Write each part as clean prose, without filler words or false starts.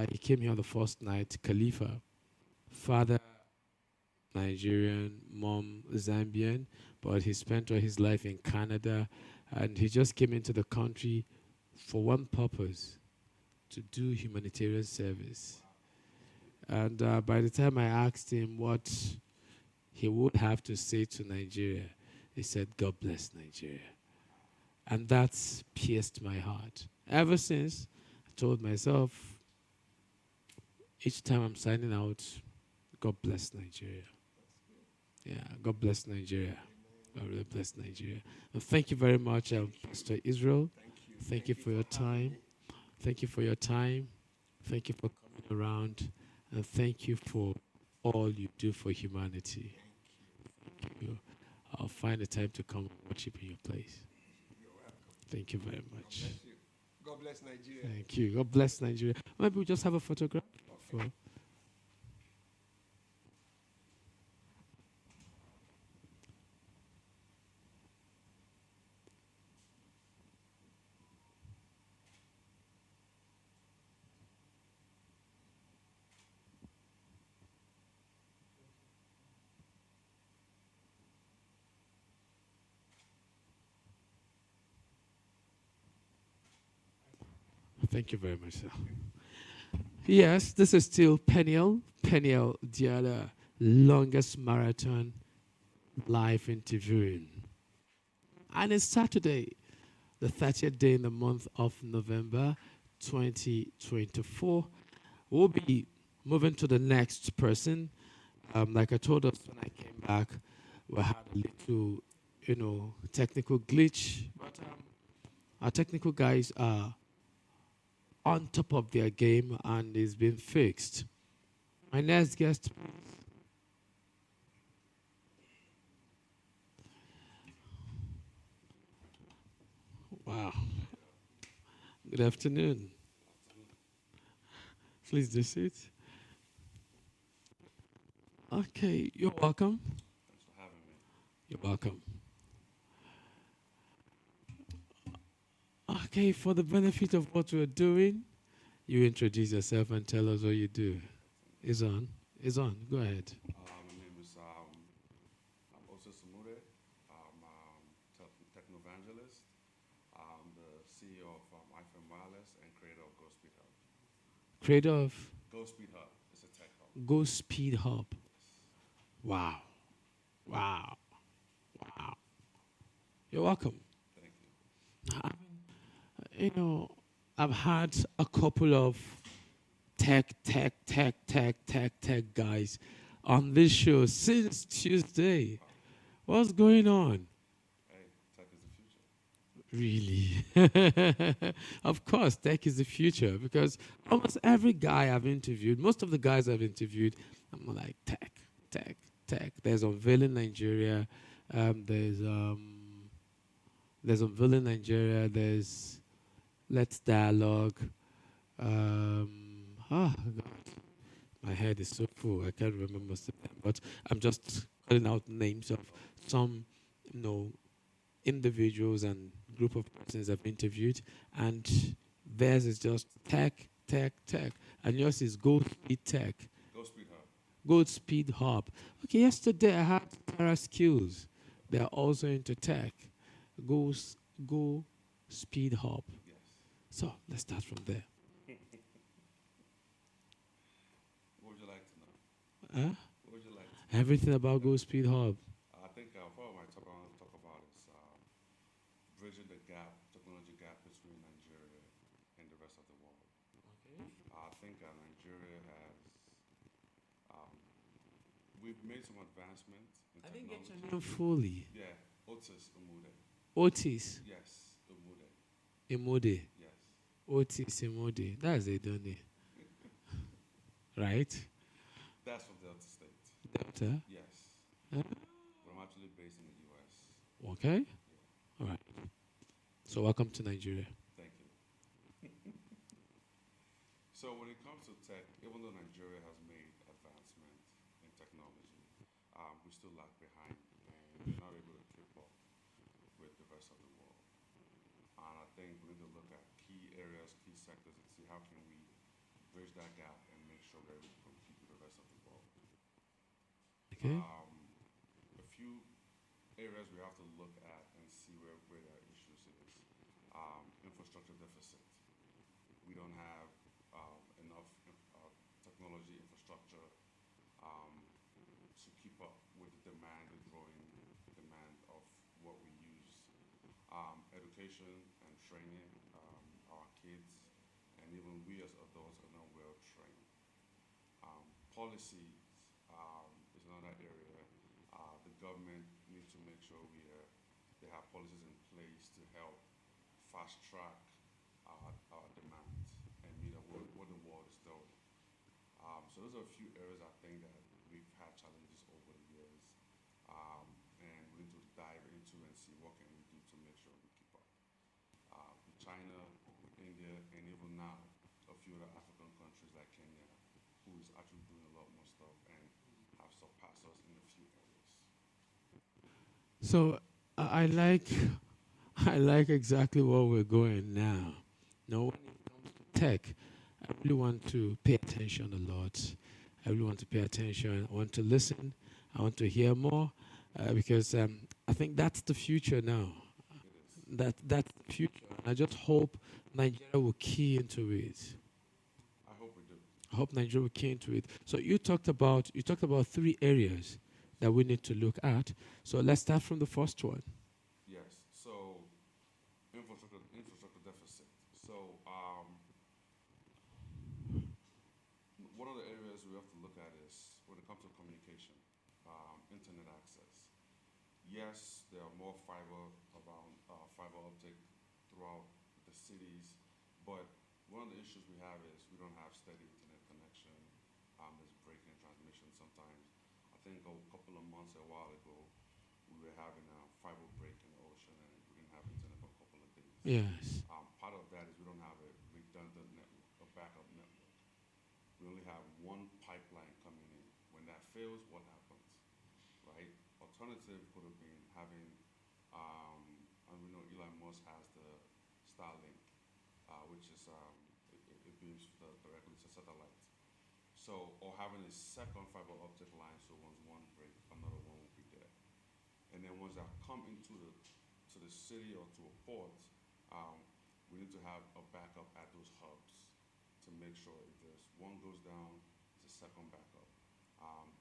He came here on the first night, Khalifa. Father Nigerian, mom Zambian, but he spent all his life in Canada, and he just came into the country for one purpose: to do humanitarian service. And by the time I asked him what he would have to say to Nigeria, he said, "God bless Nigeria." And that's pierced my heart. Ever since, I told myself, each time I'm signing out, God bless Nigeria. Yeah, God bless Nigeria. God really bless Nigeria. And thank you very much, Pastor Israel. Thank you for your time. Thank you for your time. Thank you for coming around. And thank you for all you do for humanity. Thank you. I'll find the time to come and worship in your place. Thank you very much. God bless Nigeria. Thank you. God bless Nigeria. Maybe we just have a photograph. For Thank you very much, sir. Yes, this is still Peniel Diala, longest marathon live interviewing. And it's Saturday, the 30th day in the month of November 2024. We'll be moving to the next person. Like I told us when I came back, we had a little, technical glitch. But our technical guys are on top of their game and it's been fixed. My next guest. Wow. Good afternoon. Please do sit. Okay, you're welcome. Thanks for having me. You're welcome. Okay, for the benefit of what we're doing, you introduce yourself and tell us what you do. It's on. It's on. Go ahead. My name is Osa Samure. I'm techno evangelist. I'm the CEO of iPhone Wireless and creator of Go Speed Hub. Creator of Go Speed Hub is a tech hub. Go Speed Hub. Wow. Wow. Wow. You're welcome. Thank you. I've had a couple of tech guys on this show since Tuesday. What's going on? Hey, tech is the future. Really? Of course, tech is the future because almost every guy I've interviewed, most of the guys I've interviewed, I'm like tech. There's Unveiling Nigeria. There's Unveiling Nigeria. There's Let's Dialogue. God, my head is so full. I can't remember most of them, but I'm just calling out names of some, individuals and group of persons I've interviewed, and theirs is just tech, and yours is Go Speed Tech, Go Speed Hub. Go Speed Hub. Okay, yesterday I had Terra Skills. They are also into tech. Go Speed Hub. Yes. So let's start from there. What would you like to know? Huh? What would you like to know? Everything about Go Speed Hub. I think what I want to talk about is bridging the technology gap between Nigeria and the rest of the world. Okay. I think Nigeria has, we've made some advancement in I didn't get technology. your name fully. Yeah, Otis Umude. Otis Yes, Umude. Imode. Yes. Otis Imode. That's a Donny. Right? That's from Delta State. Delta. Yes. Huh? But I'm actually based in the US. Okay. All right. So welcome to Nigeria. Thank you. So when it comes to tech, even though Nigeria has made advancement in technology, we still lag behind and we're not able to keep up with the rest of the world. And I think we need to look at key areas, key sectors, and see how can we bridge that gap and make sure we're able to compete with the rest of the world. Okay. A few areas we have to look at and see where there are issues is infrastructure deficit. We don't have enough technology infrastructure um, to keep up with the demand, the growing demand of what we use. Education and training, our kids, and even we as adults are not well trained. Policies is another area. The government needs to make sure they have policies in place to help fast track our demands and meet up with what the world is doing. So those are a few areas I think that we've had challenges over the years, and we need to dive into and see what can we do to make sure we keep up. With China, with India, and even now, a few other African countries like Kenya, who is actually doing a lot more stuff and have surpassed us in a few areas. So I like I like exactly where we're going now. Now, when it comes to tech, I really want to pay attention a lot. I really want to pay attention. I want to listen. I want to hear more because I think that's the future now. It is. That's the future. I just hope Nigeria will key into it. I hope we do. I hope Nigeria will key into it. So you talked about three areas that we need to look at. So let's start from the first one. Yes. So infrastructure deficit. So one of the areas we have to look at is when it comes to communication, internet access. Yes, there are more fiber optic throughout the cities, but one of the issues we have is we don't have steady internet connection. There's breaking transmission sometimes. I think a couple of months, a while ago, we were having a fiber break in the ocean and we didn't have internet for a couple of days. Yes. Part of that is we don't have a redundant network, a backup network. We only have one pipeline coming in. When that fails, what happens, right? Alternative could have been having, and we know Elon Musk has the Starlink, which is it beams directly to satellite. So, or having a second fiber optic line, so once one break, another one will be there. And then once that come into the city or to a port, um, we need to have a backup at those hubs to make sure if there's one goes down, there's a second backup.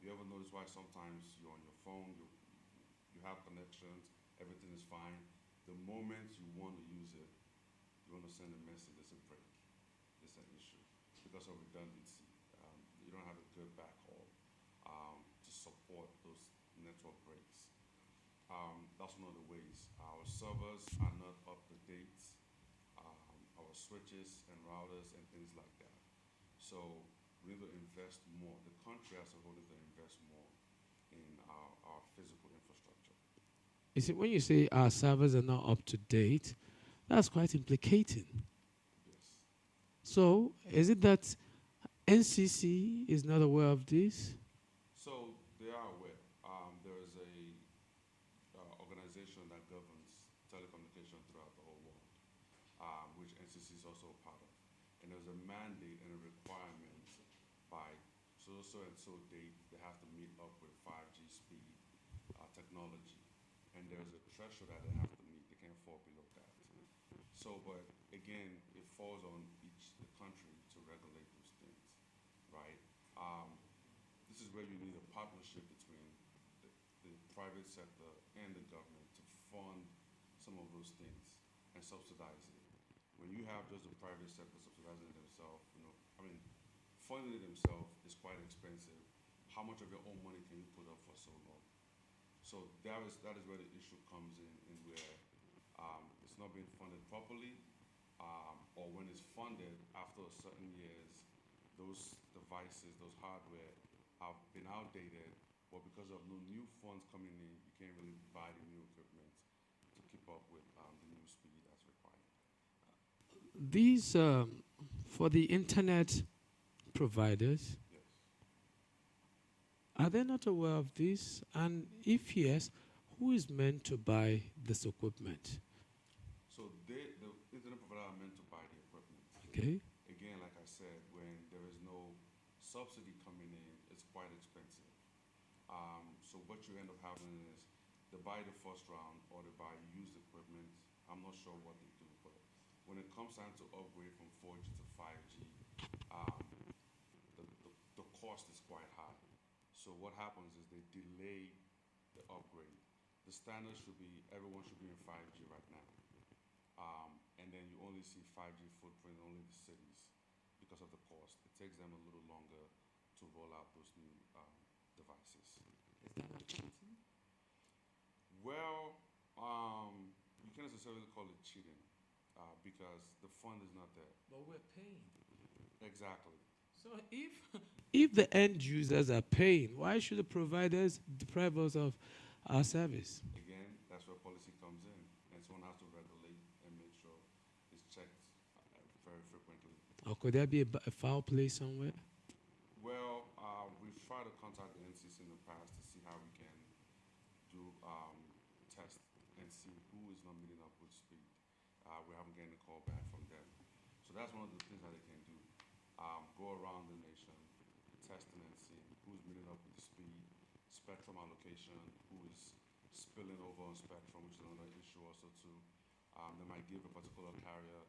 You ever notice why sometimes you're on your phone, you have connections, everything is fine. The moment you want to use it, you want to send a message, there's a break, there's an issue because of redundancy. You don't have a good backhaul to support those network breaks. That's one of the ways. Our servers are not up to date, our switches and routers and things like that. So we need to invest more. The country as a whole needs to invest more in our physical infrastructure. You see, when you say our servers are not up to date, that's quite implicating. Yes. So, is it that NCC is not aware of this? So they are aware. There is a organization that governs telecommunication throughout the whole world, which NCC is also a part of. And there's a mandate and a requirement by so and so date they have to meet up with 5G speed technology. And there's a threshold that they have to meet. They can't fall below that. So, but again, it falls on each the country to regulate those things, right? This is where you need a partnership between the private sector and the government to fund some of those things and subsidize it. When you have just the private sector subsidizing it themselves, funding it themselves is quite expensive. How much of your own money can you put up for so long? So that is where the issue comes in where it's not being funded properly, or when it's funded after a certain years, those devices, those hardware have been outdated, but because of no new funds coming in, you can't really buy the new equipment to keep up with the new speed as required. These, for the internet providers, Yes. are they not aware of this? And if yes, who is meant to buy this equipment? So the internet provider are meant to buy the equipment. Okay. Again, like I said, when there is subsidy coming in is quite expensive. So what you end up having is they buy the first round or they buy used equipment. I'm not sure what they do, but when it comes time to upgrade from 4G to 5G, um, the cost is quite high. So what happens is they delay the upgrade. The standard should be everyone should be in 5G right now, and then you only see 5G footprint only in the cities because of the cost. It takes them a little longer to roll out those new devices. Is that not cheating? Well, you can't necessarily call it cheating because the fund is not there. But we're paying. Exactly. So if the end users are paying, why should the providers deprive us of our service? Again, that's where policy comes in, and someone has to regulate and make sure it's checked very frequently. Or could there be a foul play somewhere? Well, we've tried to contact the NCC in the past to see how we can do tests and see who is not meeting up with speed. We haven't gotten a call back from them. So that's one of the things that they can do. Go around the nation, testing and see who's meeting up with the speed, spectrum allocation, who is spilling over on spectrum, which is another issue also too. They might give a particular carrier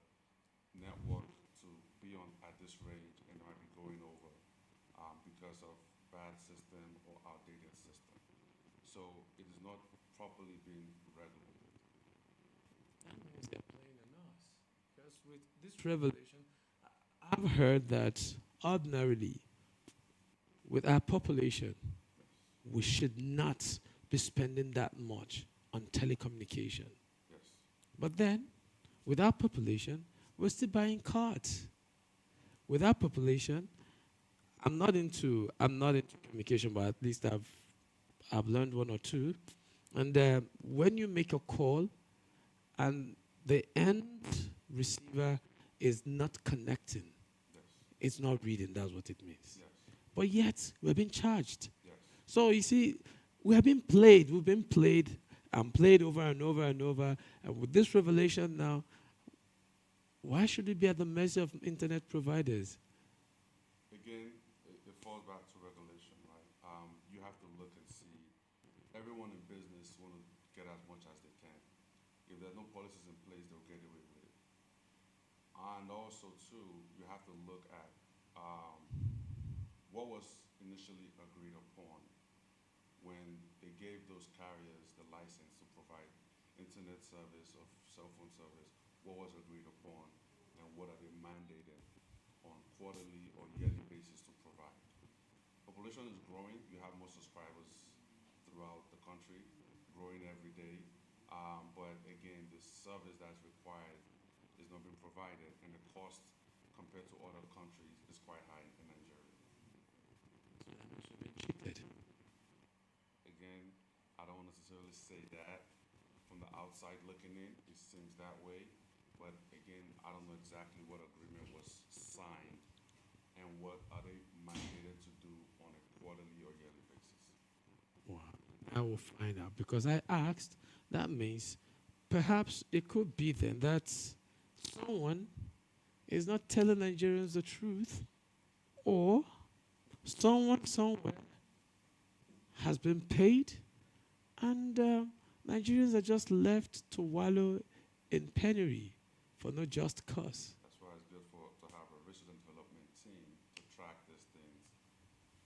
network to be on at this range and they might be going over because of bad system or outdated system. So it is not properly being regulated. That means they're playing on us. Because with this revelation, I've heard that ordinarily, with our population, we should not be spending that much on telecommunication. Yes. But then, with our population, we're still buying cards. With our population, I'm not into communication, but at least I've learned one or two. And when you make a call and the end receiver is not connecting, Yes. it's not reading, that's what it means. Yes. But yet, we're being charged. Yes. So you see, we have been played. We've been played and played over and over and over. And with this revelation now, why should we be at the mercy of internet providers? Again, it falls back to regulation, right? You have to look and see. Everyone in business want to get as much as they can. If there's no policies in place, they'll get away with it. And also, too, you have to look at what was initially agreed upon when they gave those carriers the license to provide internet service or cell phone service. What was agreed upon, and what are they mandated on quarterly or yearly basis to provide? Population is growing. You have more subscribers throughout the country, growing every day. But again, the service that's required is not being provided, and the cost compared to other countries is quite high in Nigeria. So that means we've been cheated. Again, I don't necessarily say that from the outside looking in, it seems that way. But again, I don't know exactly what agreement was signed and what are they mandated to do on a quarterly or yearly basis. Wow. I will find out because I asked. That means perhaps it could be then that someone is not telling Nigerians the truth, or someone somewhere has been paid, and Nigerians are just left to wallow in penury for no just cause. That's why it's good to have a research and development team to track these things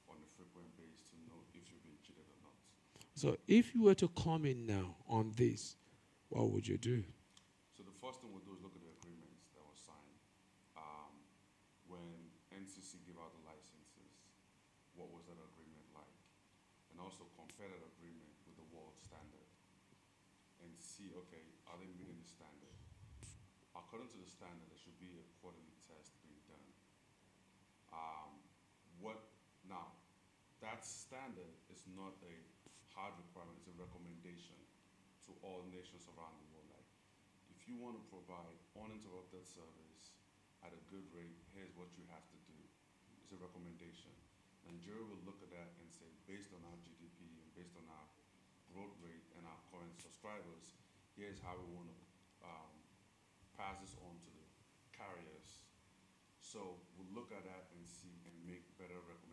on a frequent basis to know if you're being cheated or not. So if you were to come in now on this, what would you do? So the first thing we'll do is look at the agreements that were signed. When NCC gave out the licenses, what was that agreement like? And also compare that agreement with the world standard and see, okay, are they meeting the standard? According to the standard, there should be a quarterly test being done. What now? That standard is not a hard requirement; it's a recommendation to all nations around the world. Like, if you want to provide uninterrupted service at a good rate, here's what you have to do. It's a recommendation. Nigeria will look at that and say, based on our GDP and based on our growth rate and our current subscribers, here's how we want to pass this on to the carriers. So we'll look at that and see and make better recommendations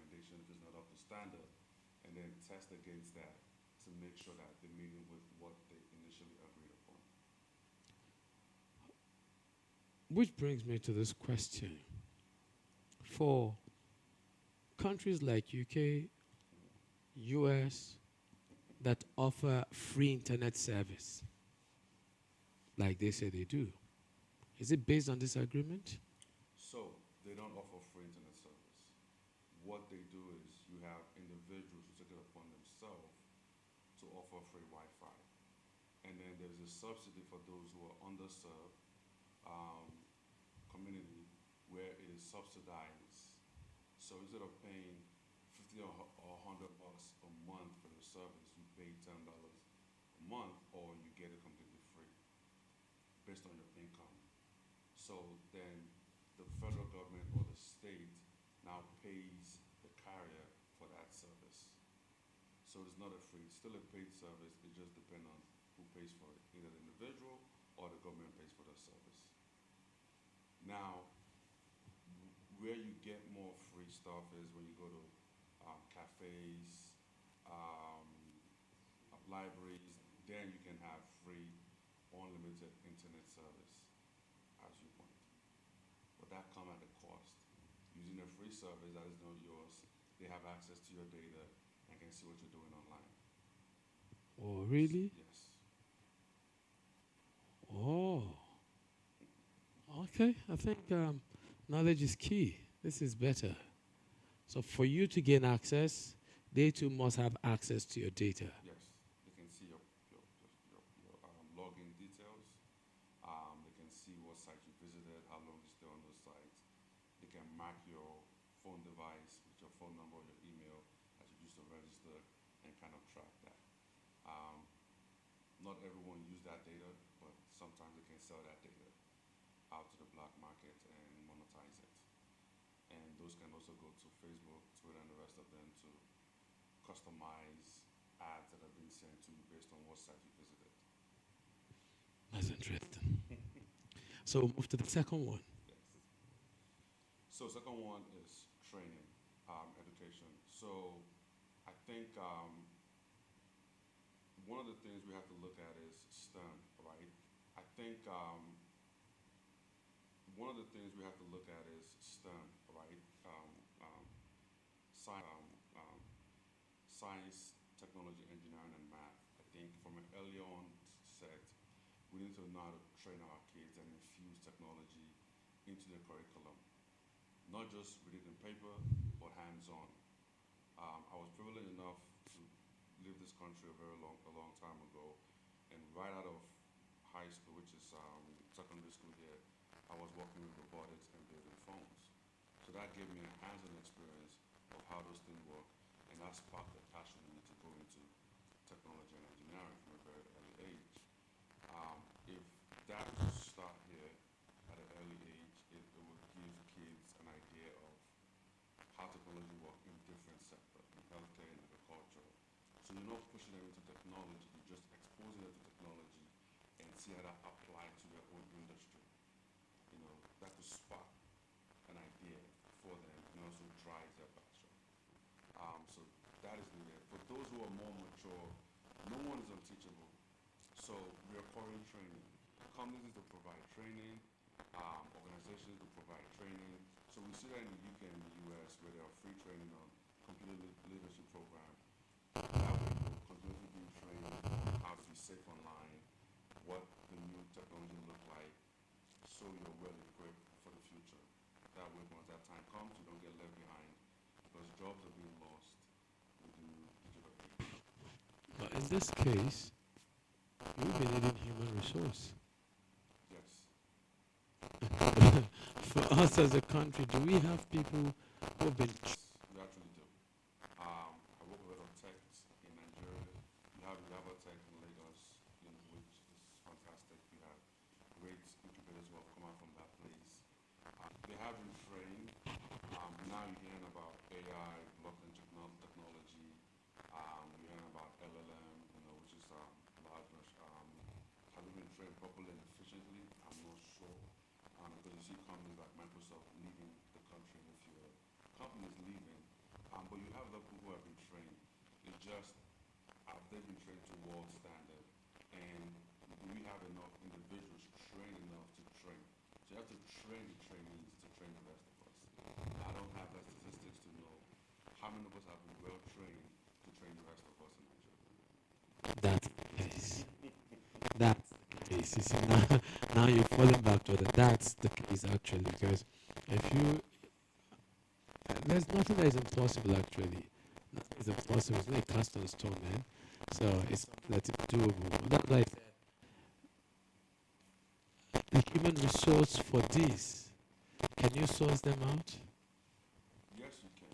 then test against that to make sure that they're meeting with what they initially agreed upon. Which brings me to this question. For countries like UK, US, that offer free internet service, like they say they do, is it based on this agreement? So they don't offer free internet service. What they do is you have individuals who take it upon themselves to offer free Wi-Fi, and then there's a subsidy for those who are underserved um, community where it is subsidized. So instead of paying 50 or $100 a month for the service, you pay $10 a month, or you get it completely free based on your income. So then the federal government or the state now pays the carrier for that service. So it's not a free, it's still a paid service. It just depends on who pays for it, either the individual or the government pays for the service. Now, where you get more free stuff is when you go to cafes, um, libraries, then you can have free, unlimited internet service, as you want. But that comes at a cost. Using a free service that is not yours, they have access to your data and can see what you're doing online. Oh, really? Yes. Oh, okay. I think knowledge is key. This is better. So for you to gain access, they too must have access to your data. Yes. They can see your login details. They can see what site you visited, how long you stay on those sites. They can mark your phone device with your phone number or your email as you use to register and kind of track that. Um, Not everyone use that data, but sometimes they can sell that data out to the black market and monetize it. And those can also go to Facebook, Twitter, and the rest of them to customize ads that are being sent to you based on what site you visited. That's interesting. So we'll move to the second one. Yes. So second one is training, education. So I think one of the things we have to look at is STEM, right? I think one of the things we have to look at is STEM, right? Science, technology, engineering, and math. I think from an early on set, we need to know how to train our kids and infuse technology into the curriculum, not just read it in paper, but hands-on. I was privileged enough to live this country a long time ago, and right out of high school, which is secondary school here, I was working with robotics and building phones. So that gave me a hands-on experience of how those things work, and that sparked the passion in me to go into technology and engineering from a very early age. If that was to start here at an early age, it would give kids an idea of how technology works in different sectors, in healthcare and agriculture. So you're not pushing them into technology, you're just exposing them to technology and see how that applies to their own industry. You know, that could spark an idea for them and also drive their passion. So that is needed. For those who are more mature, no one is unteachable. So we are pouring training. Companies need to provide training, organizations to provide training. So we see that in the UK and the US where there are free training on computer literacy program. That way you're continuously being trained how to be safe online, what the new technology look like, so you're well equipped for the future. That way once that time comes, you don't get left behind because jobs are being lost with the new digital age. But in this case, we'll be needing human resource. Yes. For us as a country, do we have people who have been Yes, we actually do. I work with a lot of techs in Nigeria. You have a tech in Lagos, which is fantastic. We have great incubators who have come out from that place. They have been trained. Now you're hearing about AI, blockchain technology. You're hearing about LLM, which is large. Have they been trained properly and efficiently? I'm not sure. Because you see companies like Microsoft leaving the country in a few companies leaving, but you have the people who have been trained. It's just have they been trained to world standard, and do we have enough individuals trained enough to train? So you have to train the trainees to train the rest of us. I don't have the statistics to know how many of us have been well trained to train the rest of us in Nigeria. That's the case. That's the case. You see, now you're falling back to that. That's the case actually, because if you, there's nothing that is impossible actually. Nothing is impossible. It's not a cast on stone, man. So it's something that is doable. That's why I said the human resource for this. Can you source them out? Yes, you can.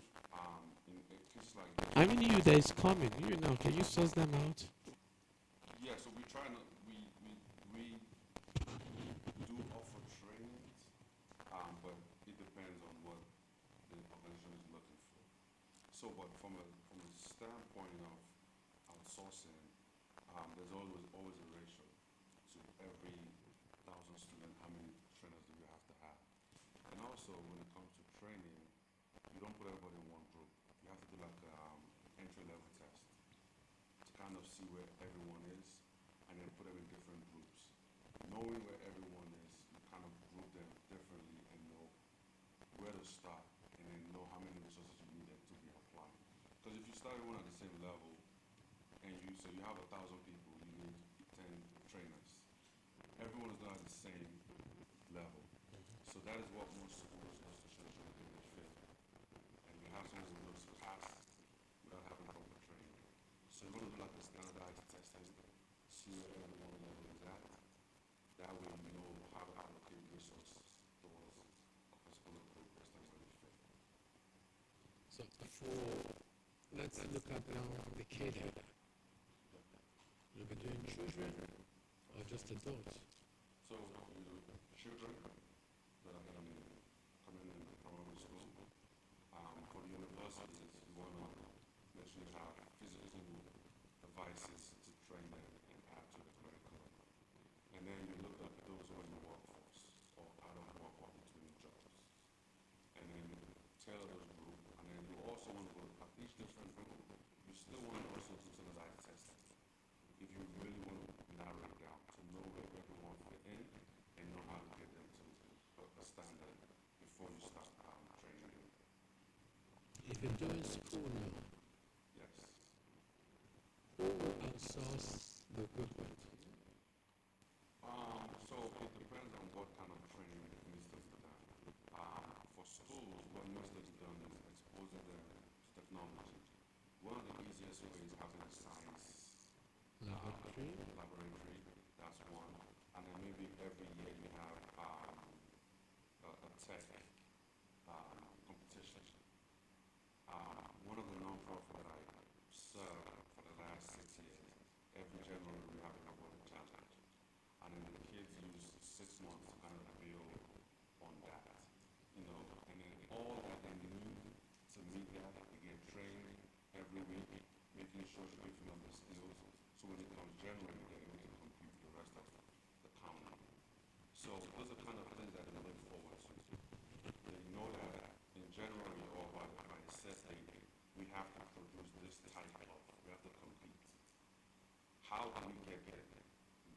In cases like I mean, you that is coming. You know, can you source them out? yeah, so we try not we do offer trainings, but it depends on what the organization is looking for. So, but from a standpoint of outsourcing, there's always a ratio to every 1,000 students. How many trainers do you have to have? And also, when it comes to training, you don't put everybody in one group. You have to do like entry level test to kind of see where everyone is, and then put them in different groups. Knowing where everyone is, you kind of group them differently and know where to start, and then know how many resources you needed to be applying. Because if you start everyone at the same level, and you have 1,000 people, you need 10 trainers. Everyone is not at the same level. So that is what most schools, institutions do. They fail, and you have someone who looks past without having proper training. So you're going to do like a standardized testing, see where everyone level is at. That way you know how to allocate resources towards a particular group based on where they fit. So for, let's look at now the kid header. You'll be doing children or just adults? So you do children that are coming in the primary school. For the universities, you want to make sure you have physical devices to train them and add to the curriculum. And then you look at those who are in the workforce or out of work or between jobs. And then tailor those group. And then you also want to, at each different group, you still want to also do standardized testing. If you really want to narrow it down to know where everyone fit in and know how to get them to a standard before you start training them. If you're doing school now, Yes. who will outsource the equipment? So it depends on what kind of training needs to be done. For schools, what needs to be done is exposing them to technology. One of the easiest ways is having a science Laboratory? laboratory. That's one. And then maybe every year you have a tech competition. One of the non-profit that I served for the last 6 years, every January we have a robotic challenge. And then the kids use 6 months to kind of build on that, and then all that they need to meet that, they get trained every week, making sure they're picking up the skills, so when it comes January, they're able to compete with the rest of the county. So those are kind of things that they look forward to. They know that in January or by a set date, we have to produce this type of, we have to compete. How do we get there?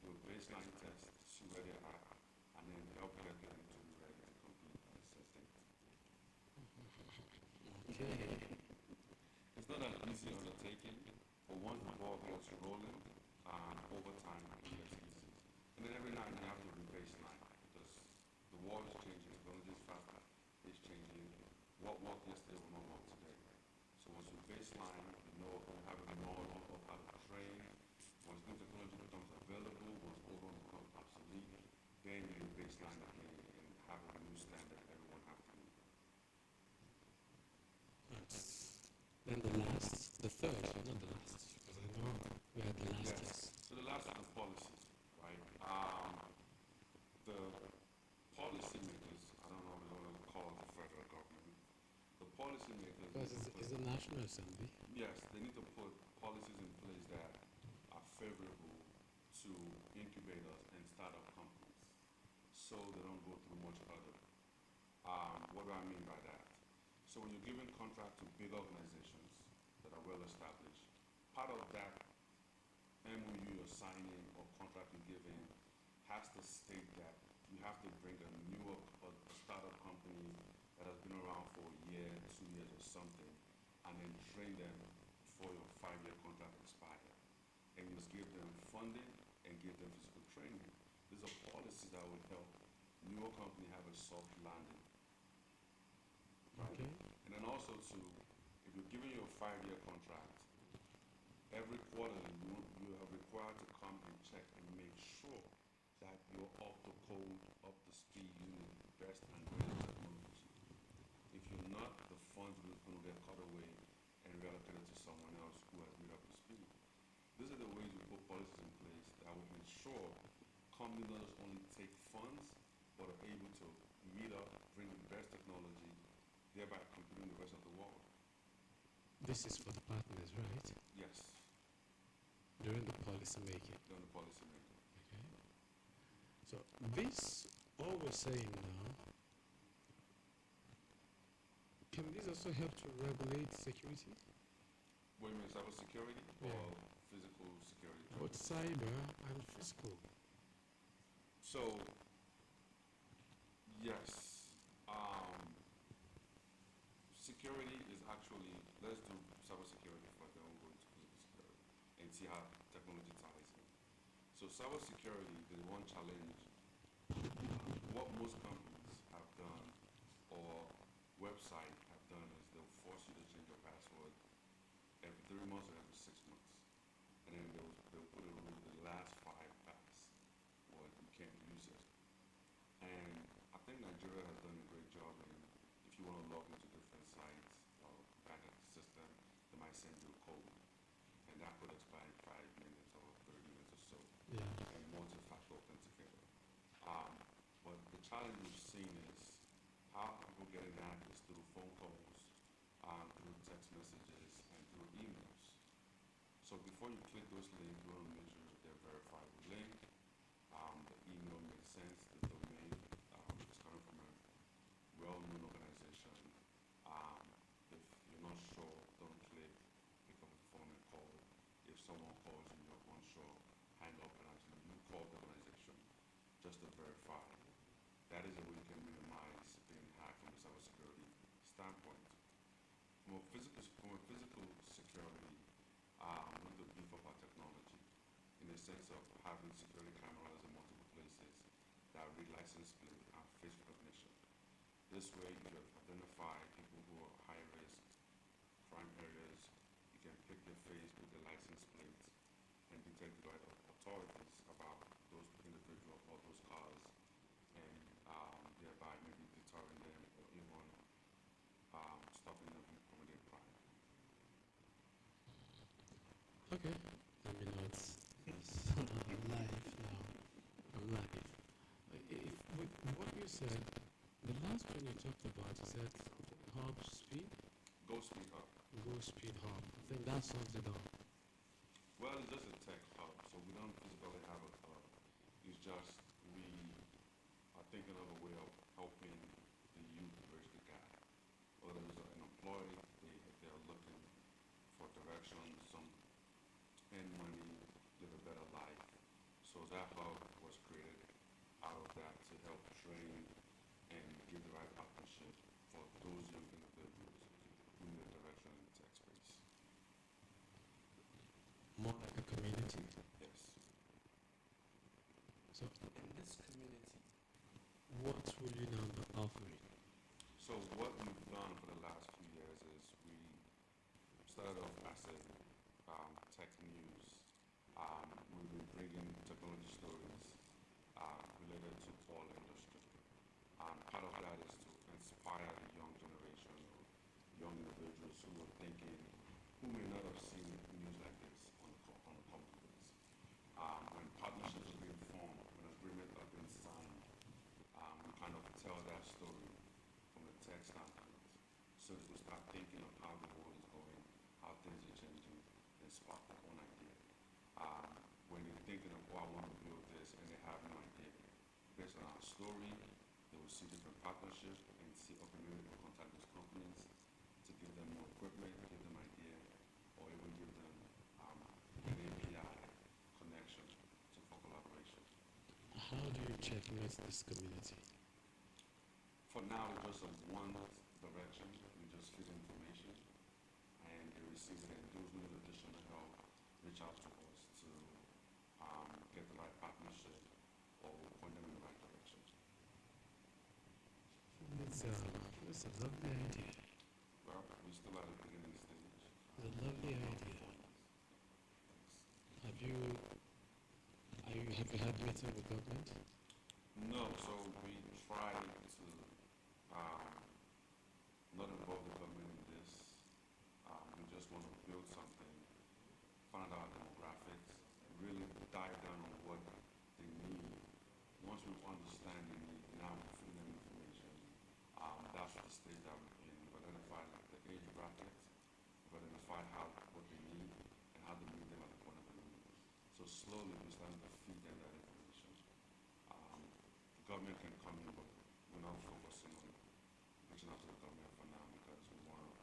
Do a baseline test, see where they are, and then help get them to be ready to compete on a set date. Okay. It's not an easy undertaking, but once the ball gets rolling, over time it gets easy. And then every now and then you have to re-baseline because the world is changing, technology is fast, it's changing. What worked yesterday will not work today. So once you baseline, you have a model of how to train. Once new technology becomes available, once old one becomes obsolete, then you baseline again and have a new standard everyone has to meet. Then the third, not the last, because I know we had the last Yes. test. So the last is the policies, right? The policymakers, I don't know if they want to call it the federal government. The policymakers Because need to it's the National Assembly. yes, they need to put policies in place that are favorable to incubators and startup companies, so they don't go through much hurdle. What do I mean by that? So when you're giving contract to big organizations that are well established, part of that MOU you're signing or contract you're giving has to state that you have to bring a newer, a startup company that has been around for a year, 2 years or something, and then train them before your 5-year contract expires. And you must give them funding and give them physical training. These are policies that will help newer company have a soft landing, right? Okay. And then also too, if you're giving you a 5-year contract, every quarter you are required to come and check and make sure that you're up to code, up to speed, using the best and greatest technology. If you're not, the funds will going to get cut away and reallocated to someone else who has made up to speed. These are the ways we put policies in place that will ensure companies not just only take funds, but are able to meet up, bring the best technology, thereby competing with the rest of the world. This is for the partners, right? Yes, During the policy making. they're on the policy making. Okay. So this, all we're saying now, can this also help to regulate security? What do you mean, cybersecurity Yeah. or physical security? Both cyber and physical. So, yes, security is actually, let's do cybersecurity first, then we'll go into physical security and see how technology ties in. So, cybersecurity, the one challenge, what most companies have done or websites have done is they'll force you to change your password every 3 months or every 6 months. And then they'll put a rule the last 5 pass, or you can't use it. And I think Nigeria has done a great job in, if you want to log into different sites or banking system, they might send you a code. And that could expire in 5 minutes or 30 minutes or so. Yeah. And multi-factor authenticator. But the challenge we've seen is how people getting access through phone calls, through text messages, and through emails. So before you click those links, you want to make sure they're verifiable link. The email makes sense. The domain is coming from a well-known organization. If you're not sure, don't click. Pick up the phone and call. If someone calls you, you're unsure, hang up and actually you call the organization just to verify. That is a way you can minimize being hacked from a cybersecurity standpoint. From a physical security, we need to beef up our technology in the sense of having security cameras in multiple places that read license plate and face recognition. This way, you can identify people who are high risk, crime areas. You can pick their face with the license plates and detect the right authorities about those individuals or those cars, and thereby maybe deterring them or even stopping them from committing crime. Okay. I mean, I'm live now. I'm live. If with what you said, the last one you talked about, you said something hub speed, Go speed up. go speed hub. I think that sums it up. Well, it's just a tech hub, so we don't physically have a hub. It's just we are thinking of a way of helping the youth bridge the gap. Whether it's unemployed, they're looking for direction, some earn money, live a better life. So that hub was created out of that to help train and give the right partnership for those young individuals who need a direction in the tech space. More like a community. Yes. So in this community, what will you now be offering? So what we've done for the last few years is we started off as a tech news. We've been bringing technology stories related to all industry. Part of that is to inspire the young generation or young individuals who are thinking, who may not have seen news like this on a common basis. When partnerships are being formed, when agreements are being signed, we kind of tell that story from a tech standpoint. So that we start thinking of how the world is going, how things are changing, and spark their own idea. When they're thinking of, oh, I want to build this, and they have no idea, based on our story, they will see different partnerships and see opportunity to contact those companies to give them more equipment, give them idea, or even give them checkmate this community? For now, it's just a one direction. We just feed information and they receive it, and those who need additional help reach out to us to get the right partnership or point them in the right direction. It's a, it's a lovely idea. Well, we still at the beginning stage. It's a lovely idea. Have you, have you had meeting with government? No, so we try to um, not involve the government in this. We just want to build something, find out demographics, really dive down on what they need. Once we understand the need, now we feed them information. That's the stage that we're in. We've identified the age brackets, we've identified what they need, and how to meet them at the point of the need. So slowly we're starting to feed them that information. The government can come in, but we're not focusing on reaching out to the government for now because we want to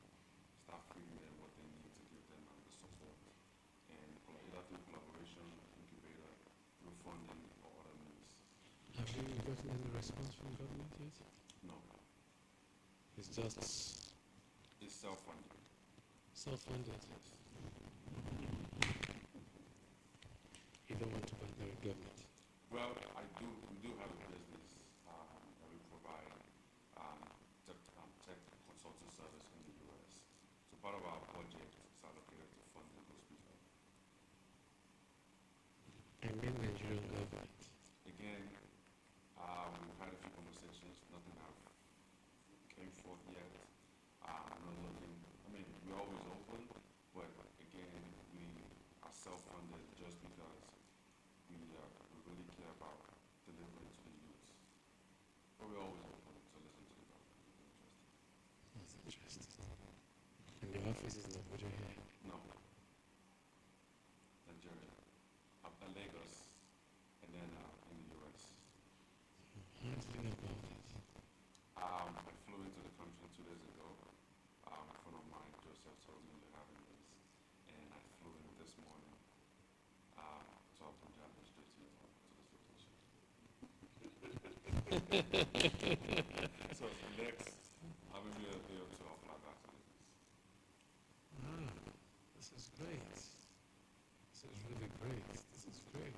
start feeding them what they need to give them the support. And either through collaboration, incubator, through funding, or other means. Have you gotten any response from government yet? No, It's just it's self-funded. self-funded. Yes. You don't want to partner with government. Well, we do have a business that we provide tech consulting service in the US. So part of our budget is allocated to funding those people. I mean Nigerian government. Again, we've had a few conversations, nothing have came forth yet. We're not looking, I mean, we're always open, but again, we are self-funded just because we really care about delivering to the youth. But we're always open to listen to the government if they're interested. That's interesting. And your office is in Abuja here. No, Nigeria, Lagos, and then in the US. How do you know about that? I flew into the country 2 days ago. A friend of mine, Joseph, told me you're having this, and I flew in this morning. So I'll put that straight to this location. So next, I'll be a day or two. I'll fly back to business. Ah, this is great. This is really great. This is great.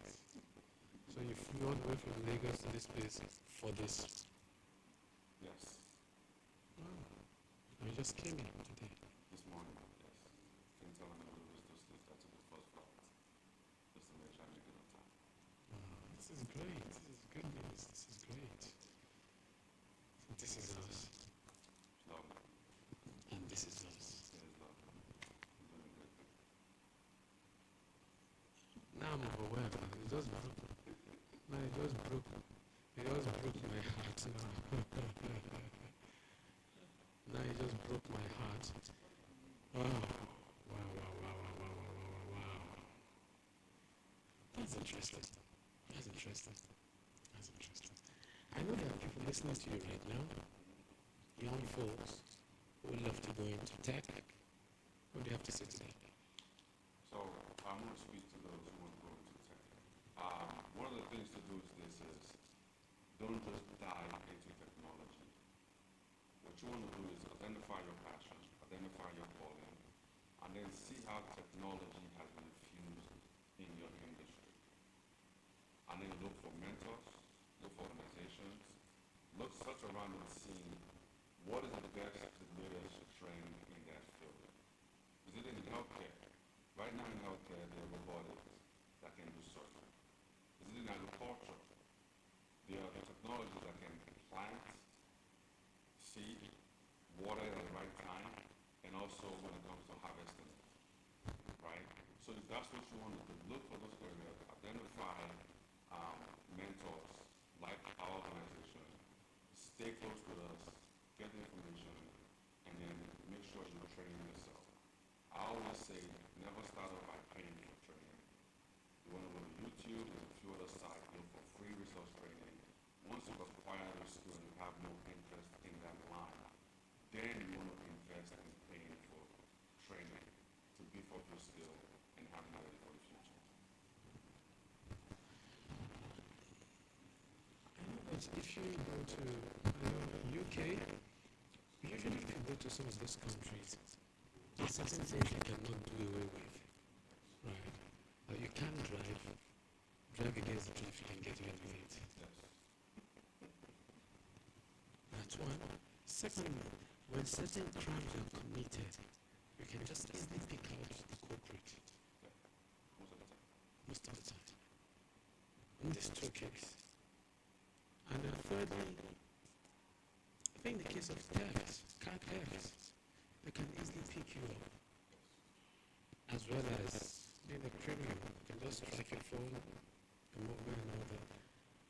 So you flew all the way from Lagos to this place for this. Yes, Wow. You just came in today. this morning. Yes, can tell I'm a little bit still sleep. I took the first flight just to make sure I make it on time. Wow, this is great. This is good news. This is great. So this is us, It's lovely. and this is us. It is lovely. I'm doing good. Now I'm overwhelmed. It just broke. No, it just broke. It just broke my heart now. Now it just broke my heart. Wow. Wow, wow, wow, wow, wow, wow, wow, wow, wow. That's interesting. That's interesting. That's interesting. I know there are people listening to you right now, young folks who would love to go into tech. What do you have to say to them? So I'm going to speak to those who want to go into tech. One of the things to do is don't just dive into technology. What you want to do is identify your passion, identify your calling, and then see how technology has been infused in your industry. And then look for mentors, look for organizations, search around and see what is the best, the latest trend in that field. Is it in healthcare? Right now in healthcare, there are robotics that can do surgery. Is it in agriculture? There are technologies that can plant, seed, water at the right time, and also when it comes to harvesting it, right? So if that's what you want to do, look for those areas, identify mentors like our organization, stay close with us, get the information, and then make sure you're training yourself. I always say, never start off by paying for training. You want to go to YouTube, there's a few other sites, look for free resource training. Once you've acquired your skill and you have no interest in that line, then you want to invest in paying for training to beef up your skill and have you ready for the future. I you go to UK, usually if you go to some of those countries, there's certain things you cannot do away with, right? You can't drive against the traffic and get away with it. That's one. Second, when certain crimes are committed, you can just easily pick out the culprit most of the time. In these two cases. And thirdly, I think the case of thefts, car thefts, they can easily pick you up. As well as being a criminal, you can just strike your phone, the movement and all that.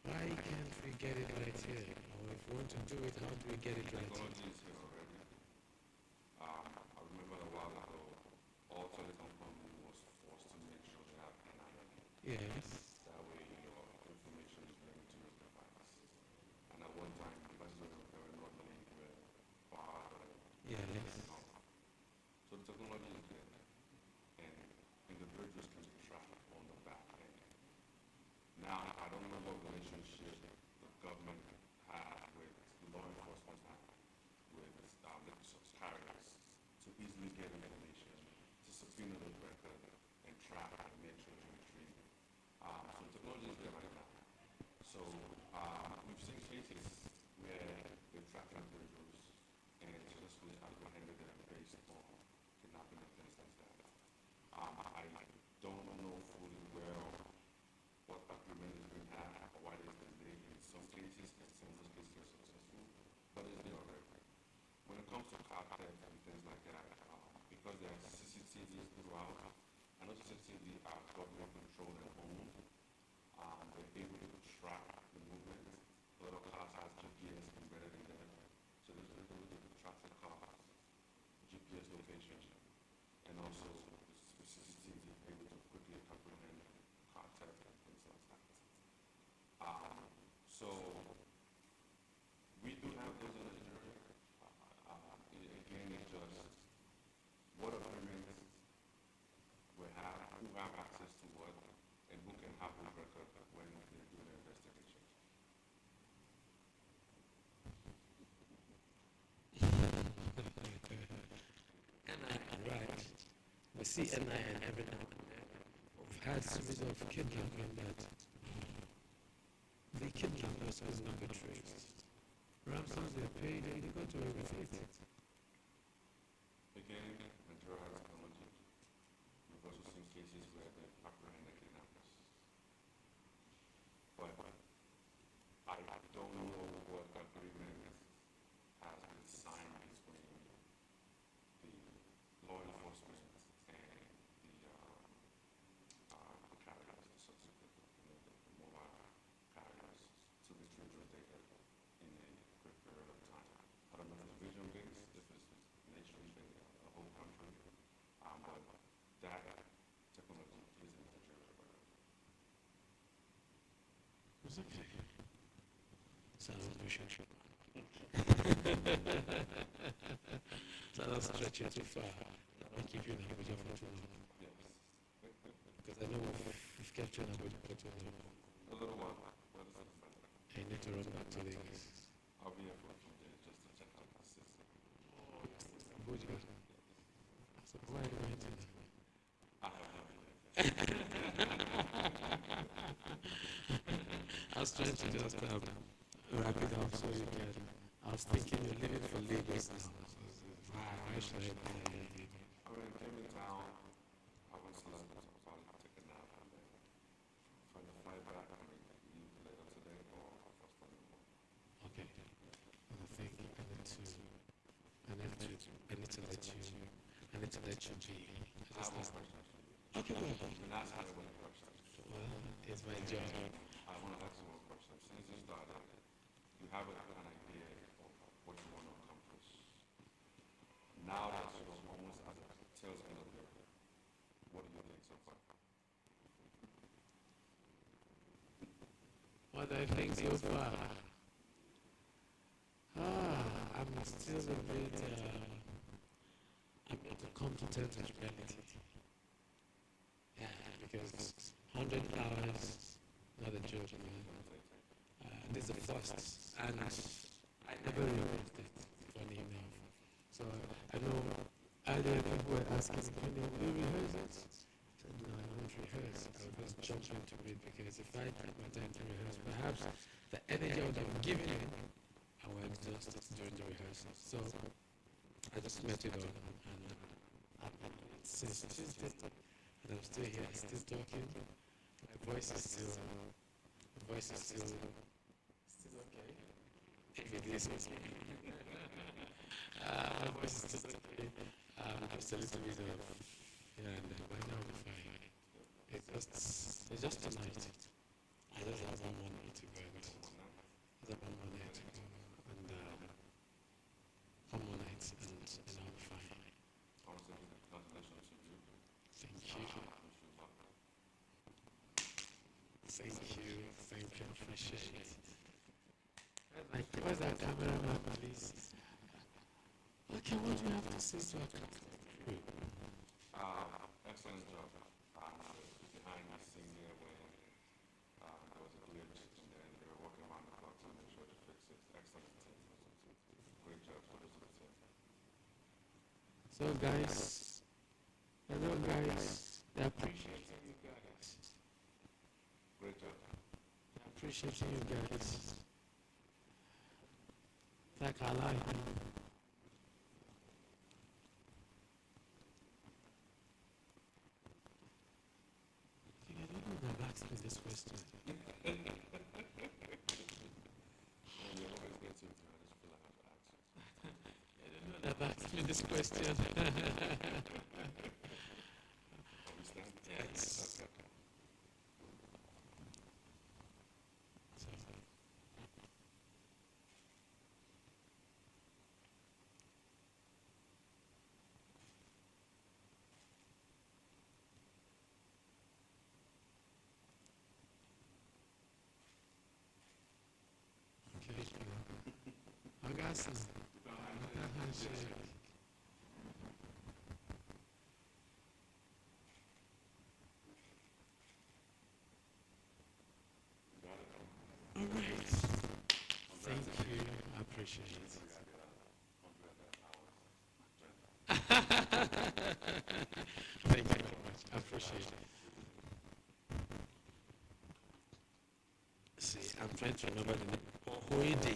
Why can't we get it right here? Or if we want to do it, how do we get it right here? Technology is here already. I remember a while ago, all telecom companies was forced to make sure they have NIN. Yes. That way your information is linked to your device. And at one time, devices were not linked with bar. Yes. So the technology is there, and individuals can track on the back end. Now, I don't know what relationship the government had with law enforcement had with the carriers to easily get information, to subpoena the record, and track and make sure you retrieve. So technology is there right now. So we've seen cases where they track individuals and successfully apprehended them based on kidnapping and things like that. I don't know fully well what agreement is being had or why there's delay in some cases, and some of those cases are successful, but it's there already. When it comes to car theft and things like that, because there are CCTVs throughout, I know CCTV are government controlled and owned, they're able to track the movement. A lot of cars have GPS embedded in them, so they're able to track the cars, GPS location, and also the CCTV able to quickly comprehend car theft and things like that. So we do have those in Nigeria. Again, it's just what agreements we have, who have access to what, and who can have the record when they do the investigation. Right. We see NIN every now and then. We've had series of kidnapping that the kidnappers has not been traced. Ransoms they paid and they got away with it. Again, Nigeria has technology. We've also seen cases where they apprehend the kidnappers. But I don't know what agreement has been signed between the law enforcement and the carriers, the subsequent, the mobile carriers, to retrieve your data in a quick period of time. I don't know if it's region-based, if it's nation-based, the whole country, but that technology is in Nigeria right now. It's okay. Sounds pushing. So I'll stretch it too far. I'll keep you in Abuja for too long. Yes. Because I know we've kept you in Abuja for too long. A little while, but it's not fun. I need to run back to Lagos. I'll be here for a few days just to check out the system. Abuja. So why are you going to that? I have no idea. I was trying to just wrap it up so you can. I was thinking you're leaving for Lagos now. Why should I be leaving? I mean, I came in town, I went to London, so I'll probably take a nap and then try to fly back. I mean, leave later today or first thing in the morning. Okay. And I think I need to let you be. I have one question for you. Okay, go ahead. You're not asking one question. Well, it's my job. I want to ask you one question. Since you started, you have an idea of what you want to accomplish. Now that you're almost at the tail end of it, what do you think so far? What I think so far? I'm still a bit, I'm not competent with reality. Yeah, because 100 hours, not a joke, man. This is the first and I never realized it, funny enough. So I know earlier people were asking me, will you rehearse it? I said, no, I don't rehearse. I'll just jump into it because if I take my time to rehearse, perhaps the energy I would have given it, I will exhaust it during the rehearsal. So I just met it on and I've been doing it since Tuesday and I'm still here, still talking. My voice is still, still okay. If it listens. My voice is still okay. Just a little bit of, yeah, and then by now we're fine. It's just tonight. I just have one more night to go. I have one more night to go. And one more night and I'll be fine. Thank you. Thank you, appreciate it. Like, where's that cameraman, please? Okay, what do you have to say to our crew? Excellent job. Behind the scene there when there was a glitch and then they were working around the clock to make sure to fix it. Excellent team. Great job. Kudos to the team. So guys, hello guys, I appreciate you guys. Great job. I appreciate you guys. Like I like you. I don't know if I've asked me this question. And you always get to it. I just feel like I have to ask you. I don't know if I've asked me this question. Understand? Yes. Okay. So, okay. I got some. I got handshake. All right. Thank you. I appreciate it. Thank you very much. I appreciate it. See, I'm trying to remember the name. Ohoide.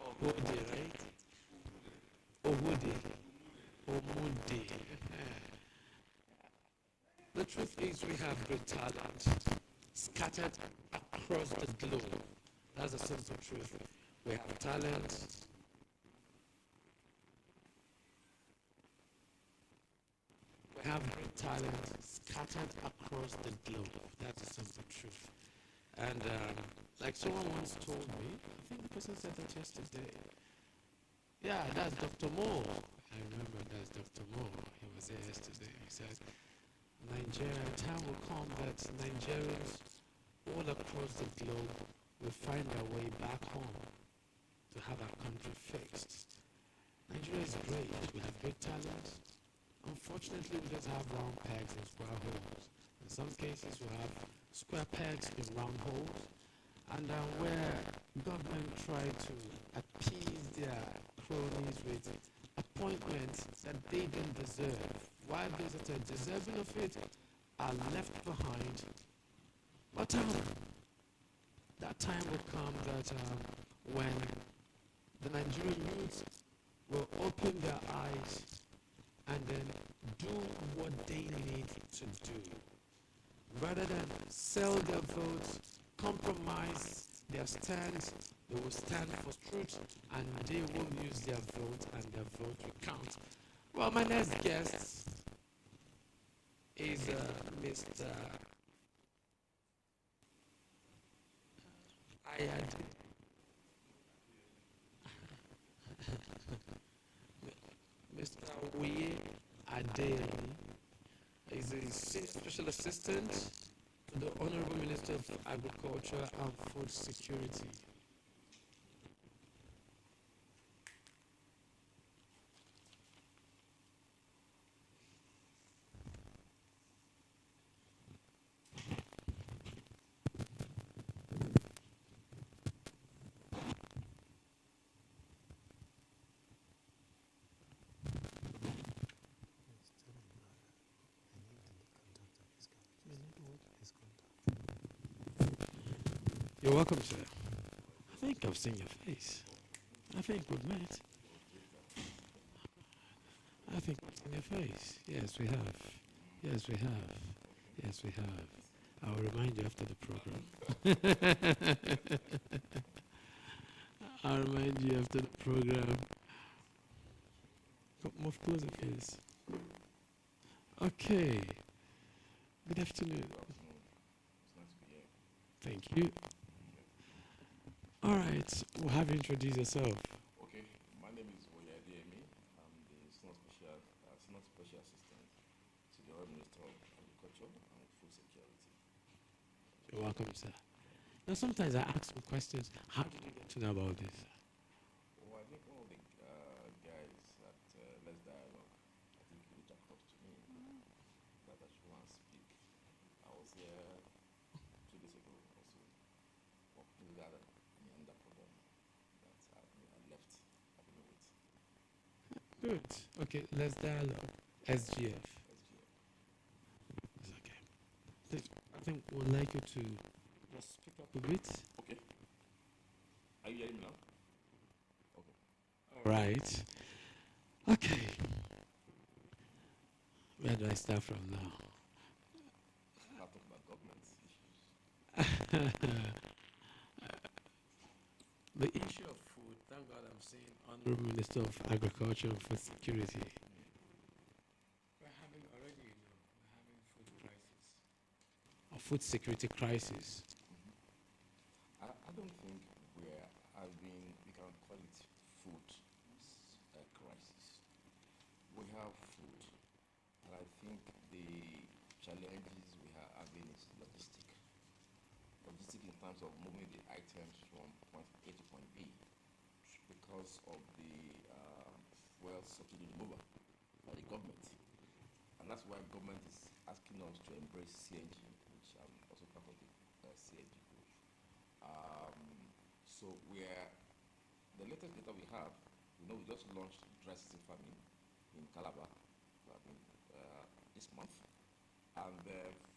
Ohoide, right? Ohude. Omude. The truth is we have great talent scattered across the globe. That's the simple truth. We have talent. We have great talent scattered across the globe. That's the simple truth. And like someone once told me, I think the person said that yesterday. Yeah, that's Dr. Moore. I remember that's Dr. Moore. He was there yesterday. He said, Nigeria, time will come that Nigerians all across the globe will find their way back home to have our country fixed. Nigeria is great. We have great talent. Unfortunately, we just have round pegs and square holes. In some cases, we have square pegs in round holes. And where government try to appease their cronies with appointments that they don't deserve, while those that are deserving of it are left behind. But that time will come that when the Nigerian youth will open their eyes and then do what they need to do. Rather than sell their votes, compromise their stance, they will stand for truth and they will use their vote and their vote will count. Well, my next guest is Mr. Ayad. Mr. Oye Adeyemi is a senior special assistant to the Honorable Minister of Agriculture and Food Security. You're welcome, sir. I think I've seen your face. I think we've met. I think we've seen your face. Yes, we have. Yes, we have. Yes, we have. I'll remind you after the program. I'll remind you after the program. Move closer, please. Okay. Good afternoon. It's nice to be here. Thank you. All right. Well, have you introduced yourself? Okay, my name is Oyademi. I'm the senior special assistant to the Oil Minister of Agriculture and Food Security. You're welcome, sir. Now, sometimes I ask some questions. How did you get to know about this? Oh, I think one of the guys at Let's Dialogue, I think he reached across to me that I should want to speak. I was here 2 days ago also, working with the under program that I left. I don't know it. Good. Okay, let's dialogue. SGF. SGF. It's okay. I think we'd like you to just speak up a bit. Okay. Are you hearing me now? Okay. All right. Okay. Where do I start from now? I'll talk about government issues. The issue of food, thank God I'm saying Honorable Minister of Agriculture and Food Security. We're having already, we're having food crisis. A food security crisis. I don't think we're having, we can call it food crisis. We have food, and I think the challenges we are having is logistic. Logistic in terms of moving the items from point A to point B because of the fuel subsidy removal by the government. And that's why government is asking us to embrace CNG, which I'm also part of the CNG group. So we're the latest data we have. We just launched dry season farming in Calabar this month, and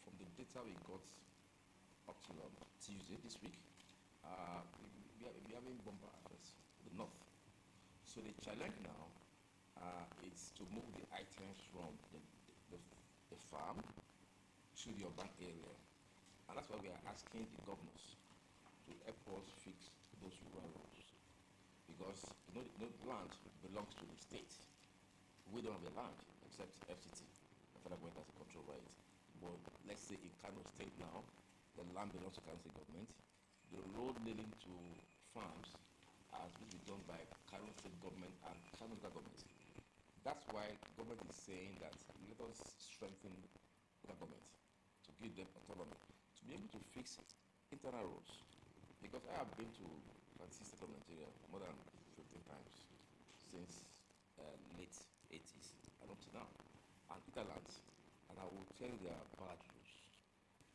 from the data we got up to Tuesday this week, we having bumper harvest in the north. So the challenge now is to move the items from the farm to the urban area, and that's why we are asking the governors to help us fix those rural roads, because the land belongs to the state. We don't have the land except FCT, the federal government has a control over it. But let's say in Kano State now, the land belongs to Kano State government. The road leading to farms has been done by Kano State government and Kano local government. That's why government is saying that let us strengthen local government to give them autonomy to be able to fix internal roads. Because I have been to State of Nigeria more than 15 times since late 80s and up to now, and Interlands, and I will tell you there are bad roads,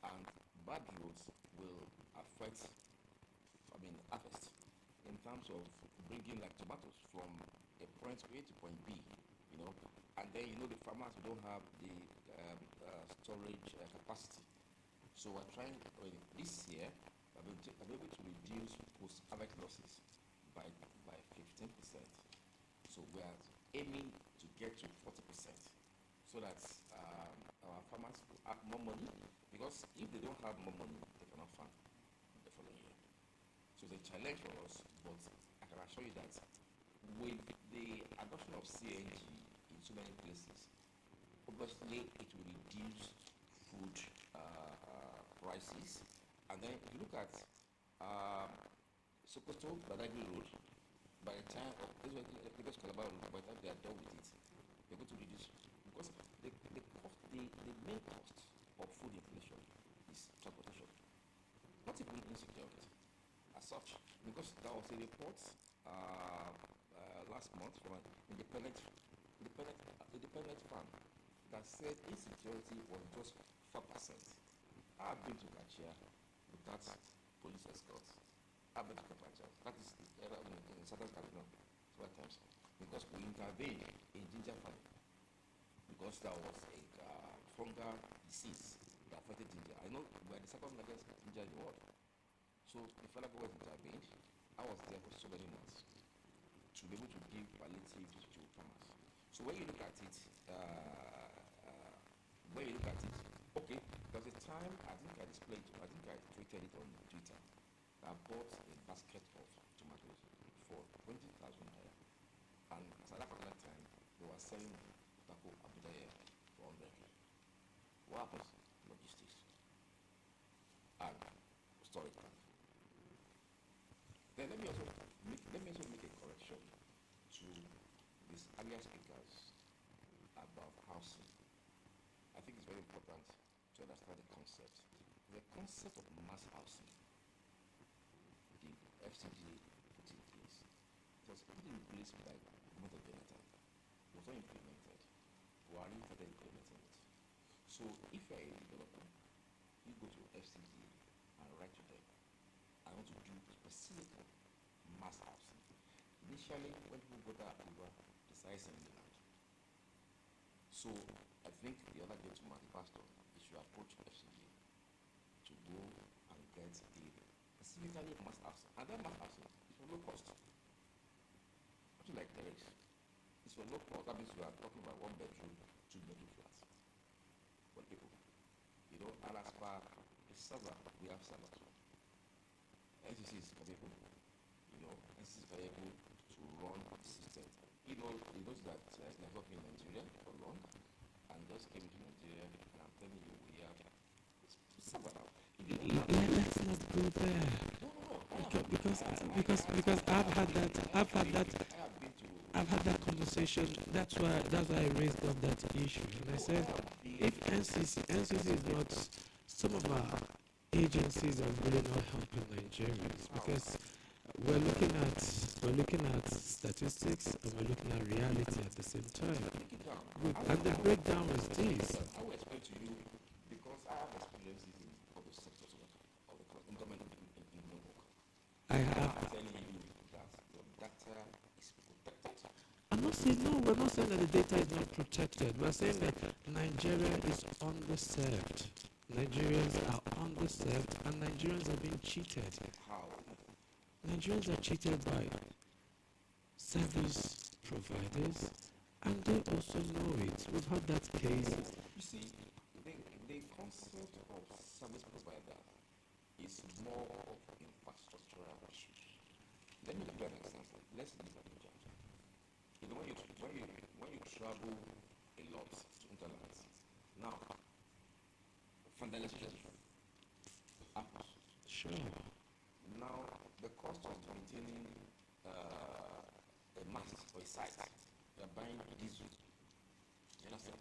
and bad roads will affect, harvest in terms of bringing like tomatoes from a point A to point B, and then the farmers who don't have the storage capacity. So we're trying this year. I've been able to reduce post-harvest losses by 15%. So we are aiming to get to 40%, so that our farmers will have more money. Because if they don't have more money, they cannot farm the following year. So it's a challenge for us, but I can assure you that with the adoption of CNG in so many places, obviously it will reduce food prices. And then if you look at Sokoto Badagry Road, by the time of Lagos Calabar Road, by the time they are done with it, they're going to reduce, because the main cost of food inflation is transportation, not even insecurity as such. Because there was a report last month from an independent firm that said insecurity was just 4%. I've been to Kachia without police escort. I've been to Kapacha. That is in southern Kaduna, several times. Because we intervened in ginger farming. Because there was a fungal disease that affected ginger. I know we're the second largest ginger in the world. So the federal government intervened. I was there for so many months to be able to give palliatives to farmers. So when you look at it, when you look at it, okay, there was a time I think I displayed, I think I tweeted it on Twitter. I bought a basket of tomatoes for 20,000 naira, and at that particular time they were selling Taco Abuja for 100k. What happens? Logistics and storage tank. Then let me also make a correction to these earlier speakers about housing. I think it's very important to understand the concept. The concept of mass housing, the FCD put in place, it was put in place by the government of Jonathan. It was not implemented. Buhari started implementing it. So if you are a developer, you go to FCD and write to them, I want to do specifically mass housing. Initially, when people got that approval, they started selling the land. So I think the other gentleman, the pastor, he should approach FCD to go and get a specifically mass housing. And that mass housing is for low cost. Something like terrace. It's for low cost. That means we are talking about 1 bedroom, 2 bedroom flats for people. You know, and as per a server, we have servers. NCC is capable, you know, NCC is capable to run the system. You know that it's not been in Nigeria for long, and just came to Nigeria, and I'm telling you, we have server now. Let's not go there. No. Because I have been to. I've had that conversation. That's why I raised up that issue, and I said, if NCC is not, some of our agencies are really not helping Nigerians, because we're looking at statistics and we're looking at reality at the same time. And the breakdown is this. I will explain to you because I have experiences in other sectors of the government in work. I have. I'm telling you that your data is protected. I'm not saying no. We're not saying that the data is not protected. We're saying that Nigeria is underserved. Nigerians are underserved, and Nigerians are being cheated. How? Nigerians are cheated by service providers, and they also know it. We've had that case. You see, the concept of service provider is more of infrastructural issues. Let me give you an example. Let's look at Abuja. You know, when you travel a lot to internet, now vandalization happens. Sure. Now the cost of maintaining a mast or a site, you're buying diesel. You understand?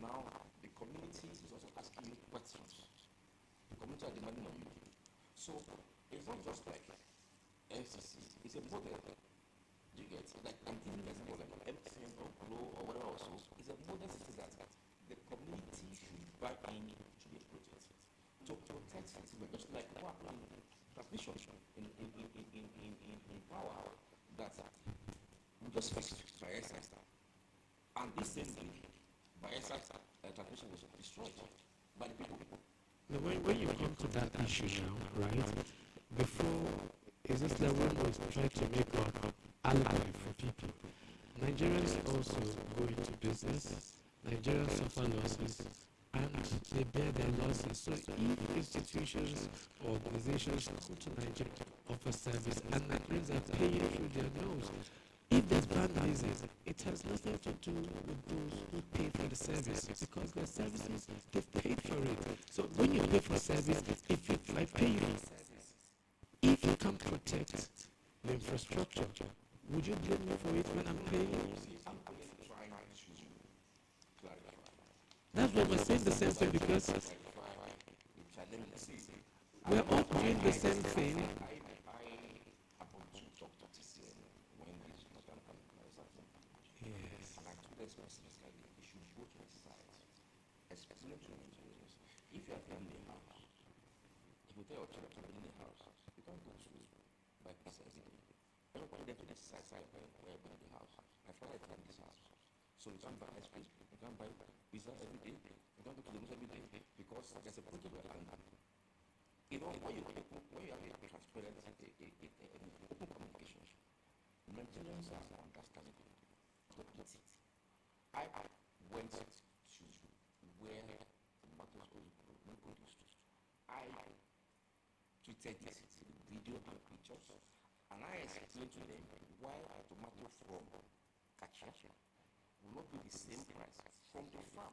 Now the community is also asking you questions. The community are demanding on you. So it's not just like FCC, it's a model. Do you get? Like I'm giving you an example like MTN or Glo or whatever also. It's a model system that the community should buy in to the project. To protect citizens, just like what happened in transmission in power that we just fixed by essence. And this same day, by essence, transmission was destroyed by the people. Now, when you come to that issue now, right? Before, it's just like one was trying to make an alibi for people. Nigerians also go into business. Nigerians suffer losses, and they bear their losses. So if institutions or organizations come to Nigeria to offer service and Nigerians are paying through their nose, if there's vandalism, it has nothing to do with those who pay for the service, because their services, they've paid for it. So when you pay for service, if I pay you for service, if you can't protect the infrastructure, would you blame me for it when I'm paying you? See, I'm trying to clarify. That's why we're saying the same thing, because we're all doing the same thing. I happened to talk to TCN when this was done from Yes. and I told them specifically they should go to the site, explain to Nigerians. If you are building a house, if you tell your children to build a house, you can't go to buy pizza every day. Everybody there to the site where you build the house. My father is building this house. So you can't buy ice cream, you can't buy pizza every day, you can't go to the mosque every day because there's a project we're landing. You know, when you have a open communication. Nigerians are understanding, but I went to where tomatoes were produced. I tweeted this video and pictures, and I explained to them why a tomato from Kachia will not be the same price from the farm.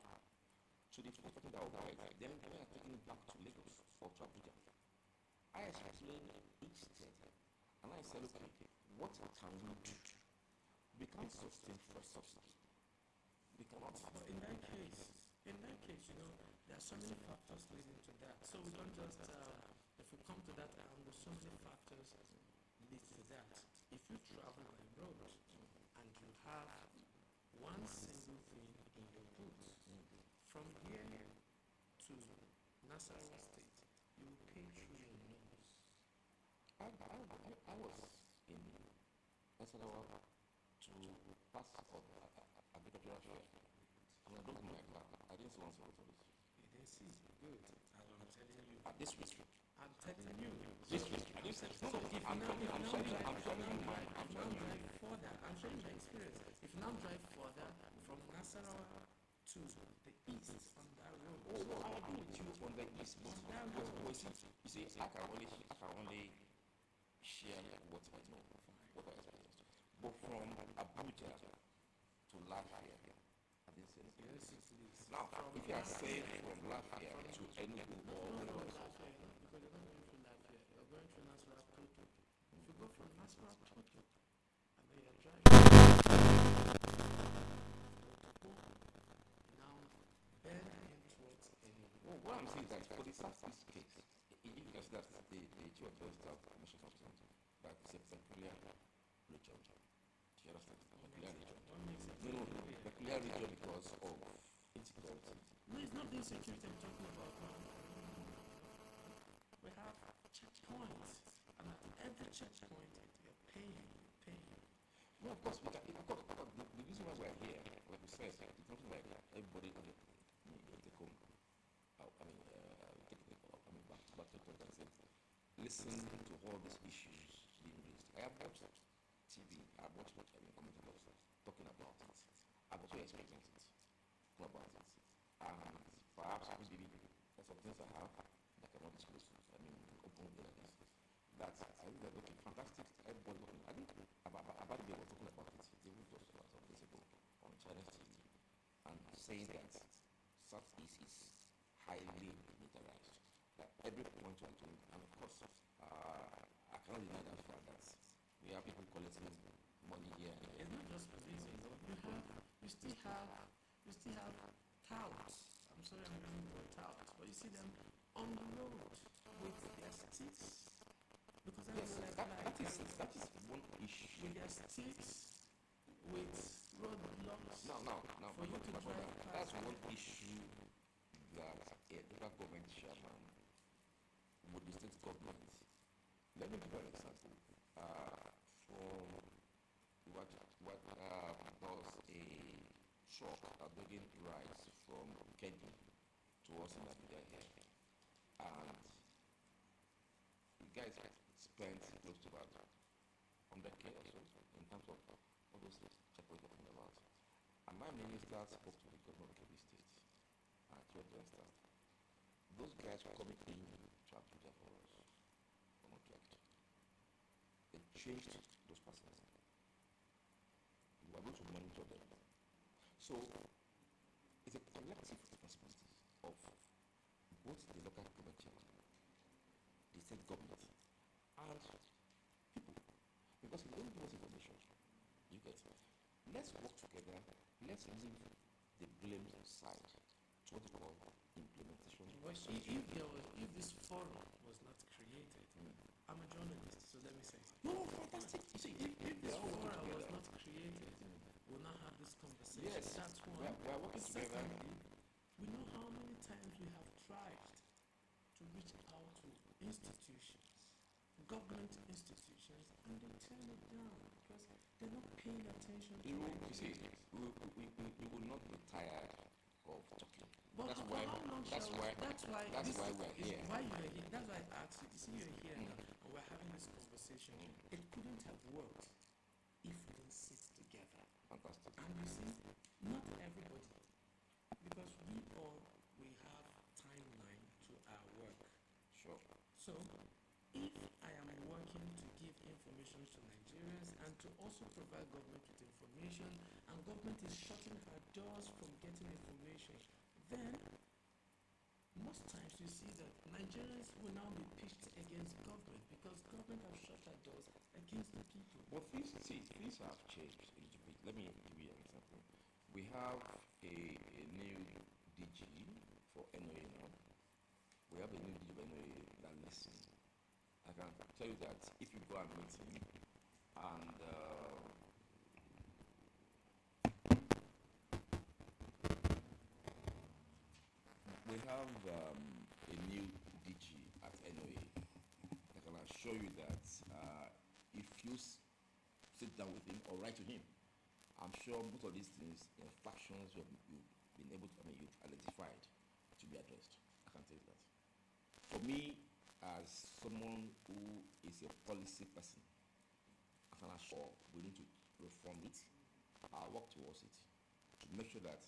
So the first thing that will buy it, then we are taking it back to Lagos or to Abuja. I explained each step, and I said, okay, what can we do? We can't sustain for subsidy. We cannot. But in that case, there are so many factors leading to that. So we don't just, if we come to that angle, so many factors lead to that. If you travel by road and you have one single thing in your boots, from here to Nasarawa State, you will pay through your nose. I was in Nasarawa to pass on agricultural fair. And I don't know my car. I didn't see one single police. You didn't see? Good. And I'm telling you. At this week. I'm telling you. This week. I didn't see. No, if I'm I'm showing you my. I'm showing you further. I'm showing you the experience. If you now drive further from Nasarawa to the east on that road. Oh, no, I agree with you on the east. But you see, I can only share what I know, what I experienced. But from Abuja to Lafayette, I didn't say anything. Yes, please. Now, if you are saying from Lafayette to Enugu or whatever, Because you're not going through Lafayette, you're going through Nasarawa Toto. If you go from Nasarawa Toto, and then you're driving, now bend in towards Enugu. well, what I'm saying is that for the Southeast case, if you consider that the Chief of Justice have commission something that is a peculiar region. Do you understand? Peculiar region. What makes it No, peculiar region because of insecurity. No, it's not the insecurity I'm talking about now. We have checkpoints, and at every checkpoint, you're paying. No, of course, the reason why we're here, like we said, it's not like everybody take home. Back to the point and say, listen to all these issues being raised. I have watched TV, I've watched commentators talking about it. I've also experienced it, know about it. And perhaps maybe there's some things I have that I cannot disclose. Openly like this. That I think that okay, fantastic. Everybody, I think Abadibe was talking about it. They were just about some days ago on China TV and saying that Southeast is highly militarized. That every point you are doing, and of course, I cannot deny that fact that we have people collecting money here and there. It's not just policing, though. You still have touts. I'm sorry I'm using the word touts, but you see them on the road with their sticks. Because Yes, that is one issue. with their sticks, with roadblocks. Now, For you to my brother, drive past. that's one issue that a local government chairman with the state government. Let me give you an example. From what was a truck bringing rice from Kenya to us in Abuja here, and the guys spent close to about 100K or so in terms of all those checkpoints we're talking about. And my minister spoke to the governor of Kebbi State and to understand those guys were coming in to Abuja for us were not checked. They changed those persons. We were able to monitor them. So it's a collective responsibility of both the local government chairman, the state government, and people. Because if they don't give us information, you get it. Let's work together. Let's leave the blame side to what we call implementation. If this forum was not created, I'm a journalist, so let me say. No, fantastic. You see, If this all working forum was together. not created, we'll not have this conversation. Yes, That's one. we're working together. Secondly, we know how many times we have tried to reach out to institutions, government institutions, and they turn it down because they're not paying attention to it. You see, we will not be tired of talking. But That's for why. how long That's shall why. that's why That's this why we're is here. why you're here. That's why I asked you. You see, you're here now, and we're having this conversation. It couldn't have worked if we don't sit together. Fantastic. And you see, not everybody, because we have timeline to our work. Sure. So, if I am working to give information to Nigerians and to also provide government with information, and government is shutting her doors from getting information, then most times you see that Nigerians will now be pitched against government because government have shut their doors against the people. But things have changed a little bit. Let me give you an example. We have a new DG for NOA now. We have a new DG for NOA that listens. I can tell you that if you go and meet him and we have a new DG at NOA. I can assure you that if you sit down with him or write to him, I'm sure most of these things, infractions you've been able to, you've identified to be addressed. I can tell you that. For me, as someone who is a policy person, I can assure we need to reform it. I'll work towards it to make sure that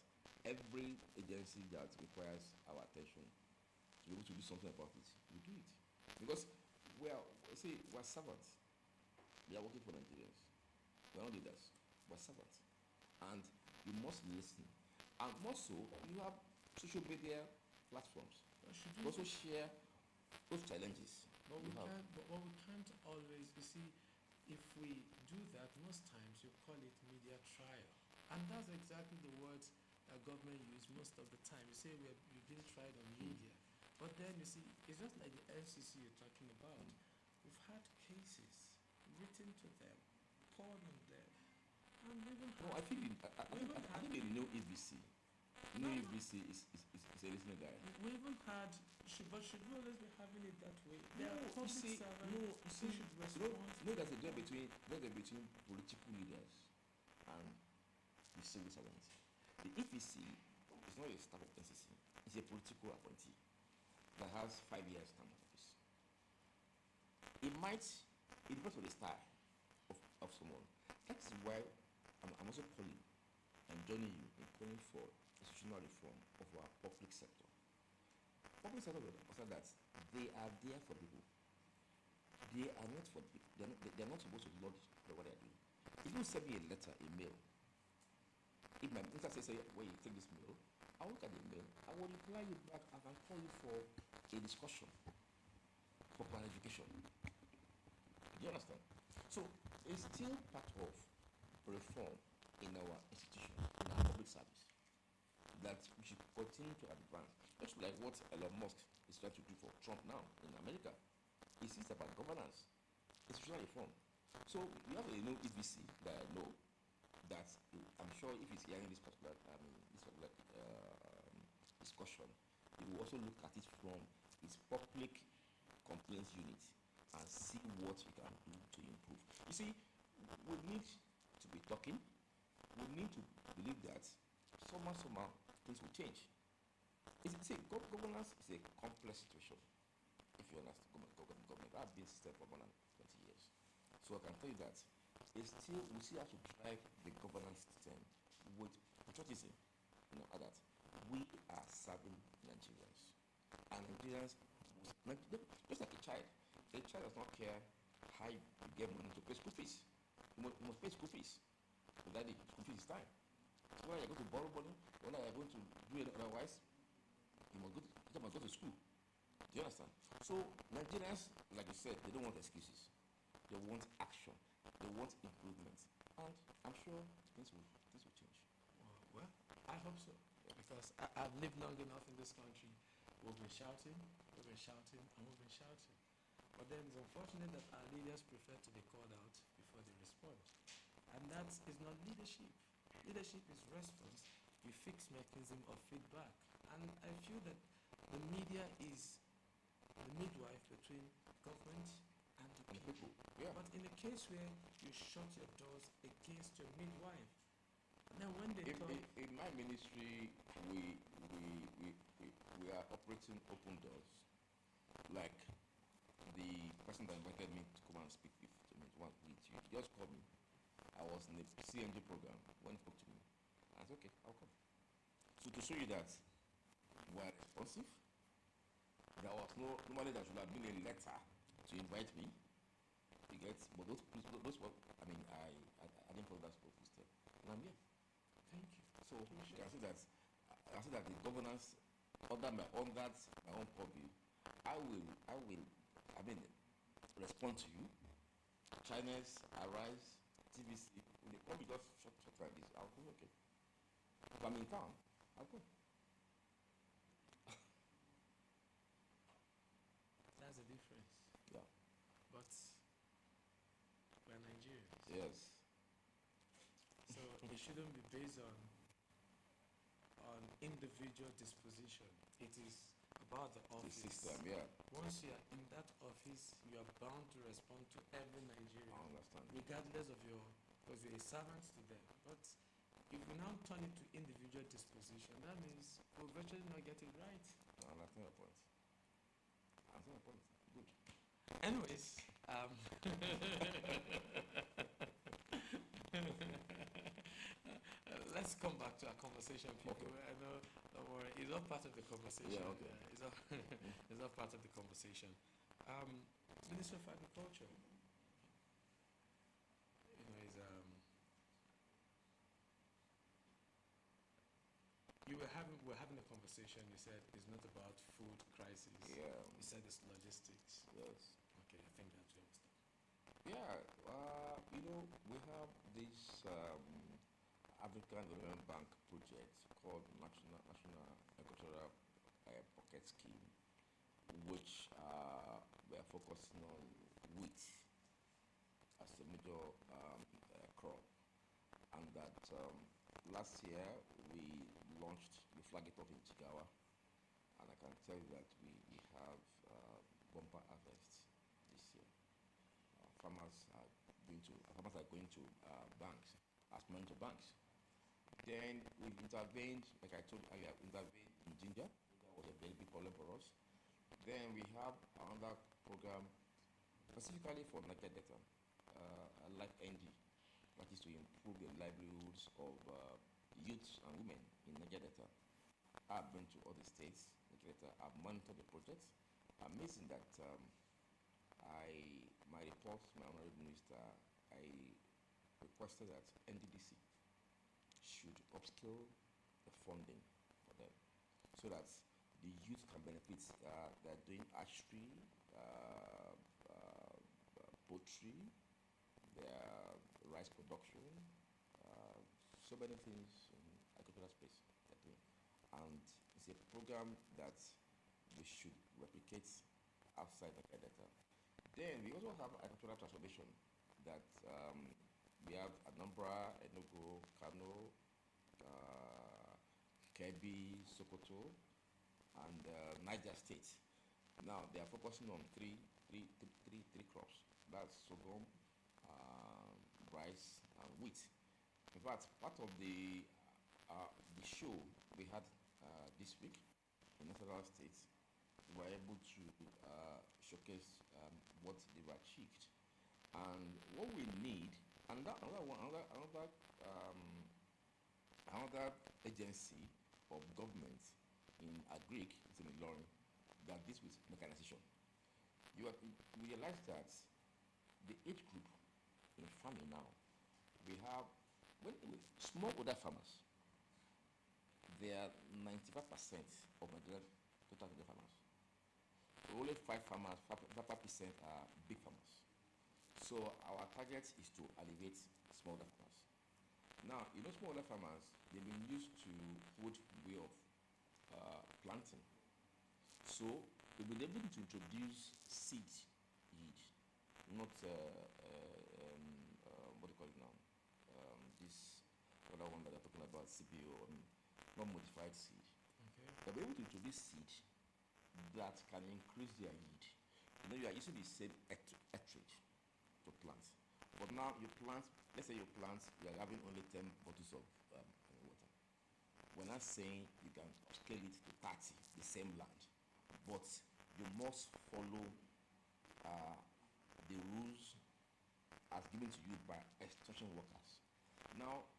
every agency that requires our attention to be able to do something about it, we do it. Because we're servants. We are working for Nigerians. We're not leaders. We're servants. And you must listen. And also, you have social media platforms. You also share those challenges. But we can't always, you see, if we do that, most times you call it media trial. And that's exactly the words that government use most of the time. You say we've been tried on media. But then you see, it's just like the NCC you're talking about. We've had cases written to them, poured on them. And we even No, I think the new EBC. New EBC is a listening guy. we even had, should we always be having it that way? They are You public see, servants who should respond. there's a difference between political leaders and the civil servants. The EPC is not a staff of NCC. It's a political appointee that has 5 years term of office. It depends on the style of someone. That is why I'm also calling and joining you in calling for institutional reform of our public sector. Public sector will understand that they are there for people. They are not for people. They're not supposed to lord what they're doing. If you send me a letter, a mail, if my minister says, well, you take this mail, I'll look at the mail, I will reply you back, I can call you for a discussion, for clarification. Do you understand? So it's still part of reform in our institution, in our public service, that we should continue to advance. Just like what Elon Musk is trying to do for Trump now in America. It's about governance, institutional reform. So we have a new EVC that I know that I'm sure if he's hearing this particular discussion, he will also look at it from his public complaints unit and see what we can do to improve. You see, we need to be talking. We need to believe that somehow things will change. Governance is a complex situation. If you understand government, I've been system for more than 20 years. So I can tell you that we still have to drive the governance system with patriotism. That we are serving Nigerians. And Nigerians, just like a child does not care how you get money to pay school fees. You must pay school fees. Without the school fees is time. So whether you're going to borrow money, whether you're going to do it otherwise, you must go to school. Do you understand? So Nigerians, like you said, they don't want excuses. They want action. They want improvement. And I'm sure things will change. Well, I hope so. Because I've lived long enough in this country. We've been shouting, and we've been shouting. But then it's unfortunate that our leaders prefer to be called out before they respond. And that is not leadership. Leadership is response with fixed mechanism of feedback. And I feel that the media is the midwife between government and the people. Yeah. But in a case where you shut your doors against your midwife, then when they talk, in my ministry, we are operating open doors. Like the person person that invited me to come and speak with you, he just called me. I was in the CNG program when he spoke to me. I said, okay, I'll come. So to show you that we are responsive, there was normally there should have been a letter to invite me. You get, but those were, I didn't follow that step, and I'm here. Thank you. So you can see that I see that the governance under my own purview, respond to you. Chinese Arise, TVC, when they come just short like this, I'll go okay. If I'm in town, I'll go. That's the difference. Yeah. But we're Nigerians. Yes. So it shouldn't be based on individual disposition. It is about the The office. system, yeah. Once you are in that office, you are bound to respond to every I Nigerian, understand. regardless of your, because you're a servant to them. But if we now turn it to individual disposition, that means we'll virtually not get it right. I understand your point. I understand your point. Good. Anyways, let's come back to our conversation, people. Okay. I know, don't worry, it's all part of the conversation. Yeah, okay. It's all part of the conversation. Minister of Agriculture, you know, is we're having a conversation. You said it's not about food crisis. Yeah. You said it's logistics. Yes. Okay, I think that's your stuff. Yeah, we have this African Development Bank project called National Agricultural Pocket Scheme, which we are focusing on wheat as a major crop, and that last year we flagged it off in Chigawa, and I can tell you that we have bumper harvest this year. Farmers are going to banks, as money to banks. Then we've intervened, like I told you earlier, intervened in ginger. That was a very big problem for us. Then we have another program specifically for Niger Delta, like NG, that is to improve the livelihoods of youths and women in Niger Delta. I've been to all the states, Niger Delta. I've monitored the projects. Amazing that my report, my honorable minister, I requested that NDDC should upscale the funding for them so that the youth can benefit. They're doing archery, poultry, their rice production, so many things in agricultural space they're doing. And it's a program that we should replicate outside the data. Then we also have agricultural transformation that we have Anambra, Enugu, Kano, Kebbi, Sokoto, and Niger State. Now they are focusing on three crops. That's sorghum, rice, and wheat. In fact, part of the show we had this week in several states, we were able to showcase what they've achieved. And what we need, another agency of government in Agric is in Ilorin that deals with mechanization. We realize that the age group in farming now, we have smallholder farmers. They are 95% of Nigerian total farmers. Only 5% are big farmers. So our target is to elevate smallholder farmers. Now, smallholder farmers, they've been used to old way of planting. So we've been able to introduce seed yield, not what do you call it now? This other one that they're talking about, CPO, not modified seed. Okay. They'll be able to introduce seed that can increase their yield. You are using the same acreage to plant. But now you plant, let's say you are having only 10 bottles of water. We're not saying you can scale it to 30, the same land. But you must follow the rules as given to you by extortion workers. Now,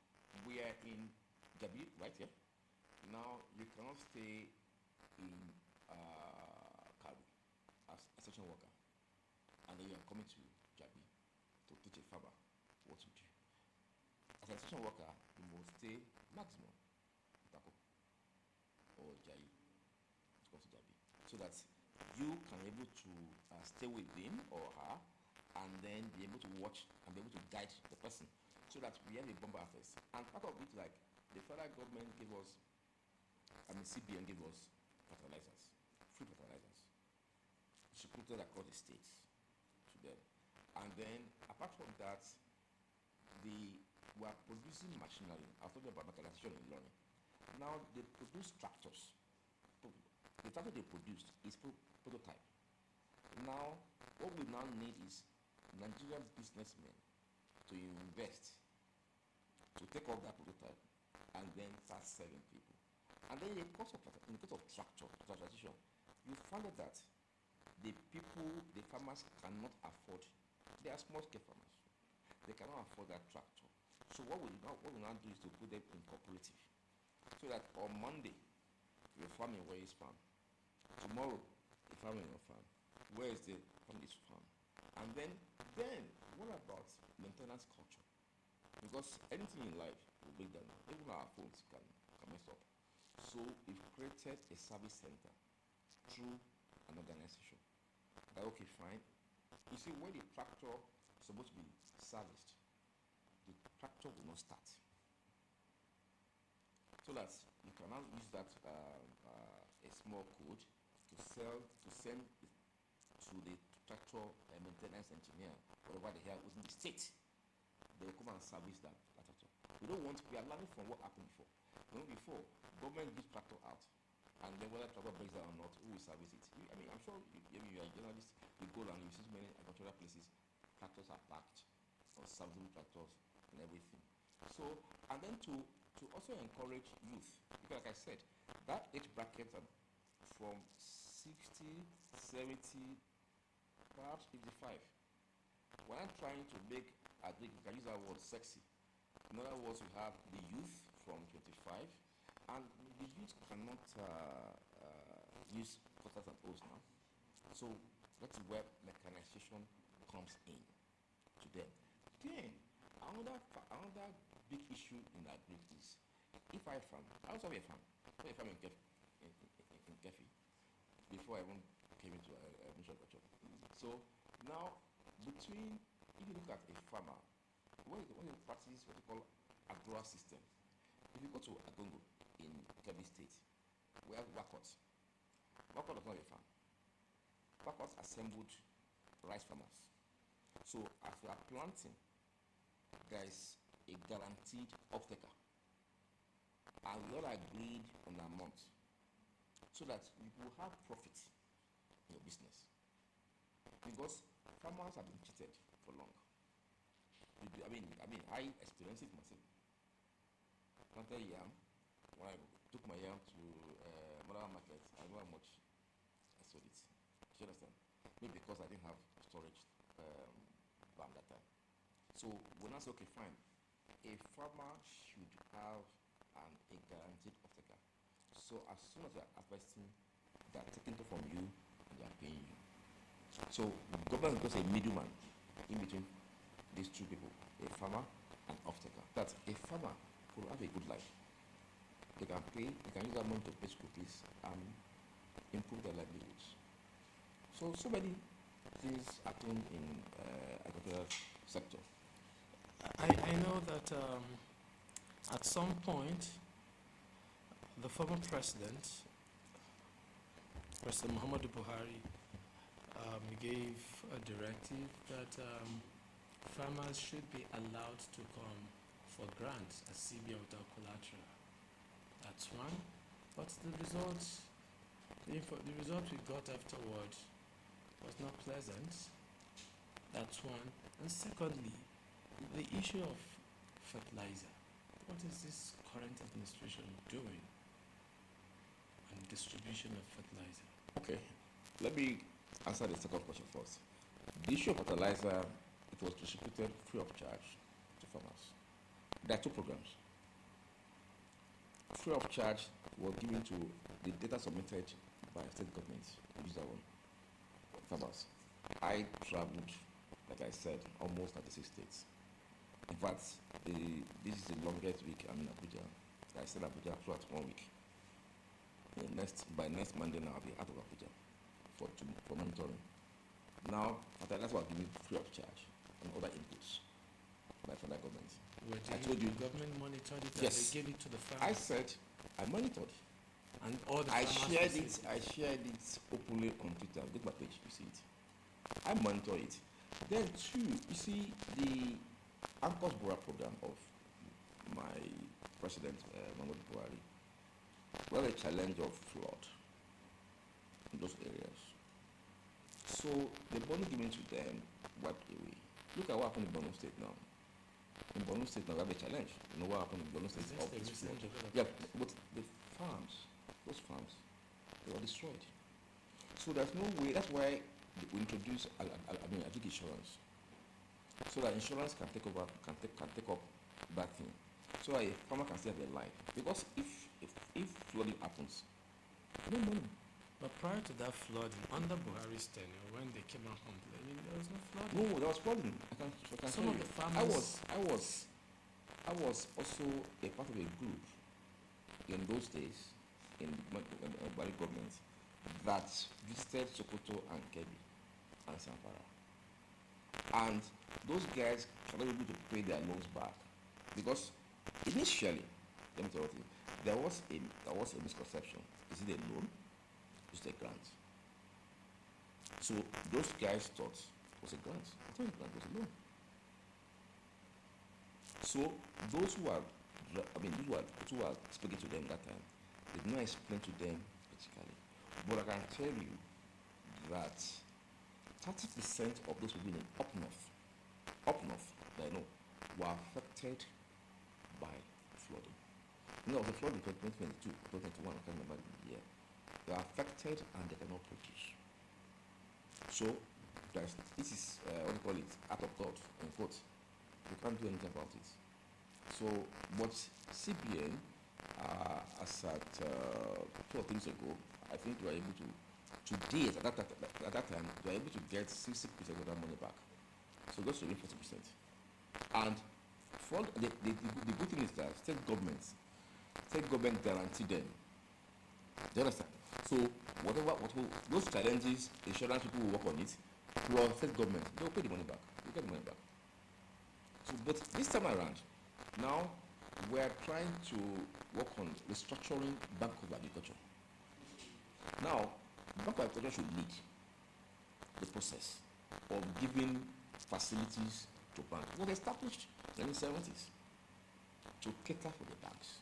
we are in Jabi, right here. Now, you cannot stay in Karu as extortion worker, and then you are coming to Jabi to teach a farmer what to do. As an extortion worker, you must stay maximum Tako or Jai, it's called Jabi, so that you can be able to stay with him or her and then be able to watch and be able to guide the person so that we have a bumper affairs. And part of it, like the federal government gave us, CBN gave us fertilizers, free fertilizers, distributed across the states to them. And then apart from that, we are producing machinery. I was talking about mechanization in learning. Now they produce tractors. The tractor they produced is prototype. Now, what we now need is Nigerian businessmen to invest to take off that prototype and then start selling people. And then in the case of tractor transition, you find out that the farmers cannot afford. They are small scale farmers. They cannot afford that tractor. So what we now do is to put them in cooperative, so that on Monday you're farming where is farm. Tomorrow you're farming your farm. Where is the family's farm? And then what about maintenance culture? Because anything in life will break down. Even our phones can mess up. So we've created a service center through an organization. That okay, fine. You see, when the tractor is supposed to be serviced, the tractor will not start. So that you can now use that a small code to send it to the tractor maintenance engineer, whatever they have within the state. They will come and service that tractor. We are learning from what happened before. Before, government gives tractor out, and then whether tractor breaks down or not, who will service it? I'm sure you are a journalist, you go and you see many agricultural places, tractors are packed, or serviceable tractors and everything. So, and then to also encourage youth, because like I said, that age bracket from 60, 70, perhaps 55. When I'm trying to make agri, you can use that word sexy. In other words, we have the youth from 25, and the youth cannot use cutters and hoes now. So that's where mechanization comes in to them. Then another big issue in agri is if I farm, I also have a farm. I have a farm in Kefi before I even came into agriculture. So now, if you look at a farmer, when you practice what you call agro system, if you go to Agongo in Kebbi State, we have Wakot. Wakot does not have a farm. Wakot assembled rice farmers. So as you are planting, there is a guaranteed off-taker. And we all agreed on a month so that you will have profit in your business. Because farmers have been cheated for long. I experienced it myself. Planted yam, when I took my yam to Mother Market, I know how much I sold it. Do you understand? Maybe because I didn't have storage at that time. So when I say, okay, fine, a farmer should have a guaranteed off-taker. So as soon as they are harvesting, they are taking it from you and they are paying you. So the government is just a middleman in between these two people, a farmer and off-taker. That a farmer could have a good life. They can use that money to pay school fees and improve their livelihoods. So many things happen in agricultural sector. I know that at some point, the former President Muhammadu Buhari, gave a directive that farmers should be allowed to come for grants as CBN without collateral. That's one. But the result we got afterward was not pleasant. That's one. And secondly, the issue of fertilizer. What is this current administration doing on distribution of fertilizer? Okay, let me answer the second question first. The issue of fertilizer, it was distributed free of charge to farmers. There are two programs. Free of charge was given to the data submitted by state governments, which is our own farmers. I traveled, like I said, almost 36 states. In fact, this is the longest week I'm in Abuja. I stayed in Abuja throughout 1 week. By next Monday now, I'll be out of Abuja for monitoring. Now, that's what I'm giving free of charge and other inputs by federal government. I told you, government monitored it yes. and they gave it to the I farmers. said I monitored. And all the I farmers shared received it. I shared it openly on Twitter. Go to my page, you see it. I monitor it. Then two, you see the Anchors Bora program of my president, Muhammadu Buhari. Well, a challenge of flood in those areas. So the money given to them wiped away. Look at what happened in Borno State now. In Borno State now we have a challenge. You know what happened in Borno State Is of this this the flood? recent development? Yeah, but the farms, those farms, they were destroyed. So there's no way. That's why we introduce, I think insurance, so that insurance can take over, can take up that thing, so that a farmer can save their life. Because if flooding happens, no money. But prior to that flooding, under Buhari's tenure, when they came out complaining, there was no flooding. No, there was flooding. I can Some tell of you. the farmers. I was also a part of a group in those days in Bali government that visited Sokoto and Kebbi and Zamfara. And those guys were able to pay their loans back because initially, let me tell you, there was a misconception. Is it a loan? Is it a grant? So those guys thought it was a grant. I thought the grant was a loan. So those who are speaking to them that time, they did not explain to them critically. But I can tell you that 30% of those people in up north, that I know, were affected by flooding. You know, the flood in 2022, 2021, I can't remember the year. They are affected and they cannot produce. So this is what do you call it, out of God, in quotes. You can't do anything about it. So, but CBN, as at 2 or 3 years ago, I think we were able to, today, at that time, we were able to get 60% of that money back. So just to 40%. And for the good thing is that state government guarantee them. Do you understand? So whatever those challenges, insurance people will work on it, plus state government, they'll pay the money back. They get the money back. So, but this time around, now we're trying to work on restructuring Bank of Agriculture. Now, Bank of Agriculture should lead the process of giving facilities to banks. It was established in the 70s to cater for the banks.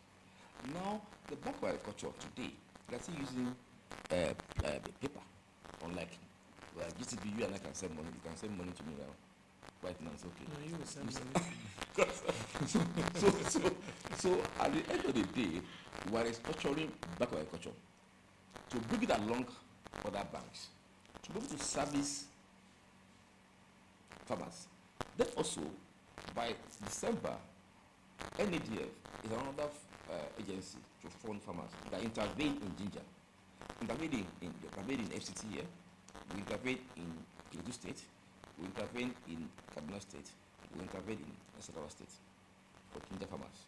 Now, the Bank of Agriculture today, they're still using paper, unlike GTB, you and I can send money. You can send money to me now. Right now, it's okay. No, you will send money. So at the end of the day, we are restructuring Bank of Agriculture to bring it along other banks, to be able to service farmers. Then also, by December, NADF is another agency to fund farmers that intervene in Ginger, intervene in FCT here, we intervene in Edo State, we intervene in Kaduna State, we intervene in Nasarawa State for ginger farmers.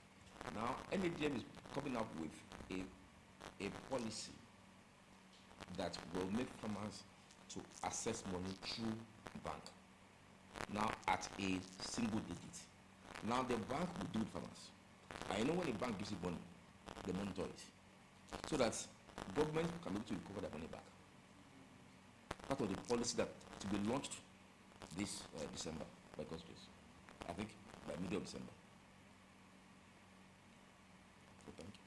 Now, NADM is coming up with a policy that will make farmers to access money through bank. Now, at a single digit. Now, the bank will do it farmers. I know when a bank gives you money, they monitor it, so that government can be able to recover their money back. Part of the policy that to be launched this December, by God's grace. I think by middle of December. So thank you.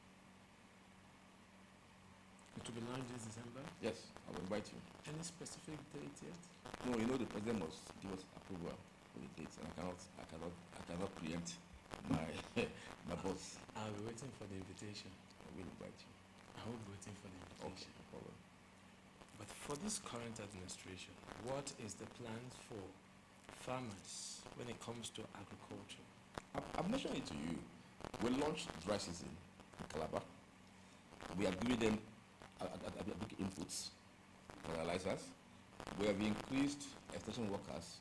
It will be launched this December. Yes, I will invite you. Any specific date yet? No, you know the president must give us approval for the dates, and I cannot preempt my my boss. I'll be waiting for the invitation. I will invite you. I will be waiting for the Okay, invitation. no problem. But for this current administration, what is the plans for farmers when it comes to agriculture? I've mentioned it to you. We launched dry season in Calabar. We have given them big inputs, fertilizers. We have increased extension workers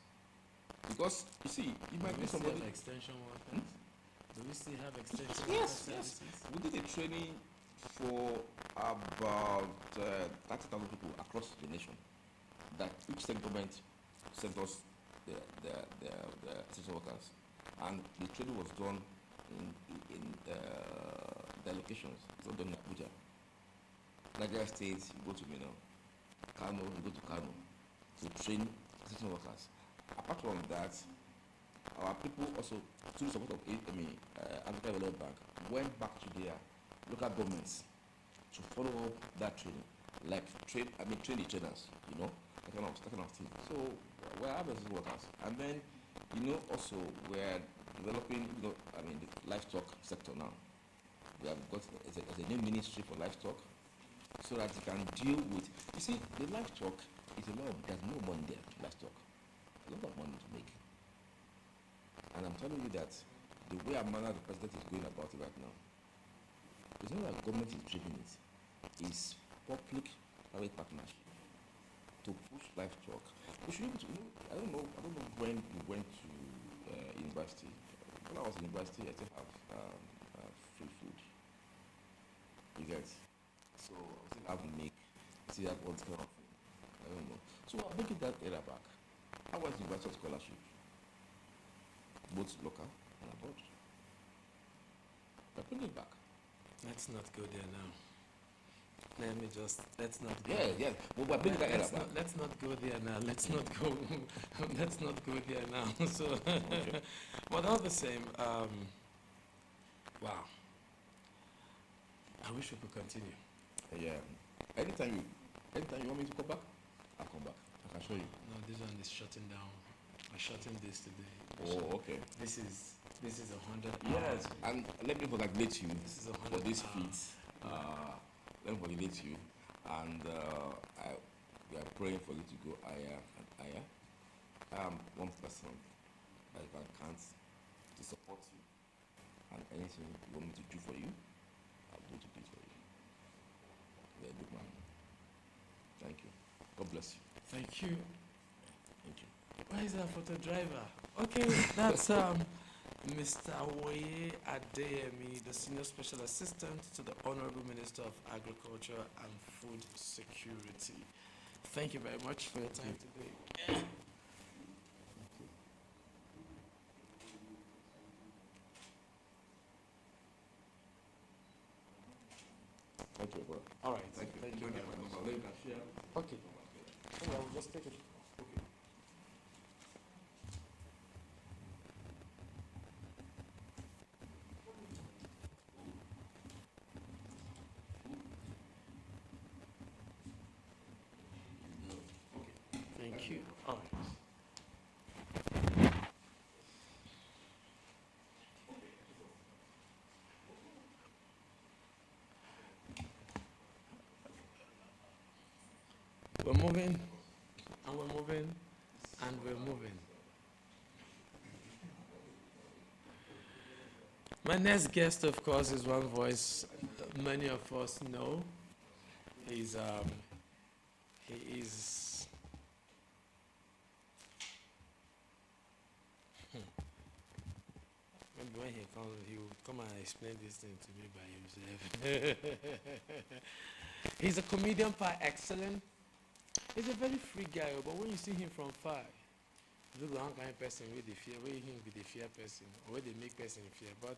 because you see, you might Do be we still somebody. have extension workers? Do we still have extension Yes, worker yes. services? We did a training for about 30,000 people across the nation. That each state government sent us their extension workers, and the training was done in their locations. It was done in Abuja. Nigeria State, you go to Minna. Kano, you go to Kano to train extension workers. Apart from that, our people also, through the support of African Development Bank, went back to their local governments to follow up that training, like train the trainers, that kind of thing. So we're having these workers, and then also we're developing, the livestock sector now. We have got a new ministry for livestock, so that you can deal with. You see, the livestock is there's no money there. Livestock, a lot of money to make. And I'm telling you that the way Amana, the president, is going about it right now, it's not like government is driving it. It's public-private partnership to push livestock. We should be able to, I don't know when you went to university. When I was in university, I still have free food. You get? So I still have milk. I still have all this kind of thing. I don't know. So I'm making that era back. I was in university scholarship, both local and abroad. I bring it back. Let's not go there now. Let's not go. Yeah. But we're bringing that era back. Let's not go there now. Let's not go. Let's not go there now. So, Okay. but all the same, wow. I wish we could continue. Yeah. Anytime you want me to come back, I'll come back. I can show you. No, this one is shutting down. I'm shutting this today. Oh, okay. This is 100 Yes, hours. and let me congratulate you This is for 100 this hours. feat. Let me congratulate you, and we are praying for you to go higher and higher. I am one person that you can count to support you, and anything you want me to do for you, I'm going to do it for you. You're a good man. Thank you. God bless you. Thank you. Thank you. Why is that photo driver? Okay, that's Mr. Woye Adeyemi, the Senior Special Assistant to the Honorable Minister of Agriculture and Food Security. Thank you very much for your time today. Thank you, bro. All right. Thank you. Thank you very much. Okay. Oh, I'll just take it. Thank you. All right. We're moving, and we're moving, and we're moving. My next guest, of course, is one voice many of us know. He is maybe when he comes, he will come and explain this thing to me by himself. He's a comedian par excellence. He's a very free guy, but when you see him from far, you look like one kind of person with the fear, where him with the fear person, or where they make person fear. But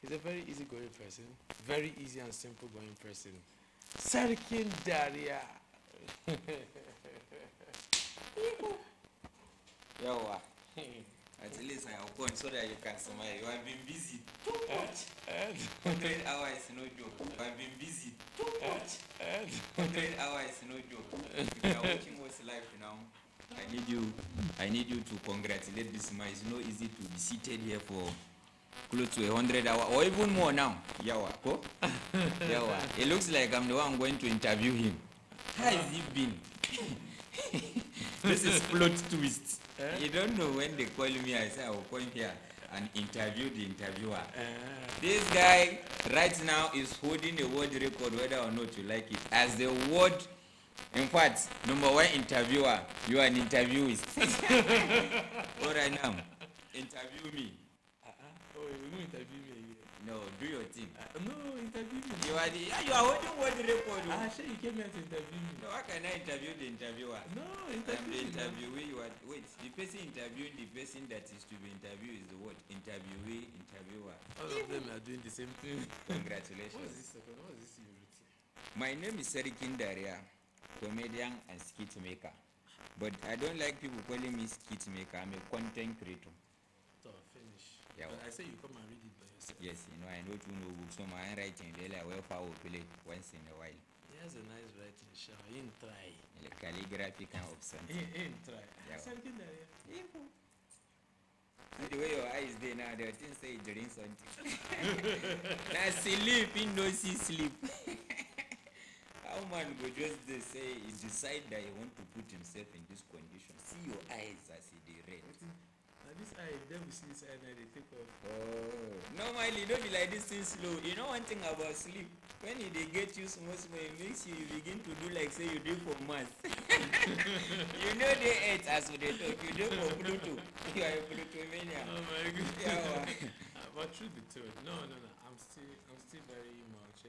he's a very easygoing person, very easy and simple going person. Peniel Diala. Yawa. At least I have gone so that you can smile. You have been busy too much. 100 hours, no joke. You have been busy too much. 100 hours, no joke. If you are watching what's live now, I need you to congratulate this man. It's not easy to be seated here for close to 100 hours or even more now. Yawa. Ko? Yawa. It looks like I'm the one going to interview him. How has he been? This is plot twist. You don't know when they call me, I say I will come here and interview the interviewer. This guy right now is holding a world record, whether or not you like it. As the world, in fact, number one interviewer, you are an interviewist. All right now, interview me. Oh, you won't interview me again. No, do your thing. No, interview me. You are holding world record. Sure you came here to interview me. No, how can I interview the interviewer? No, I'm the interview me. interviewee. You are, wait, the person interviewing the person that is to be interviewed is the what? Interviewee, interviewer. All of them are doing the same thing. Congratulations. What is this second? What is this you wrote? My name is Peniel Diala, comedian and skit maker. But I don't like people calling me skit maker. I'm a content creator. So finish. Yeah, But I say you come and read it by yourself. Yes, you know, I know two no books, so my handwriting daily I will follow play once in a while. He has a nice writing, sure. You didn't try. Like calligraphy kind of something. He didn't try. Yeah. Something there, yeah. See the way your eyes there now, the things say you drink something. Now sleep, he no see sleep. How man go just they say he decide that he want to put himself in this condition. See your eyes as he red. Now this eye, devil see this eye now they take off. Oh, normally don't be like this thing slow. You know one thing about sleep, when they get you small, it makes you begin to do like say you do for math. You know they eat as they talk. You do for Pluto. You are a Plutomania. Oh my God. Yeah. But truth be told, no. I'm still very much.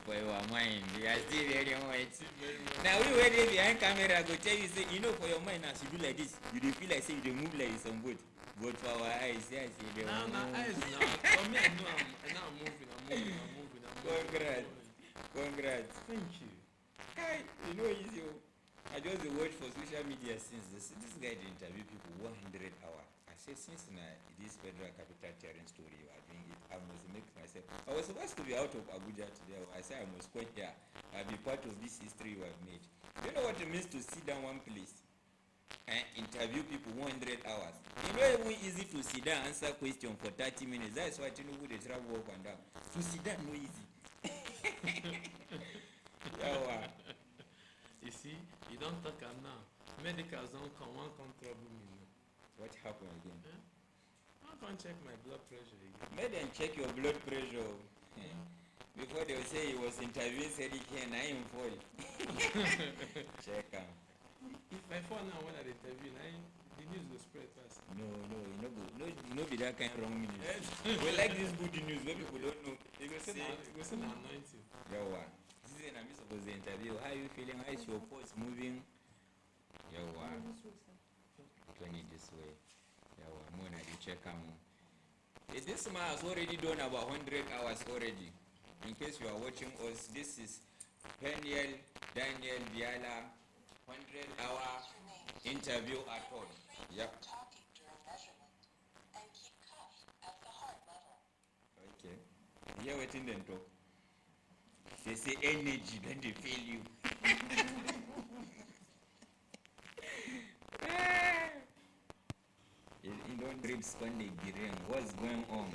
For your mind, you are still very much. Still very much. Now we were there behind camera go tell you say, you know, for your mind as you do like this, you dey feel like say you dey move like some boat. But for our eyes, yes, you dey Now move. eyes now. For me, I know I'm moving. Congrats. Congrats. Thank you. Hi, you know easy. I just dey watch for social media since this guy dey interview people 100 hours. I say since this Federal Capital Territory story you are doing it, I must make myself. I was supposed to be out of Abuja today. I say I must come here. I'll be part of this history you have made. You know what it means to sit down one place and interview people 100 hours? You know it won't easy to sit down and answer question for 30 minutes. That's why you know who they travel up and down. To sit down no easy. Yeah. You see, you don't talk am now. Medicals don't come, one come trouble me now. What happened again? I can't check my blood pressure again. Make them check your blood pressure. Before they will say he was interviewing Sadiq and I am fall. Check him. If I fall now when I interview, the news will spread fast. No, you know be that kind of wrong news. We like this good news where people don't know. They will say, Go send an anointing. Yawa. This is I'm supposed to interview. How are you feeling? How is your pulse moving? Yawa. Turn it this way. Yawa. Mona, you check him. This man has already done about 100 hours already. In case you are watching us, this is Peniel Diala 100-hour interview at all. Yep. Okay. Here waiting then talk. They say energy, then they fail you. You don't ribs when they get in. What's going on?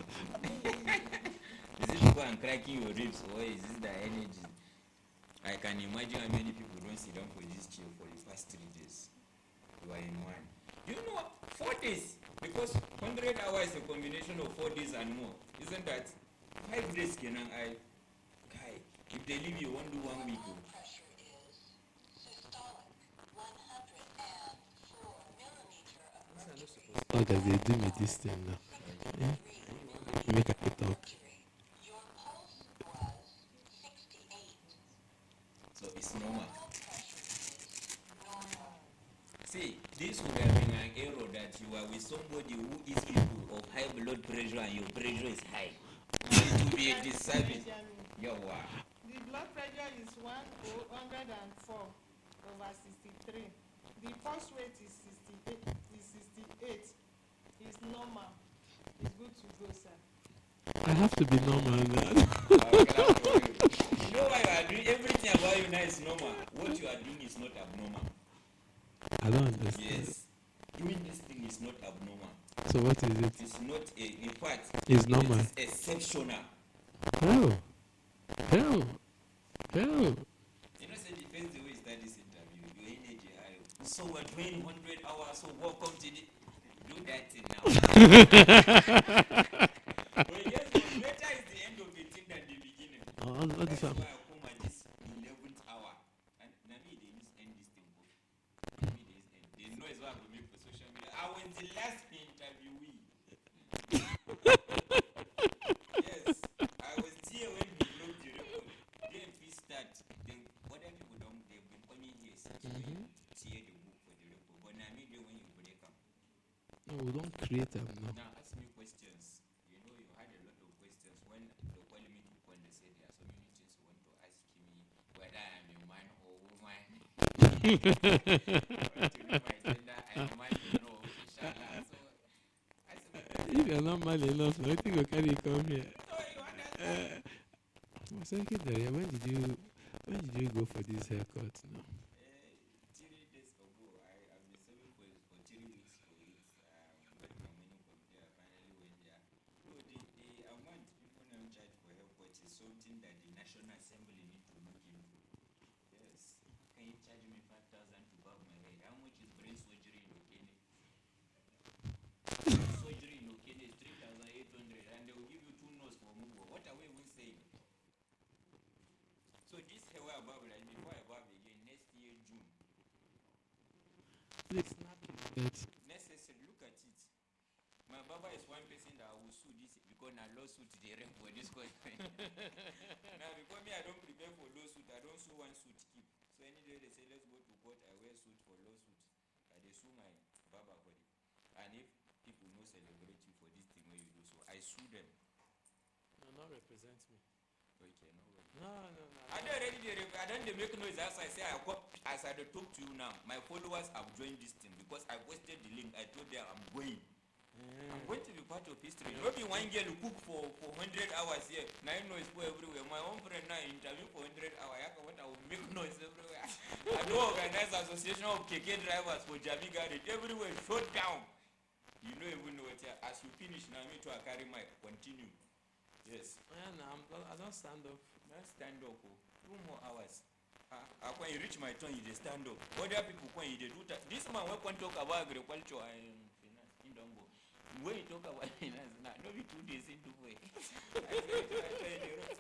Is it people and cracking your ribs or is it the energy? I can imagine how many people don't sit down for this chair for the past 3 days. You are in one. You know what? 4 days. Because 100 hours is a combination of 4 days and more. Isn't that? 5 days can I? Guy, if they leave you, won't do 1 week. How does they do me this thing now? Yeah? Make I talk. So it's normal. See, this would have been an error that you are with somebody who is capable of high blood pressure and your pressure is high. It would be a disservice. Yeah, wow. The blood pressure is 104 over 63. The pulse rate is 68. It's normal. It's good to go, sir. I have to be normal now. You know why you are doing everything about you now is normal. What you are doing is not abnormal. I don't understand. Yes. Doing this thing is not abnormal. So what is it? It's not in fact It's normal. It is exceptional. How? How? You know, say depends the way you start this interview. So we're doing 100 hours, so welcome to the... Do that thing now. But yes, but better is the end of the thing than the beginning. All this That's one. why I come at this 11th hour. And maybe they just end this thing. Maybe they know it's what I will make for social media. I was the last interviewee. Yes, I was here when we broke the record. Then we start. Then other people don't, they've been coming here since when tear the book for the record. But now maybe when you break up. No, we don't create them. No. Now ask me questions. You know you had a lot of questions. When they call me to come, they say there are so many things you want to ask me, whether I am a man or woman. Want to know my gender, I am man, you know, inshallah. So ask me questions. If you're not man enough, no, I think you carry come here. No, you understand? Secretary, when did you go for this haircut? No. 3 days ago, I've been saving for 3 weeks for it. But my money from there, finally went there. No, the amount people now charge for haircuts is something that the National Assembly need to look into. Yes. Can you charge me 5,000 to barb my head? How much is brain surgery in Okene? Surgery in Okene is 3,800, and they will give you 2 nose for Mugo. What are we even saying? So this hair I barb, like before I barb again, next year June. Please snap it. Necessary, look at it. My barber is one person that I will sue this because na lawsuit they rent for this country. Now because me I don't prepare for lawsuit, I don't sue one suit keep. So any day they say let's go to court, I wear suit for lawsuit. They sue my barber for it. And if people no celebrate you for this thing where you do so, I sue them. No, not represent me. Okay, no way. No. I don't already I don't they make noise as I say as I dey talk to you now. My followers have joined this thing because I posted the link. I told them I'm going. I'm going to be part of history. Not be one girl who cook for 100 hours here. Now you know it's for everywhere. My own friend now interview for 100 hours. I will make noise everywhere. I do organize association of KK drivers for Jabi Garden. Everywhere shut down. You know even know it. As you finish now, me too I carry mic. Continue. Yes. I don't stand up. Not stand up. 2 more hours. When you reach my turn, you dey stand up. Other people when you dey do that. This man when talk about agriculture and finance in Dongo. When you talk about finance now, no be 2 days into way.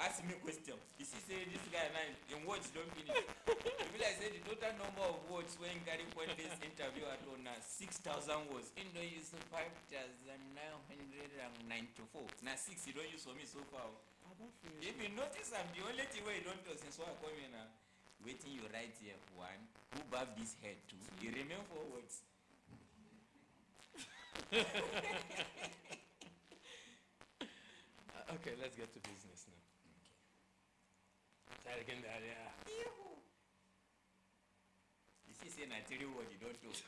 Ask me a question. You see say this guy now in words don't finish. You be like say the total number of words when carry for this interview at all now 6,000 words. In don't use 5,994. Now 6 you don't use for me so far. I don't finish. If you notice I'm the only thing where you don't talk since I come here now. Waiting you right here. 1, who barb this head 2. You remain for words. Okay, let's get to business now. Try again, Daddy. You see, say na 3 words you don't talk.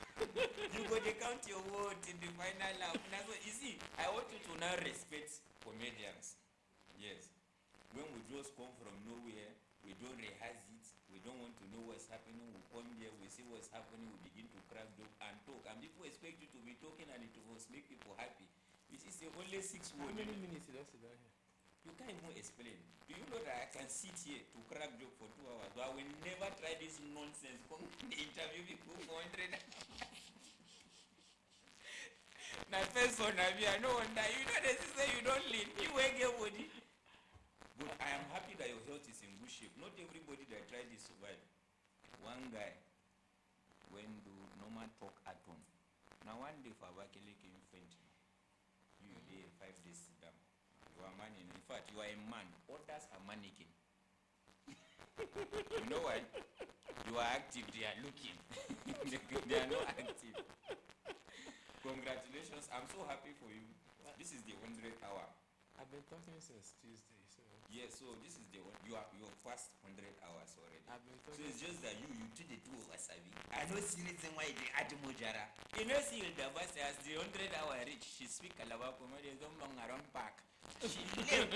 You go to count your words in the final lap. That's what you see. I want you to now respect comedians. Yes. When we just come from nowhere, we don't rehearse it. We don't want to know what's happening. We come here, we see what's happening, we begin to crack joke and talk. And people expect you to be talking and it will make people happy. You see, say only 6 How words. many minutes did I sit down here? You can't even explain. Do you know that I can sit here to crack joke for 2 hours, but I will never try this nonsense. Come interview people for 100. Now first one, I know one that you know they say you don't lean. You wake your body. But I am happy that your health is in good shape. Not everybody that tried this survive. One guy when do normal talk at home. Now one day for Bakele came faint. You dey 5 days sit down. You are man in fact you are a man. Others are mannequin. You know why? You are active, they are looking. They are not active. Congratulations. I'm so happy for you. This is the 100th hour. I've been talking since Tuesday, so. Yes, so this is the one. You are your first 100 hours already. I've been So talking. it's just that you did the 2 wasabi. I don't see reason why they add mojara. You know, see the bus as the 100 hour reach, she speak Calabar comedy, don't bang around park. She left.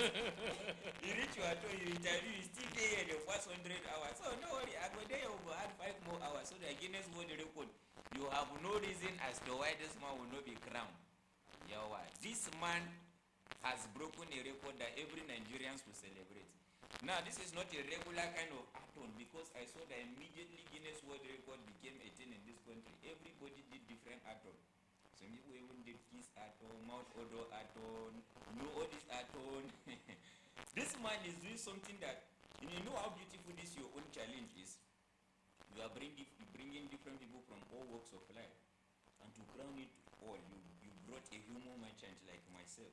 You reach your turn, you interview, you still there the first 100 hours. So no worry, I go there, you go add 5 more hours so that Guinness World Record. You have no reason as to why this man will not be crowned. Yawa, this man has broken a record that every Nigerians will celebrate. Now, this is not a regular kind of add-on because I saw that immediately Guinness World Record became a thing in this country. mouth odor aton, no all this aton. This man is doing something that, you know how beautiful this your own challenge is. You are bringing different people from all walks of life, and to crown it all, you brought a human merchant like myself.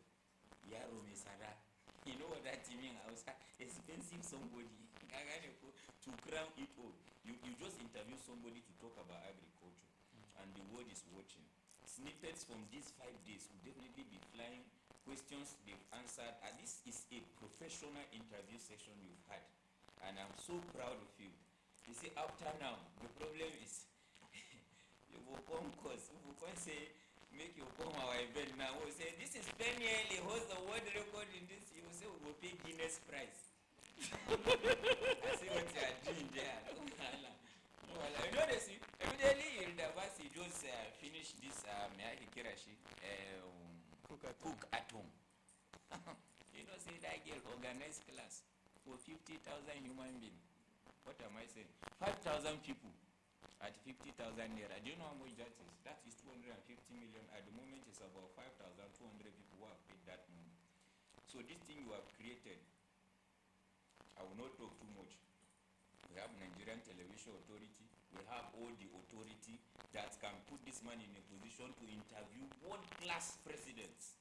Yaro Mesara. You know what that means? I was expensive somebody. To crown it all, you just interview somebody to talk about agriculture, and the world is watching. Snippets from these 5 days will definitely be flying. Questions they've answered, and this is a professional interview session you've had, and I'm so proud of you. You see, after now, the problem is you will come cause you will come say make you come our event now. We will say this is Peniel, he holds the world record in this. You will say we will pay Guinness prize. I see what you are doing there. No, you know this. Evidently, in the verse, he just finished this cook at home. You know, say that girl organized class for 50,000 human beings. What am I saying? 5,000 people at 50,000 naira. Do you know how much that is? That is 250 million. At the moment, it's about 5,200 people who have paid that money. So this thing you have created, I will not talk too much. We have Nigerian Television Authority. We have all the authority that can put this man in a position to interview world-class presidents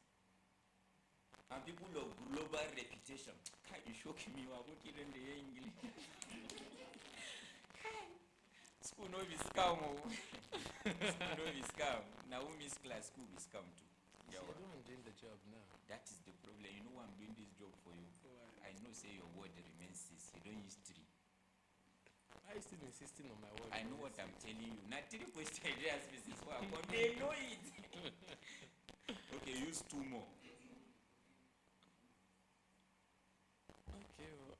and people of global reputation. Can you shock me? You are working in the English. School no be scam. School no be scam. Naomi's class school be scam too. See, I know I'm doing the job now. That is the problem. You know why I'm doing this job for you? Why? I know say your word remains 6. You don't use 3. Why are you still insisting on my word? I know what I'm telling you. Not 3 questions they ask me since why I'm coming. They know it. Okay, use 2 more. Okay. Well,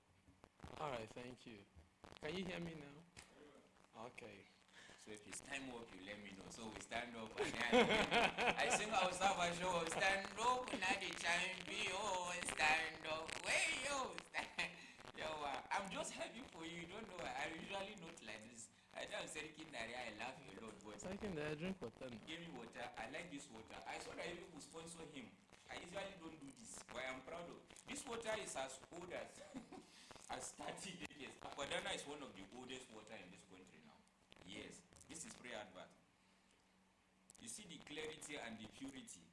all right. Thank you. Can you hear me now? Okay. So if it's time up, you let me know. So we stand up and then I sing our Sava show. Stand up, not the champion. Stand up, way yo. Yo, I'm just happy for you. You don't know. I usually not like this. I tell Serikin Daria, I laugh a lot, but Second, I drink water now. give me water. I like this water. I saw that people sponsor him. I usually don't do this, but I'm proud of. This water is as old as 30 years. Aquadana is one of the oldest water in this country now. Yes, this is pre-advert. You see the clarity and the purity.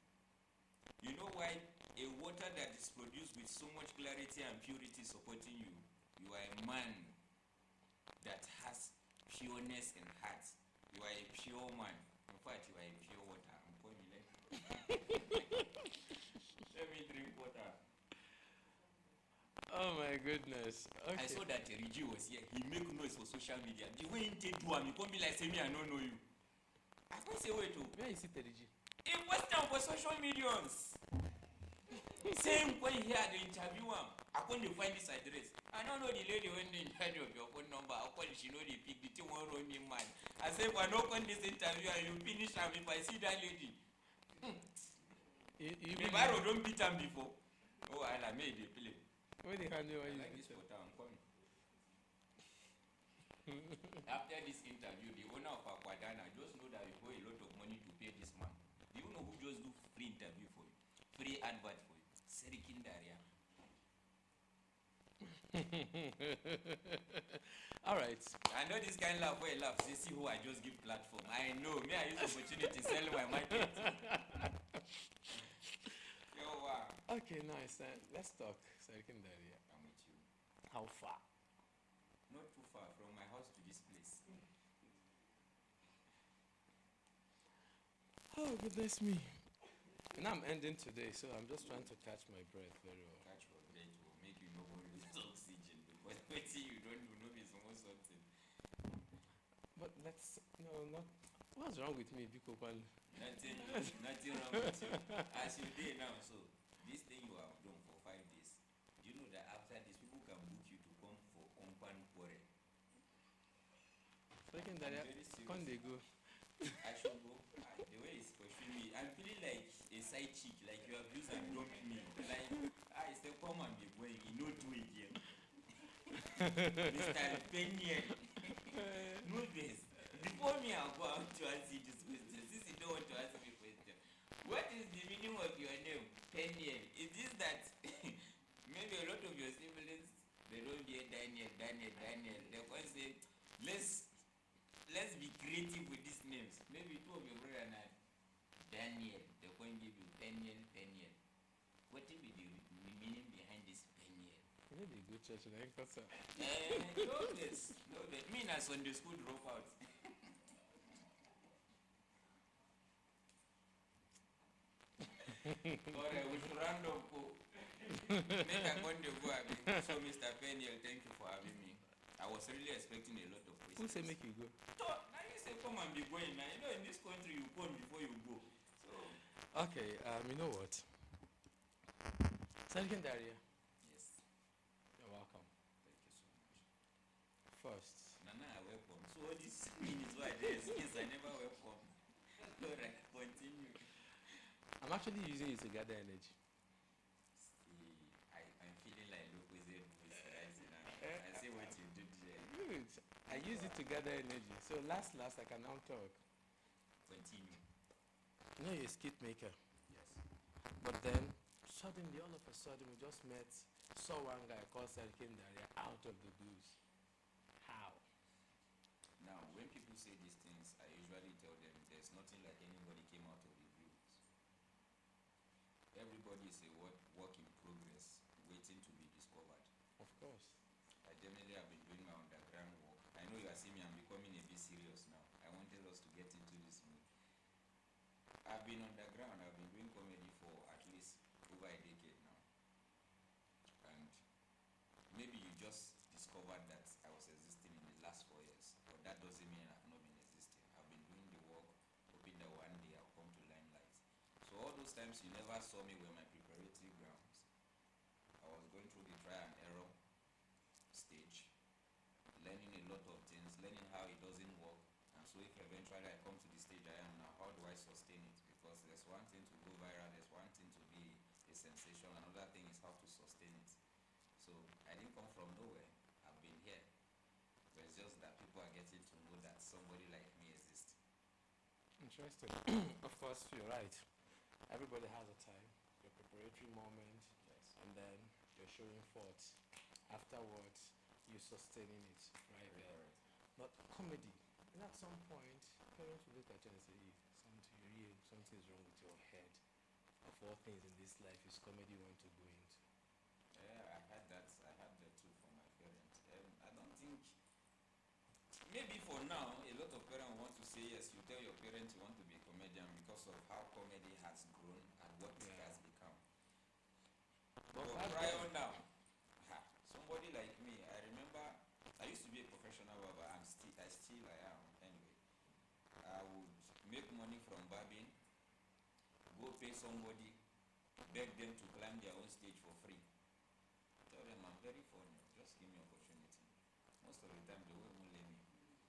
You know why a water that is produced with so much clarity and purity supporting you? You are a man that has pureness in heart. You are a pure man. In fact, you are a pure water. I'm pouring it. Let me drink water. Oh my goodness. Okay. I saw that Rigi was here. He make noise for social media. The way he do him, he can't be like say me I don't know you. I can't say wait to. Where is it, Teriji? In Western for social medias. Same when here the interview him. I couldn't find this address. I don't know the lady when they in charge of your phone number. I call she know the pick the thing won't run me mad. I say if I don't come this interview and you finish am if I see that lady. If I don't beat him before. Oh, I made the play. Where the hand you I are like this water, I'm coming. After this interview, the owner of Aquadana just know that you owe a lot of money to pay this man. Do you know who just do free interview for you? Free advert for you? Serikin Daria. All right. I know this kind of laugh where laugh. They see who I just give platform. I know. Me, I use opportunity to sell my market. Yo, Okay, nice. Let's talk. Second area. I'm with you. How far? Not too far from my house to this place. Oh, goodness me. And I'm ending today, so I'm just trying to catch my breath very well. Catch your breath will make you no more lose oxygen because waiting you don't know is almost something. But let's, no, not, what's wrong with me, Biko Pan? Nothing wrong with you. As you did now, so this thing you have done for 5 days, do you know that after this people can book you to come for Ompan Kore? Second area, can they go? I should go. The way it's pursuing me, I'm feeling like a side chick, like you abuse and dump me. Like, I say, come and be going, you know, do it again. Mr. Peniel. No this. Before me, I'll go out to ask you this question. Since you don't want to ask me question, what is the meaning of your names. Maybe two of your brother and I, Daniel, they can give you Peniel, Peniel. What will be the meaning behind this Peniel? You know the good church, right? Because No, that mean as Sunday school dropout. Alright, we should round up. Make a point to go. So, Mr. Peniel, thank you for having me. I was really expecting a lot of questions. who say make you go? Now you say come and be going. Now you know in this country you come before you go. So Okay, you know what? Sergeant Daria, yes, you're welcome. thank you so much. First, Nana, welcome. So all this means why there's things I never welcome. Alright, continue. I'm actually using you to gather energy. See, I'm feeling like Lokoze voice rising now. I see what you did there. Good. I use it to gather energy. So last, I can now talk. Continue. You know you're a skit maker. Yes. But then, suddenly, all of a sudden, we just saw one guy called Sergeant Daria out of the blues. How? Now, when people say these things, I usually tell them there's nothing like anybody came out of the blues. Everybody is a work in progress, waiting to be discovered. Of course. I definitely have been doing my underground work. I know you are seeing me, I'm becoming a bit serious now. I wanted us to get into this mood. I've been underground, I've been doing comedy for at least over a decade now. And maybe you just discovered that I was existing in the last 4 years, but that doesn't mean I've not been existing. I've been doing the work, hoping that one day I'll come to limelight. So all those times you never saw me were my preparatory grounds. I was going through the try and error stage, learning a lot of things, learning how it doesn't work. And so if eventually I come to the stage I am now, how do I sustain it? Because there's one thing to go viral, there's one thing to be a sensation, another thing is how to sustain it. So I didn't come from nowhere, I've been here. But it's just that people are getting to know that somebody like me exists. Interesting. Of course, you're right. Everybody has a time, your preparatory moment, Yes. and then you're showing forth. Afterwards, you're sustaining it right Very there. correct. But comedy, and at some point, parents will look at you and say, "Hey, something's wrong with your head. Of all things in this life, is comedy you want to go into?" Yeah, I had that too from my parents. I don't think, maybe for now, a lot of parents want to say yes, you tell your parents you want to be a comedian because of how comedy has grown and what it Yeah. has become. But But back prior then- now, somebody like me, I remember I used to be a professional barber and I still am anyway. I would make money from barbing, go pay somebody, beg them to climb their own stage for free. Tell them I'm very funny, just give me opportunity. Most of the time they won't even let me.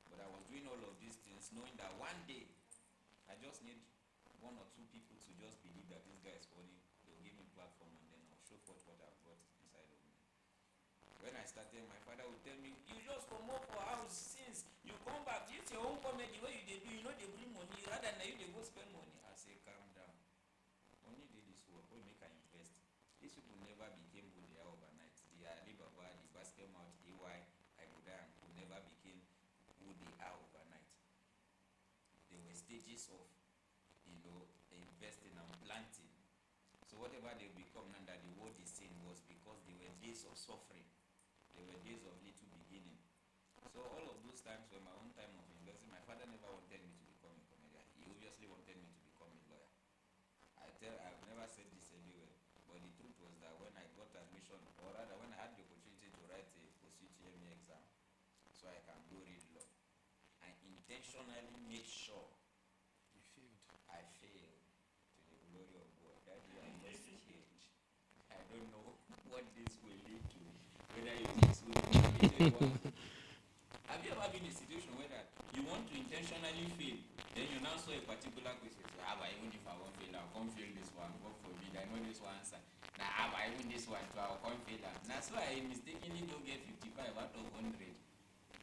But I was doing all of these things knowing that one day I just need one or two people to just believe that this guy is funny. They'll give me platform and then I'll show forth what I've got inside of me. When I started, my father would tell me, "You just come up for house since you come back, this your own comedy, what you they do, you know they bring money, rather than you they go spend money." I say, calm down. Money did this work, we make an invest. These people never became who they are overnight. The Alibaba, the Basket Mount, EY, Aguda, who never became who they are overnight. There were stages of, investing and planting. So whatever they become now that the world is saying was because there were days of suffering. There were days of little beginning. So all of those times were my own time of investing. My father never wanted me to become a comedian. He obviously wanted me to become a lawyer. I've never said this anywhere, but the truth was that when I got admission, or rather when I had the opportunity to write a post-UTME exam, so I can go read law, I intentionally made sure You failed. I failed to the glory of God. That year I just changed. I don't know what this will lead to. Whether you think so. Have you ever been in a situation where that you want to intentionally fail, then you now saw a particular question, so but even if I won't fail, I'll come fail this one. God forbid, I know this one answer. Now, but even this one, so I'll come fail. That's why I mistakenly don't get 55 out of 100.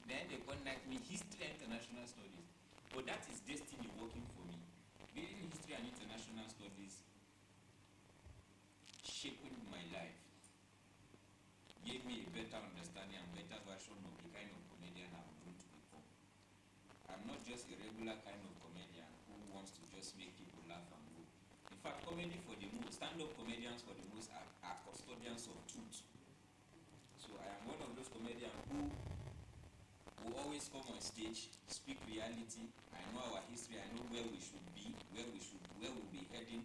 Then they contact me history and international studies. But that is destiny working for me. Reading history and international studies shaping my life, gave me a better understanding and better version of the kind of comedian I'm going to become. I'm not just just a regular kind of comedian who wants to just make people laugh and go. In fact, comedy for the most, stand-up comedians for the most are custodians of truth. So I am one of those comedians who will always come on stage, speak reality. I know our history, I know where we should be, where we'll be heading,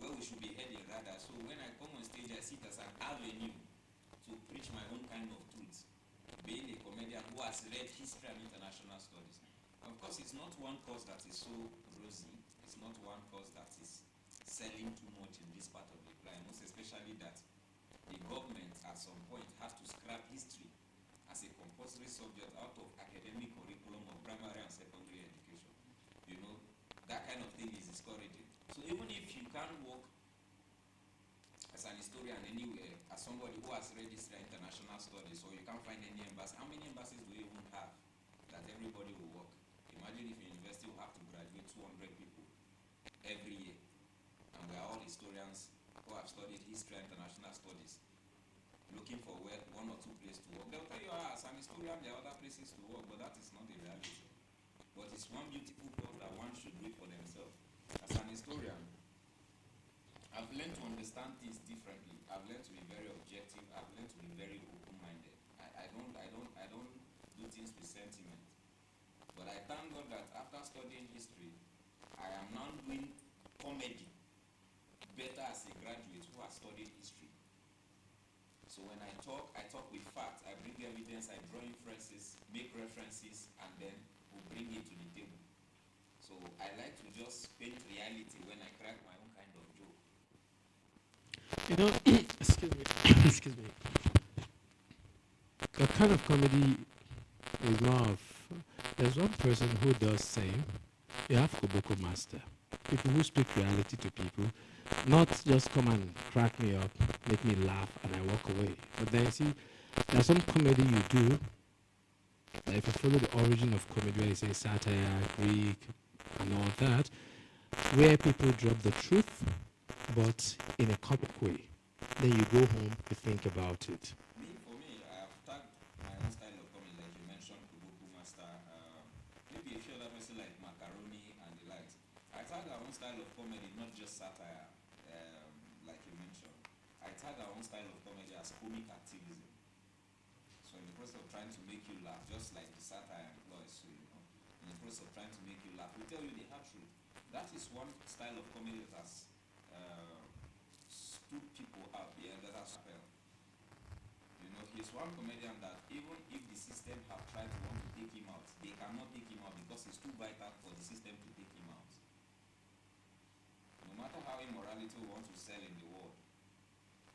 where we should be heading rather. So when I come on stage, I see it as an avenue to preach my own kind of truth. Being a comedian who has read history and international studies. Of course, it's not one course that is so rosy. It's not one course that is selling too much in this part of the planet, most especially that the government at some point has to scrap history as a compulsory subject out of academic curriculum of primary and secondary education. You know, that kind of thing is discouraging. So even if you can't work as an historian anywhere, as somebody who has read history and international studies, or you can't find any embassy, how many embassies do you even have that everybody will work? Imagine if a university will have to graduate 200 people every year, and we are all historians who have studied history and international studies, looking for where one or two places to work. They'll tell you, as an historian, there are other places to work, but that is not the reality. But it's one beautiful thought that one should do it for themselves. As an historian, I've learned to understand things differently. I've learned to be very objective. I've learned to be very open-minded. I don't do things with sentiment. But I thank God that after studying history, I am now doing comedy better as a graduate who has studied history. So when I talk with facts. I bring evidence, I draw inferences, make references, and then we bring it to the table. So I like to just paint reality when I crack my own kind of joke. You know, excuse me, excuse me. The kind of comedy is more of, there's one person who does say, you have Koboko master. People who speak reality to people, not just come and crack me up, make me laugh, and I walk away. But then, see, there's some comedy you do, that if you follow the origin of comedy, where you say satire, Greek, and all that, where people drop the truth, but in a comic way. Then you go home, you think about it. For me, I have tagged my own style of comedy, like you mentioned, Kubuku Master, maybe a few other person like Macaroni and the likes. I tag our own style of comedy, not just satire, like you mentioned. I tag our own style of comedy as comic activism. So in the process of trying to make you laugh, just like the satire employs, so you know, in the process of trying to make you laugh, we tell you the hard truth. That is one style of comedy that has stood people out here, that has happened. You know, he's one comedian that even if the system have tried to want to take him out, they cannot take him out because it's too vital for the system to take him out. No matter how immorality we want to sell in the world,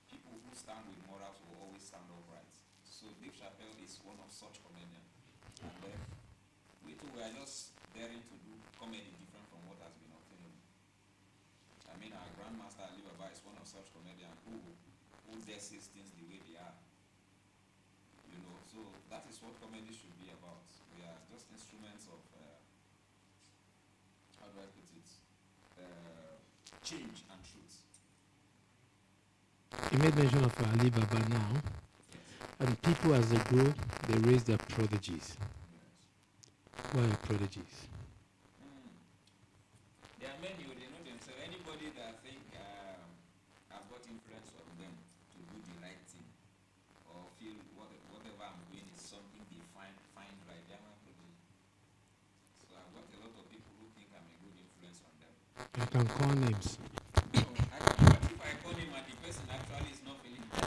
people who stand with morals will always stand upright. So Dave Chappelle is one of such comedians. And then we too were just daring to do comedy different from what has been obtainable. I mean, our grandmaster Ali Baba is one of such comedians who dare say things the way they are. You know, so that is what comedy should be about. We are just instruments of, how do I put it, change and truth. You made mention of Ali Baba now, and people as they grow, they raise their prodigies. Yes. Who are your prodigies? There are many, they know themselves. Anybody that think I've got influence on them to do the right thing, or feel whatever I'm doing is something they find right, they are my prodigy. So I've got a lot of people who think I'm a good influence on them. You can call names. No, what if I call him and the person actually is not feeling that?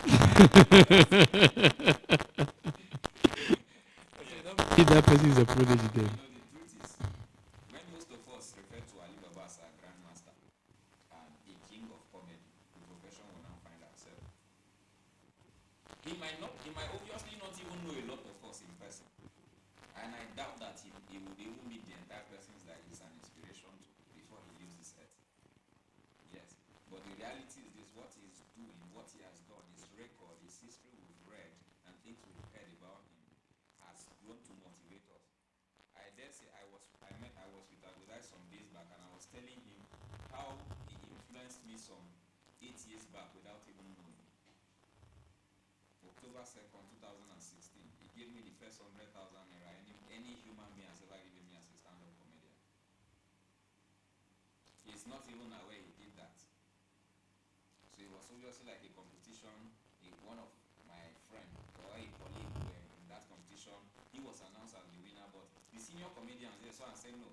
If that person is a prodigy, then. You know, the truth is, when most of us refer to Ali Baba as our grandmaster and a king of comedy, the profession will now find ourselves. He might obviously not even know a lot of us in person. And I doubt that he would even meet the entire persons that he's an inspiration to before he leaves this earth. Yes. But the reality is this: what he's doing, what he has done, his record, his history we've read, and things we've heard about him has grown to motivate us. I dare say I was with Agudai some days back, and I was telling him how he influenced me some 8 years back without even knowing. October 2nd, 2016, he gave me the first 100,000 naira any human being has ever given me as a stand-up comedian. even aware he did that. So it was obviously like a competition. One of my friend or a colleague were in that competition. He was announced as the winner, but the senior comedians there saw and said no.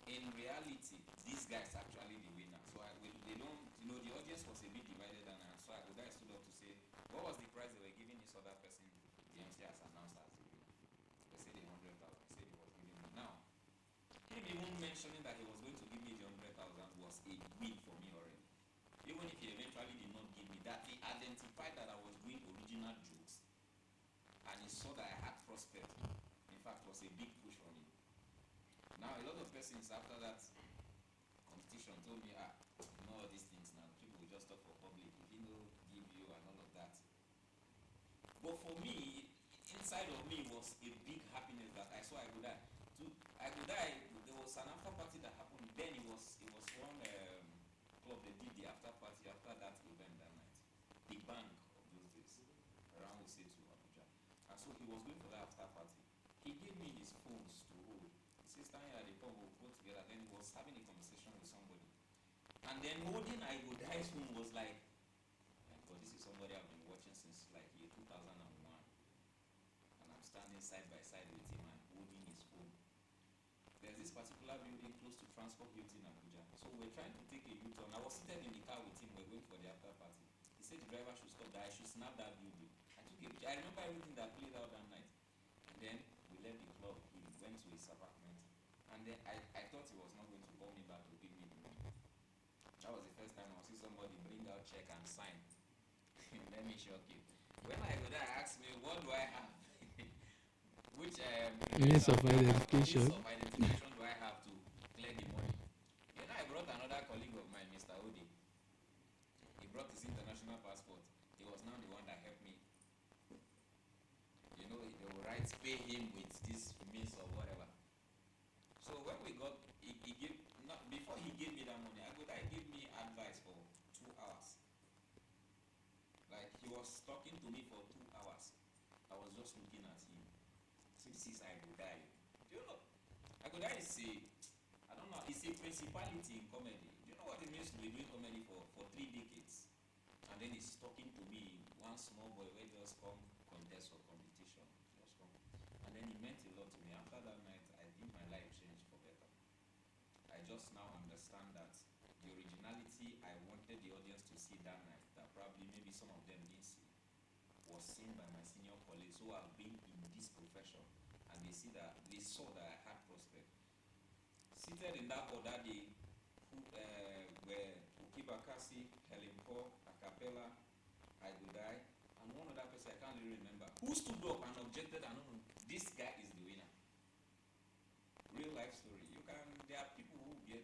In reality, this guy is actually the winner. So they don't, the audience was a bit divided, and so the guy stood up to say, what was the prize they were giving this other person? The MC has announced as the winner. They said 100,000. He said he was giving me. Now, him even mentioning that he was going to give me the 100,000 was a win for me already. Even if he eventually did not give me that, he identified that I was doing original jokes, and he saw that I had prospect. In fact, it was a big push for me. Now, a lot of persons after that competition told me, all these things now, people will just talk for public, if you know, give you and all of that. But for me, inside of me was a big happiness that I saw I could die. There was an after party that happened. Then it was one club, they did the after party after that event that night. The bank of those days, around Ose to Abuja. And so he was going for that after party. He gave me his phones to hold. He says, Tanya, the phone will go together. Then he was having a conversation with somebody. And then holding I Go Die's phone was like, but this is somebody I've been watching since like year 2001. And I'm standing side by side with him and holding his phone. There's this particular building close to Transport Hilton in Abuja. So we're trying to take a U-turn. I was seated in the car with him. We're going for the after party. He said the driver should stop, that I should snap that building. I took a picture. I remember everything that played out that night. And then we left the club. He went to his apartment. And then I thought he was not going to call me back to give me the money. That was the first time I see somebody bring out check and sign. Let me shock you. When I go there, I asked me, what do I have? Which Means of identification. do I have to clear the money? I brought another colleague of mine, Mr. Odi. He brought his international passport. He was now the one that helped me. They will write, pay him with this means or whatever. So when we got, he gave, not, before he gave me that money, I gave me advice for 2 hours. Like, he was talking to me for 2 hours. I was just looking at him. This is I Go Die. Do you know? I Go Die is I don't know, it's a principality in comedy. Do you know what it means to be doing comedy for 3 decades? And then he's talking to me, one small boy where just come contest or competition. Just come. And then he meant a lot to me. After that night, I think my life changed for better. I just now understand that the originality I wanted the audience to see that night, that probably maybe some of them didn't see, was seen by my senior colleagues who have been in this profession, and they saw that I had prospect. Seated in that order, they were Ukibakasi, Helen Paul, Acapella, I Go Die, and one other person I can't really remember, who stood up and objected and this guy is the winner. Real life story. There are people who get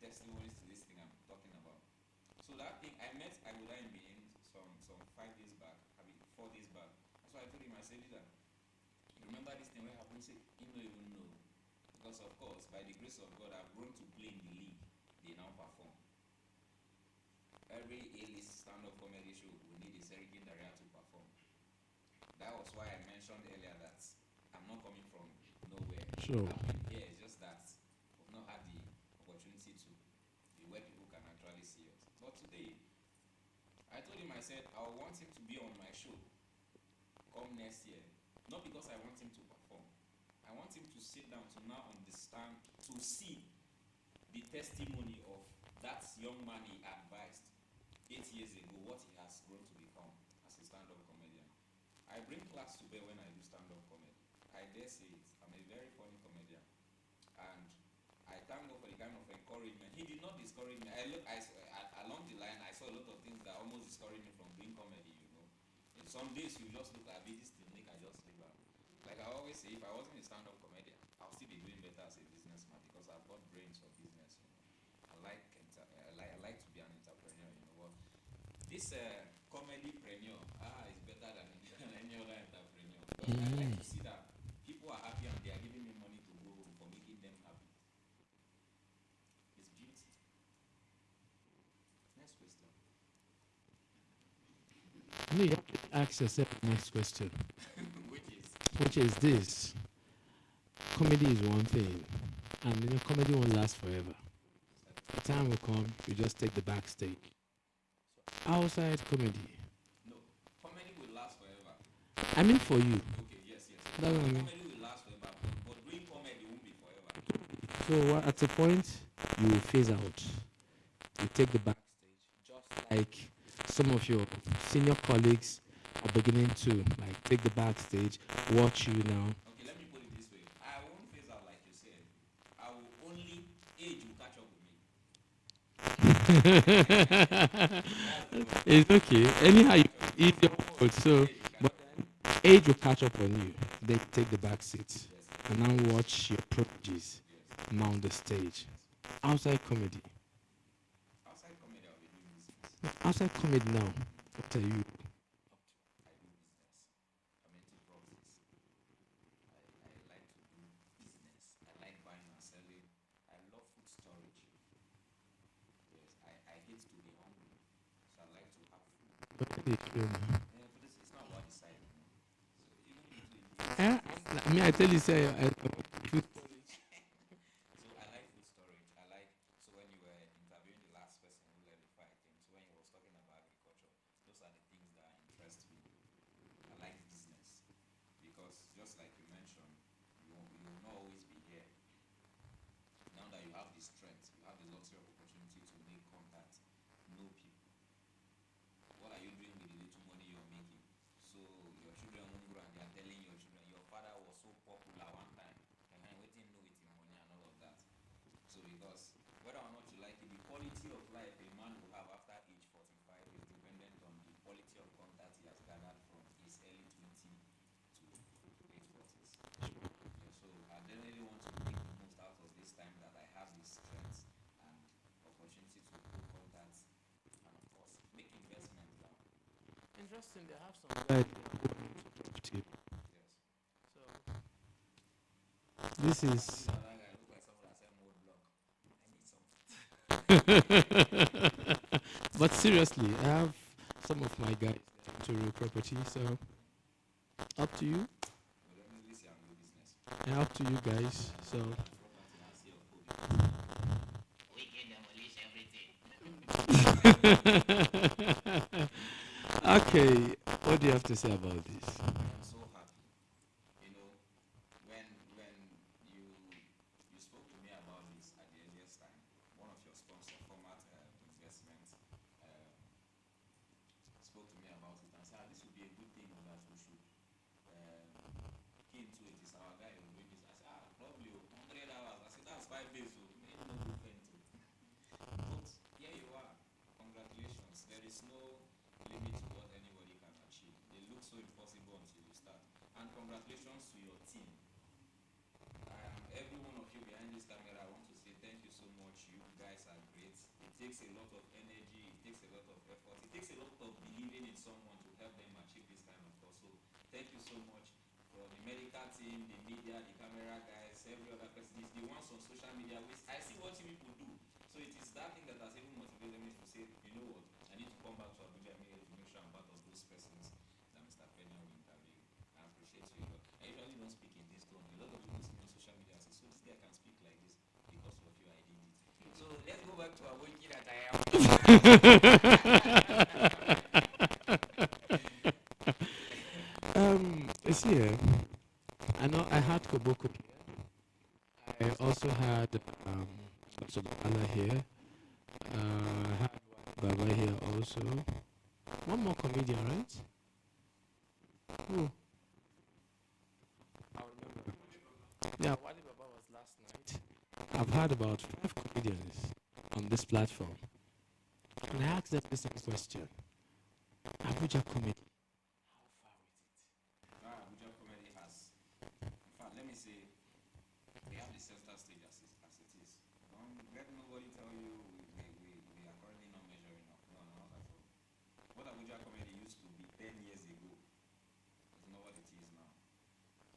testimonies to this thing I'm talking about. So that thing, I met I Go Die in Benin some 5 days back, 4 days back. That's why I told him, I said, Lisa, remember this thing where happened? He said, he don't even know. Because of course, by the grace of God, I've grown to play in the league. They now perform. Every A-list stand-up comedy show will need a Seriki Daria to perform. That was why I mentioned earlier that I'm not coming from nowhere. Sure. I've been here, it's just that we've not had the opportunity to be where people can actually see us. But today, I told him, I said, I want him to be on my show come next year. Not because I want him to perform. I want him to sit down to now understand, to see the testimony of that young man he advised 8 years ago, what he has grown to become as a stand-up comedian. I bring class to bear when I do stand-up comedy. I dare say it. I'm a very funny comedian. And I thank God for the kind of encouragement. He did not discourage me. Along the line, I saw a lot of things that almost discouraged me from doing comedy, In some days, you just look at this thing, I just leave out. Like I always say, if I wasn't a stand-up comedian, I'll still be doing better as a businessman because I've got brains for business, I like to be an entrepreneur, What this comedy-preneur, is better than any other entrepreneur. But I like to see that people are happy and they are giving me money to go home for making them happy. It's beauty. Next question. No, you have to ask yourself the next question, Which is? which is this. Comedy is one thing, and comedy won't last forever. The time will come, you just take the backstage. Outside comedy. No, comedy will last forever. I mean for you. Okay, yes, yes. That's what I mean. Comedy will last forever, but doing comedy won't be forever. So at a point, you will phase out. You take the backstage. Just like some of your senior colleagues are beginning to like take the backstage, watch you now. Okay, let me put it this way. I won't phase out like you said. I will only age will catch up with me. That's the word. It's okay. Anyhow, it's your fault. So, but age will catch up on you. They take the back seat Yes, and now watch your prodigies yes. mount the stage. Outside comedy. Outside comedy, I'll be doing business. Outside comedy now. What are you? I do business. I'm into properties. I like to do business. I like buying and selling. I love food storage. Yes, I hate to be hungry. So I like to have food. What are you doing? But it's not about the side. So even if you I mean, I tell you, say, food. so I like food storage. I like so when you were interviewing the last person who left before I came, so when you was talking about agriculture, those are the things that interest me. I like business because just like you mentioned, you will not always be here. Now that you have the strength, you have the luxury of opportunity to make contact, know people. What are you doing with the little money you're making? So your children won't grow and they are telling your children, your father was so popular one time, and then waiting know with him money and all of that. So because whether or not you like it, the quality of life a man will have after age 45 is dependent on the quality of contact he has gathered from his early 20 to late 40s. Yeah, so I definitely want to make the most out of this time that I have the strength and opportunity to grow contacts and of course make investments now. Interesting, they have some guy. Yes. So This is. That guy looks like someone that said mode block. I need something. But seriously, I have some of my guys into real property, so up to you. But definitely say I'm good business. And up to you guys. So Property and see of COVID. We can demolish everything. okay, what do you have to say about this? I am so happy. You know, when you spoke to me about this at the earliest time, one of your sponsor, format investment, um, spoke to me about it and said, this would be a good thing that we should key into it. It's our guy who's doing this. I said, probably 100 hours. I said, that's 5 days. So maybe no good thing to. But here you are. Congratulations. There is no limit to what anybody can achieve. It looks so impossible until you start. And congratulations to your team. Every one of you behind this camera, I want to say thank you so much. You guys are great. It takes a lot of energy, it takes a lot of effort, it takes a lot of believing in someone to help them achieve this kind of goal. So thank you so much for the medical team, the media, the camera guys, every other person. It's the ones on social media. I see what you people do. So it is that thing that has even motivated me to say, you know what, I need to come back to Abuja immediately to make sure I'm part of those persons that Mr. Peniel will interview. I appreciate you a lot. I usually don't speak in this tone. A lot of people see me on social media and say, so this guy can speak like this because of you, I did it. So let's go back to Awoki that I am. See here. I know I had Koboko. I also had Dr. Diala here. I had Baba here also. One more comedian, right? Who? I remember. Yeah, Wali Baba was last night. I've had about 5 comedians on this platform. And I asked them the same question. Abuja comedy. Abuja comedy has, in fact, let me say, we have the center stage as it is. Don't let nobody tell you we are currently not measuring up. No, not at all. What Abuja comedy used to be 10 years ago is not what it is now.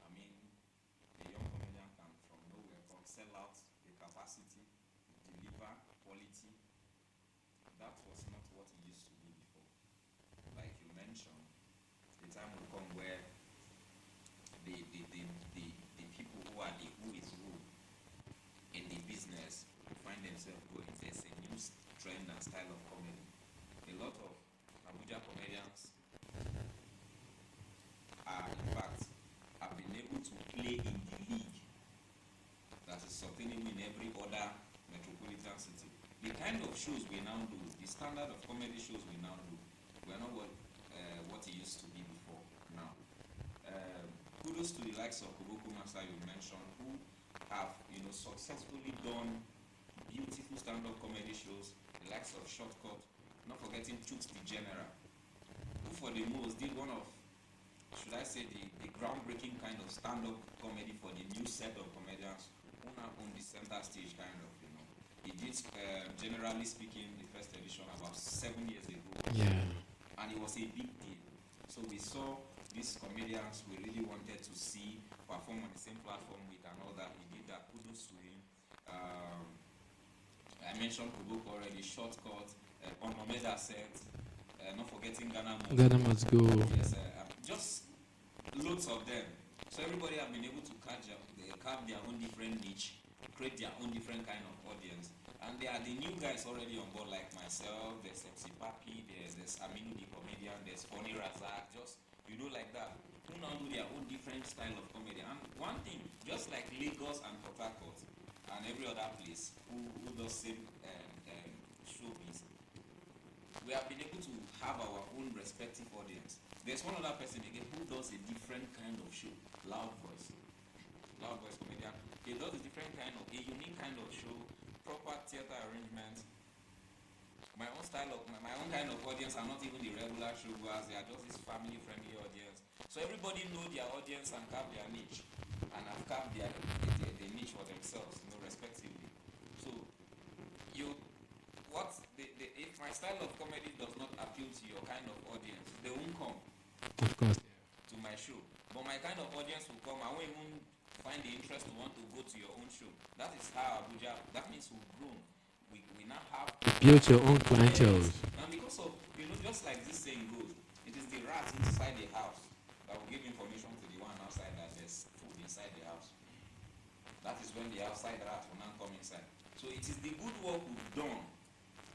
I mean, a young comedian can from nowhere come sell out the capacity, deliver quality. That was not what it used to be before. Like you mentioned, the time will come where the people who are the who is who in the business find themselves going there say every other metropolitan city. The kind of shows we now do, the standard of comedy shows we now do, we are not what it used to be before now. Kudos to the likes of Koboko Masa you mentioned, who have successfully done beautiful stand-up comedy shows, the likes of Shortcut, not forgetting Chooks the General, who for the most did one of, should I say, the groundbreaking kind of stand-up comedy for the new set of comedians who now own the center stage kind of, He did, generally speaking, the first edition about 7 years ago. Yeah. And it was a big deal. So we saw these comedians we really wanted to see perform on the same platform with another. He did that. Kudos to him. I mentioned Kuboko already, Shortcut, Onomeda set, not forgetting Ghana Must Ghana Must Go. Yes, just loads of them. So everybody have been able to carve their own different niche, create their own different kind of audience. And there are the new guys already on board, like myself. There's MC Papi, there's Aminu the comedian, there's Funny Razak, just like that, who now do their own different style of comedy. And one thing, just like Lagos and Port Harcourt and every other place who does same showbiz, we have been able to have our own respective audience. There's one other person again who does a different kind of show, Loud Voice comedian. He does a different kind of, a unique kind of show, proper theater arrangement. My own style of, my own kind of audience are not even the regular showgoers, they are just this family friendly audience. So everybody know their audience and carve their niche, and have carved their niche for themselves, respectively. So if my style of comedy does not appeal to your kind of audience, they won't come. Of course. To my show. But my kind of audience will come. I won't even find the interest to want to go to your own show. That is how Abuja, that means we've grown. We now have Build your own clientele. and because of, just like this saying goes, it is the rat inside the house that will give information to the one outside that there's food inside the house. That is when the outside rat will now come inside. So it is the good work we've done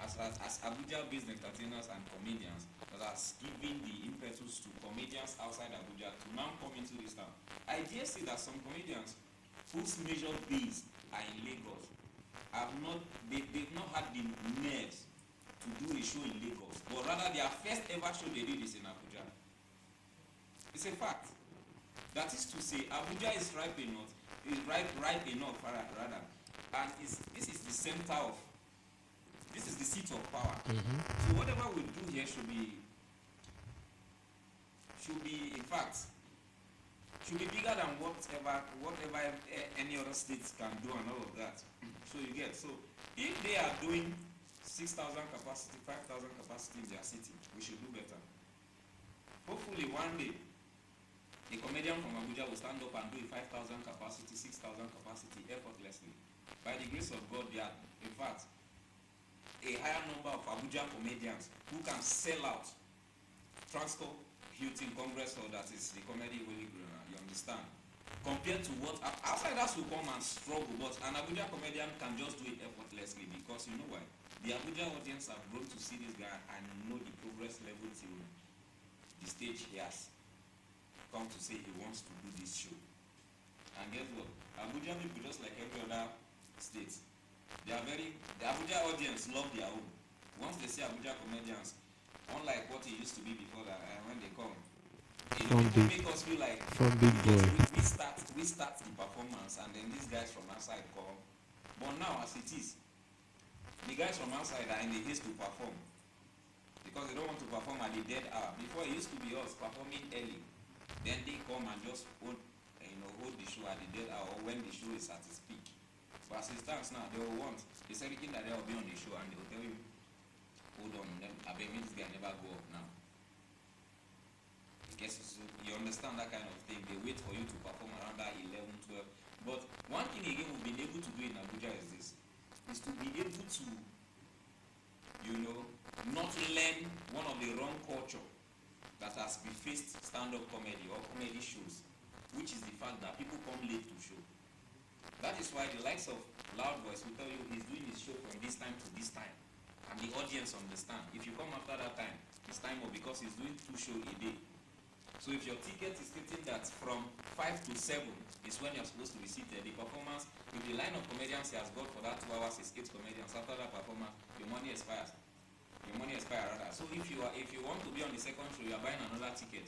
as Abuja-based entertainers and comedians that has given the impetus to comedians outside Abuja to now come into this town. I dare say that some comedians whose major base are in Lagos they've not had the nerves to do a show in Lagos, but rather their first ever show they did is in Abuja. It's a fact. That is to say, Abuja is ripe enough, rather, and this is the center of, this is the seat of power. Mm-hmm. So whatever we do here should be, in fact, should be bigger than whatever any other states can do and all of that. So you get, so if they are doing 6,000 capacity, 5,000 capacity in their city, we should do better. Hopefully one day, a comedian from Abuja will stand up and do a 5,000 capacity, 6,000 capacity effortlessly. By the grace of God, there are, in fact, a higher number of Abuja comedians who can sell out Transcorp Hilton Congress Hall, that is the comedy Willie Green, you understand? Compared to what outsiders will come and struggle, but an Abuja comedian can just do it effortlessly because you know why? The Abuja audience have grown to see this guy and know the progress level till the stage he has come to say he wants to do this show. And guess what? Abuja people, just like every other state, the Abuja audience love their own. Once they see Abuja comedians, unlike what it used to be before that, when they come, people make us feel like from big boy. We start the performance and then these guys from outside come. But now as it is, the guys from outside are in the haste to perform because they don't want to perform at the dead hour. Before it used to be us performing early, then they come and just hold the show at the dead hour or when the show is at its peak. But as it stands now, they will want, they say everything that they will be on the show and they will tell you, hold on, I bet this guy never go up now. Guess you understand that kind of thing. They wait for you to perform around that 11, 12. But one thing again we've been able to do in Abuja is this, is to be able to, not learn one of the wrong culture that has befaced stand-up comedy or comedy shows, which is the fact that people come late to show. That is why the likes of Loud Voice will tell you he's doing his show from this time to this time. And the audience understand. If you come after that time, it's time up because he's doing 2 shows a day. So if your ticket is stating that from 5 to 7 is when you're supposed to be seated, the performance, if the line of comedians he has got for that 2 hours is 8 comedians, after that performance, your money expires. Your money expires rather. So if you want to be on the second show, you are buying another ticket.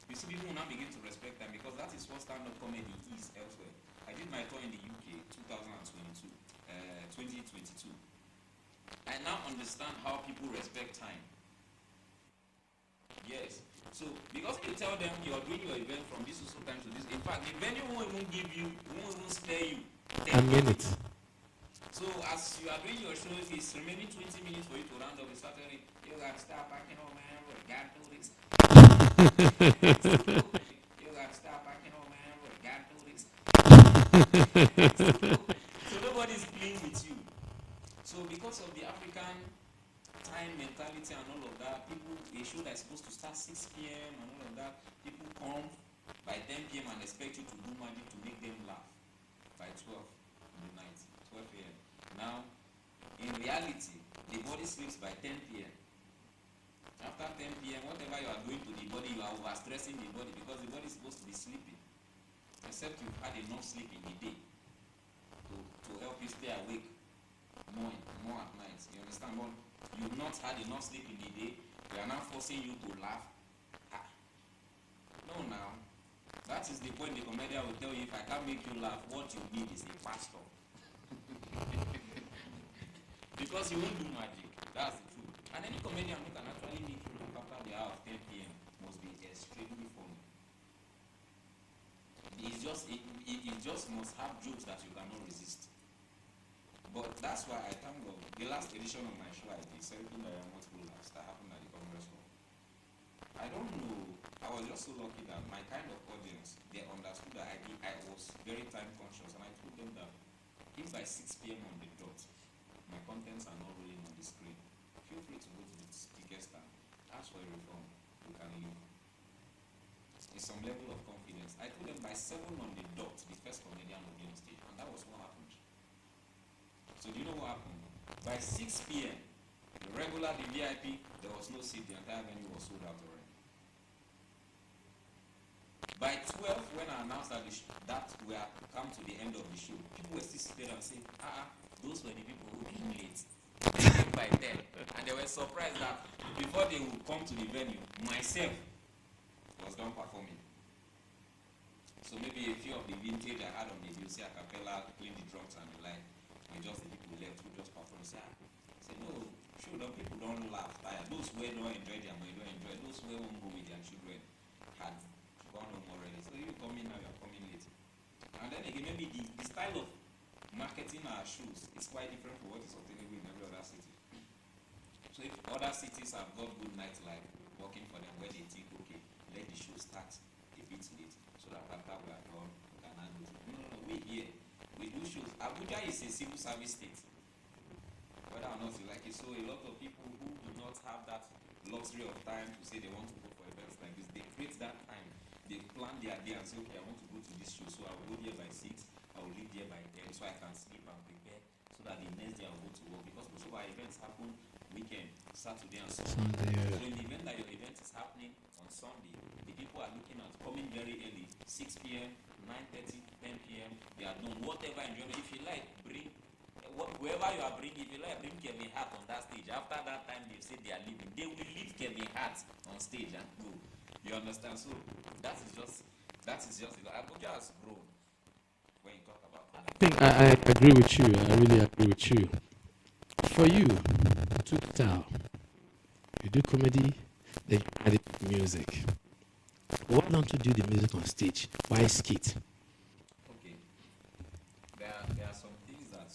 You see, people will now begin to respect them because that is what stand-up comedy is elsewhere. I did my tour in the UK 2022. I now understand how people respect time. Yes. So because you tell them you're doing your event from this to time to this, in fact, the venue won't even give you, won't even spare you A minute. So as you are doing your show, if it's remaining 20 minutes for you to round up, you start telling you gotta start packing up, man. We gotta do this. You gotta start packing up, man. We gotta do this. So nobody's playing with you. So because of the African time mentality and all of that, people, a show that's supposed to start 6 p.m. and all of that, people come by 10 p.m. and expect you to do magic to make them laugh by 12 in the night, 12 a.m. Now, in reality, the body sleeps by 10 p.m. After 10 p.m., whatever you are doing to the body, you are overstressing the body because the body is supposed to be sleeping. Except you've had enough sleep in the day to help you stay awake more at night. You understand? But you've not had enough sleep in the day, they are now forcing you to laugh. No, now. That is the point the comedian will tell you, if I can't make you laugh, what you need is a pastor. Because you won't do magic. That's the truth. And any comedian who can actually make you laugh after the hour of 10 p.m. must be extremely funny. It just must have jokes that you cannot resist. But that's why I thank God. The last edition of my show I did, Celebrating the Multiple Laughs, that happened at the Congress Hall. I don't know, I was just so lucky that my kind of audience, they understood that I was very time conscious, and I told them that if by 6 p.m. on the dot, my contents are not rolling on the screen, feel free to go to the speaker stand, ask for a reform, you can leave. It's some level of confidence. I told them by 7 on the dot, the first comedian will be on stage, and that was what happened. So do you know what happened? By 6 p.m., the regular, the VIP, there was no seat, the entire venue was sold out already. By 12, when I announced that we had come to the end of the show, people were still sitting and saying, those were the people who came late. They came by 10. And they were surprised that before they would come to the venue, myself was done performing. So maybe a few of the vintage I had on the bill, say a cappella, playing the drums and the like, and just the people left who just perform. Say no, sure, the people don't laugh. Those who don't enjoy their money don't enjoy. Those who won't go with their children had gone home already. So you come in now, you're coming late. And then again, maybe the style of marketing our shows is quite different from what is obtainable in every other city. So if other cities have got good nightlife working for them, where they think, okay, let the show start a bit late, so that after we are done, we can handle it. No, we here, we do shows. Abuja is a civil service state, whether or not you like it. So a lot of people who do not have that luxury of time to say they want to go for events like this, they create that time. They plan their day and say, okay, I want to go to this show, so I will go here by 6, I will leave there by 10, so I can sleep and prepare, so that the next day I will go to work. Because most of our events happen weekend, Saturday and Sunday. Yeah. So in the event that your event is happening on Sunday, the people are looking at coming very early, 6 p.m., 9:30, 10 p.m. They are done. Whatever enjoyment, if you like, bring whoever you are bringing. If you like, bring Kevin Hart on that stage. After that time, they say they are leaving. They will leave Kevin Hart on stage and go. You understand? So that is just Abuja has grown when you talk about I think I agree with you. I really agree with you. For you, to style, you do comedy, then you add it to music. Why don't you do the music on stage? Why skit? okay. There are some things that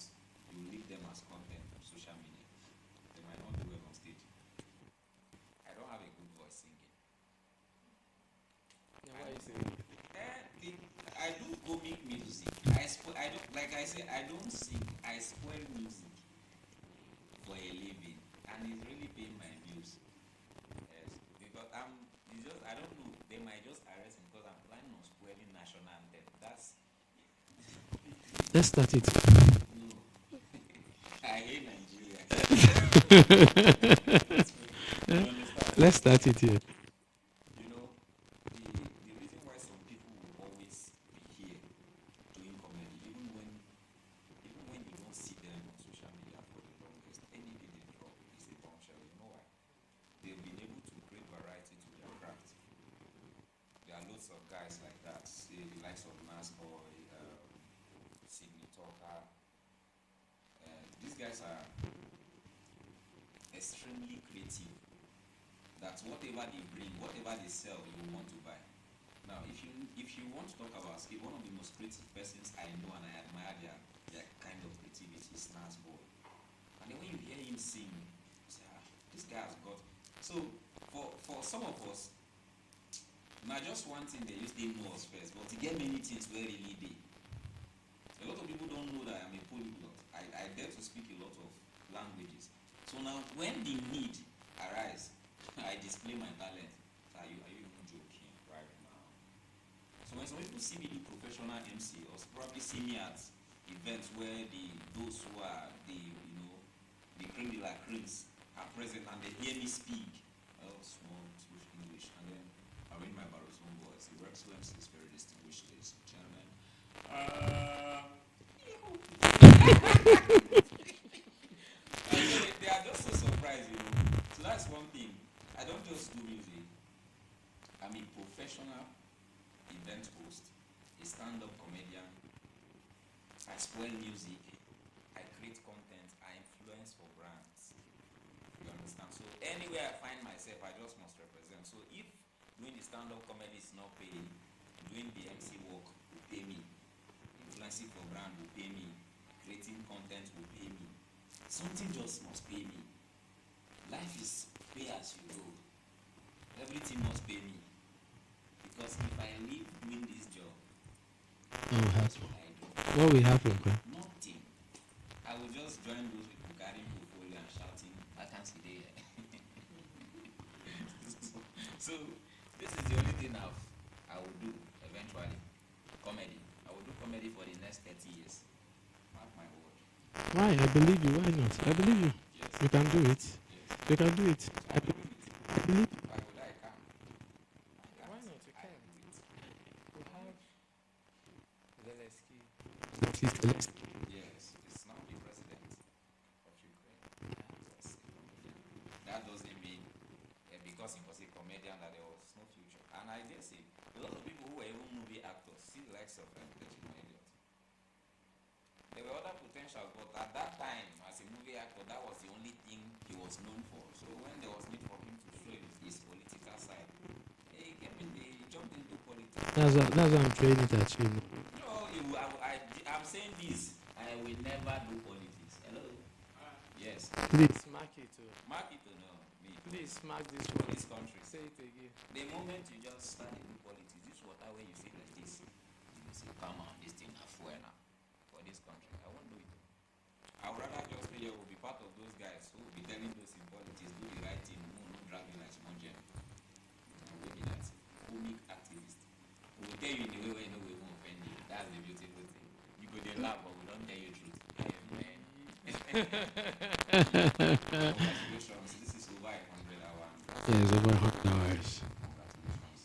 you leave them as content on social media. They might not do well on stage. I don't have a good voice singing. Now, why are you saying? I do comic music. I don't, like I say, I don't sing. I spoil music for a living, and it's really paying my bills. Yes, because it's just, I don't know. They might just arrest me because I'm planning on spoiling national anthem. That's Let's start it. no. I hate Nigeria. You understand? Let's start it here. You know, the guys are extremely creative. That whatever they bring, whatever they sell, you want to buy. Now, if you want to talk about skill, one of the most creative persons I know and I admire their kind of creativity is Nas Boy. And then when you hear him sing, you say, this guy has got. So for some of us, now just one thing they know us first, but to get many things where really they. A lot of people don't know that I'm a polyglot. I dare to speak a lot of languages. So now when the need arise, I display my talent. Are you even joking right now? So when some people see me do professional MC, or probably see me at events where those who are the creme de la cremes are present and they hear me speak, small with English, and then I read my baritone voice. Your Excellency is very distinguished, ladies and gentlemen. They are just so surprised, So that's one thing. I don't just do music. I'm a professional event host, a stand-up comedian. I spoil music. I create content. I influence for brands. You understand? So anywhere I find myself, I just must represent. So if doing the stand-up comedy is not paying, doing the MC work will pay me. Influencing for brand will pay me. Creating content will pay me. Something just must pay me. Life is pay as you go. Everything must pay me. Because if I leave doing this job, What will that's happen? what I do. What will happen, bro? Nothing. I will just join those people carrying portfolio and shouting, I can't see there. So this is the only thing I will do eventually. Comedy. I will do comedy for the next 30 years. Mark my word. Why? I believe you. Why not? I believe you. Yes. You can do it. Yes. You can do it. So I believe it. I believe. Why would I can? Why not? You I can. do it. We have Zelensky. Yes, it's now the president of Ukraine. Just a comedian. That doesn't mean because he was a comedian that there was no future. And I dare say, a lot of people who were even movie actors see the likes of Peniel Diala. There were other potentials, but at that time, as a movie actor, that was the only thing he was known for. So when there was need for him to show his political side, he jumped into politics. That's what I'm training to achieve. No, I'm saying this. I will never do politics. Hello? Yes. Please. Smack it too. Mark it or no? Me. Please smack this For one. this country. Say it again. The moment you just start to do politics, this water where you see like this, you say, come on, this thing is fuel now. For this country, I won't do it. I would rather just be here, will be part of those guys who will be telling those in politics, do the right thing, no drag me like small gem. And will be that comic activist. We will tell you in the way where you know we won't offend you. That's the beautiful thing. You go there laugh, but we don't tell you the truth. Amen. Congratulations. This is over 100 hours. Yeah, it's over 100 hours. Congratulations.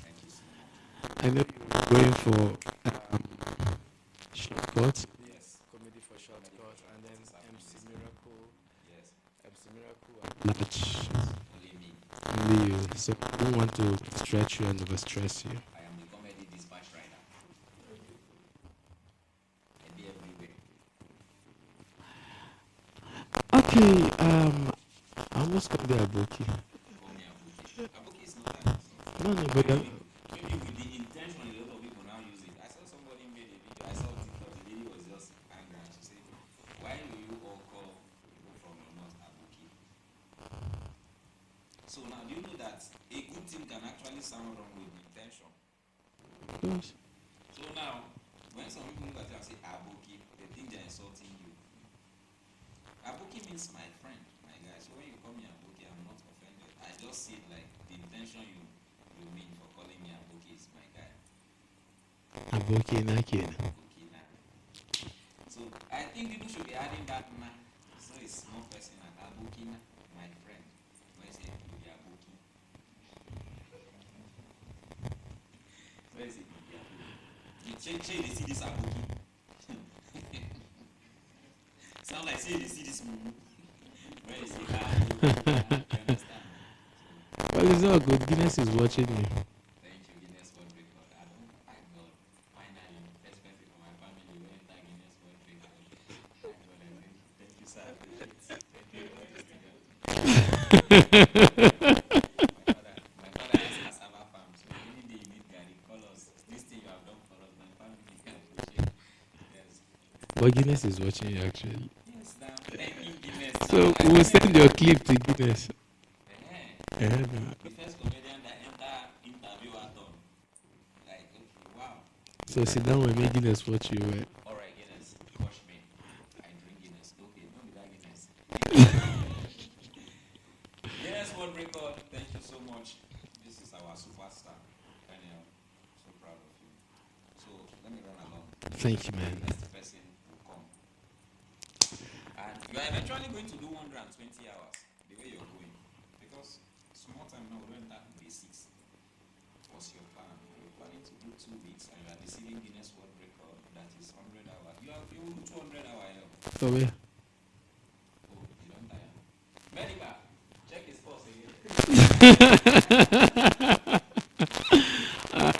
Thank you so much. I know you're going for shortcuts. Yes, comedy for short cut, and then MC Miracle, Yes. MC Miracle, and Large. Only me. Only you. So I don't want to stretch you and overstress you. I am the comedy dispatch rider. I be everywhere. Okay, I almost got there, Aboki. Call me Abuki. Abuki is not that easy. No, but Maybe with the intention, a lot of people now use it. I saw somebody made a video. I saw TikTok. The lady was just angry and she said, "Why do you all call people from your north Abuki?" So now, do you know that a good thing can actually sound wrong with the intention? of course. So now, when some people look at you and say Abuki, they think they're insulting you. Abuki means my friend, my guy. So when you call me Abuki, I'm not offended. I just see it like the intention you mean for calling me Abuki is my guy. Aboki Naked. Abuki na. So I think people should be adding that na. So it's small person like Abuki na, my friend. When I say you be Abuki. Where is it? You be Abuki. You check they see this Abuki. Sound like say they see this mumu. Where is it? You understand? Well, it's all good. Guinness is watching you. Thank you, Guinness World Record. I don't thank God. Finally, especially for my family, we enter Guinness World Record. Thank God, and thank you sir, I appreciate it. Thank you for this thing. My father has cassava farm, so any day you need Gary, call us. This thing you have done for us, my family can appreciate. Yes. But Guinness is watching you actually. Yes, now thanking Guinness. So we'll send your clip to Guinness. The first comedian that enter interview at all. Like, okay, wow. So sit down and make Guinness watch you. All right, Guinness, watch me. I drink Guinness. Okay, don't be that Guinness. Guinness World Record, thank you so much. This is our superstar, Peniel. So proud of you. So let me run along. Thank you, man. Next person will come. And you are eventually going to do 120 hours the way you're going. Because small time now, we don't enter basics. What's your plan? You're planning to do 2 weeks and you are receiving Guinness World Record that is 100 hours. You will do 200 hours. So where? Oh, you don't tire. Medical, check his pulse again.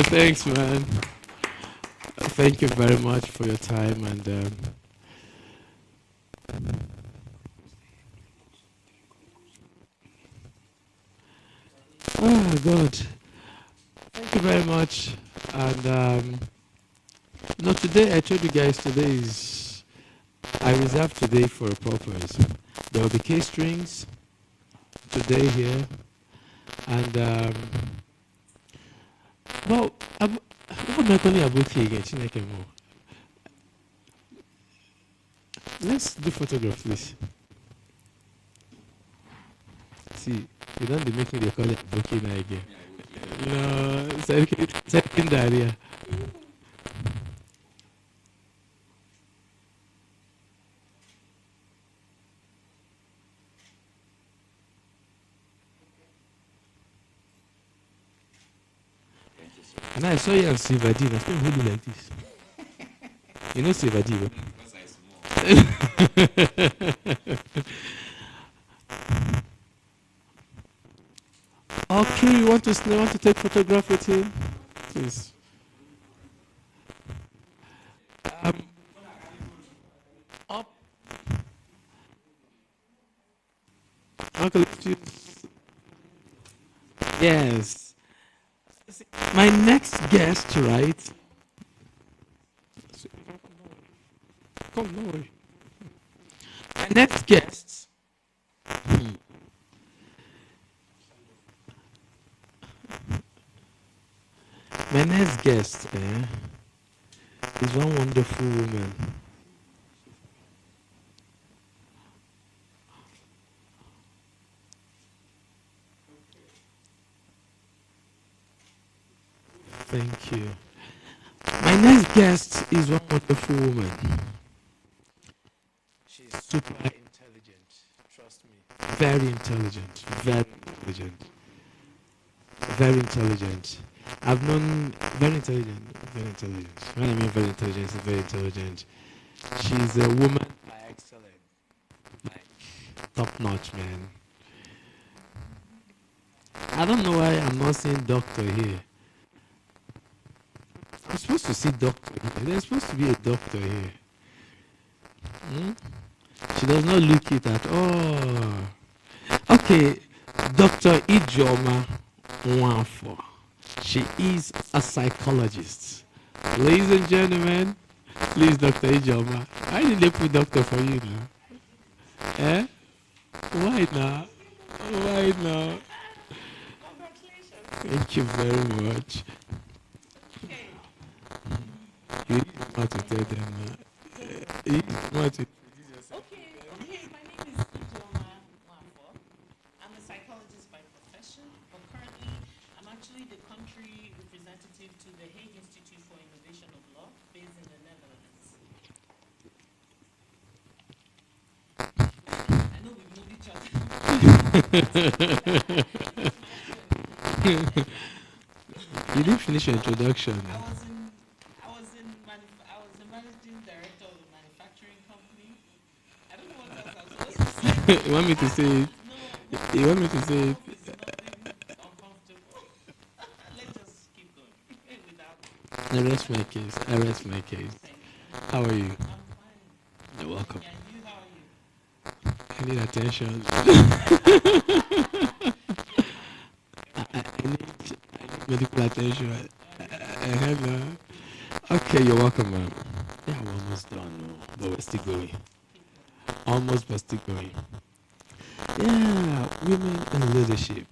Thanks, man. Thank you very much for your time and oh God. Thank you very much. And no, today I told you guys today is I reserved today for a purpose. There will be K strings today here, and well, what am I calling about here again? Chineke mo. Let's do photograph, please. See, you don't make me they call it booking again. No, second area. And I saw you on Silver D, and I still hold you like this. You know Silver D, right? Because I small. Okay, you want to take photograph with him? Please. Up. Uncle, yes. My next guest, right? Come, no worry. My next guest. My next guest is one wonderful woman. Thank you. My next guest is one wonderful woman. She's super intelligent. Trust me. Very intelligent. Very intelligent. Very intelligent. I've known very intelligent. Very intelligent. When I mean very intelligent, she's very intelligent. She's a woman by excellence. Like top notch, man. I don't know why I'm not seeing doctor here. I'm supposed to see doctor here. There's supposed to be a doctor here. She does not look it at all. Okay, Dr. Ijoma Nwafo. She is a psychologist. Ladies and gentlemen, please, Dr. Ijoma. Why did they put doctor for you now? Eh? Why now? Why now? Thank you very much. You need how to tell them now. You need how to. Okay, my name is Ijoma Nwafo. I'm a psychologist by profession, but currently I'm actually the country representative to the Hague Institute for Innovation of Law, based in the Netherlands. I know we've known each other. You didn't finish your introduction. I was the managing director of a manufacturing company. I don't know what else I'm supposed to say. You want me to say it? No, You want me to say it? it's nothing uncomfortable. Let's just keep going without. I rest my case. I rest my case. Thank you. How are you? I'm fine. You're welcome. Yeah, you, how are you? I need attention. I need medical attention. Hello. Okay, you're welcome, ma'am. Yeah, we're almost done, no, but we're still going. Almost, but still going. Yeah, women in leadership.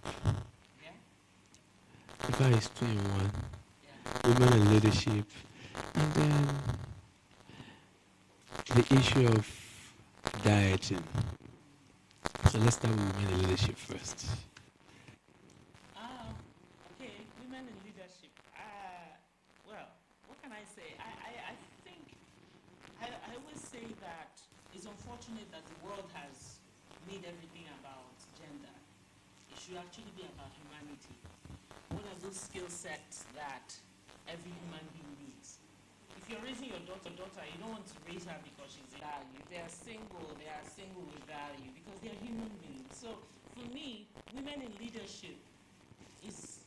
The guy is 2 in 1. Women in leadership. And then the issue of dieting. So let's start with women in leadership first. Okay, women in leadership. Well, what can I say? I think I always say that it's unfortunate that the world has made everything about gender. It should actually be about humanity. What are those skill sets that every human being needs? If you're raising your daughter, you don't want to raise her because she's a value. They are single with value because they're human beings. So for me, women in leadership is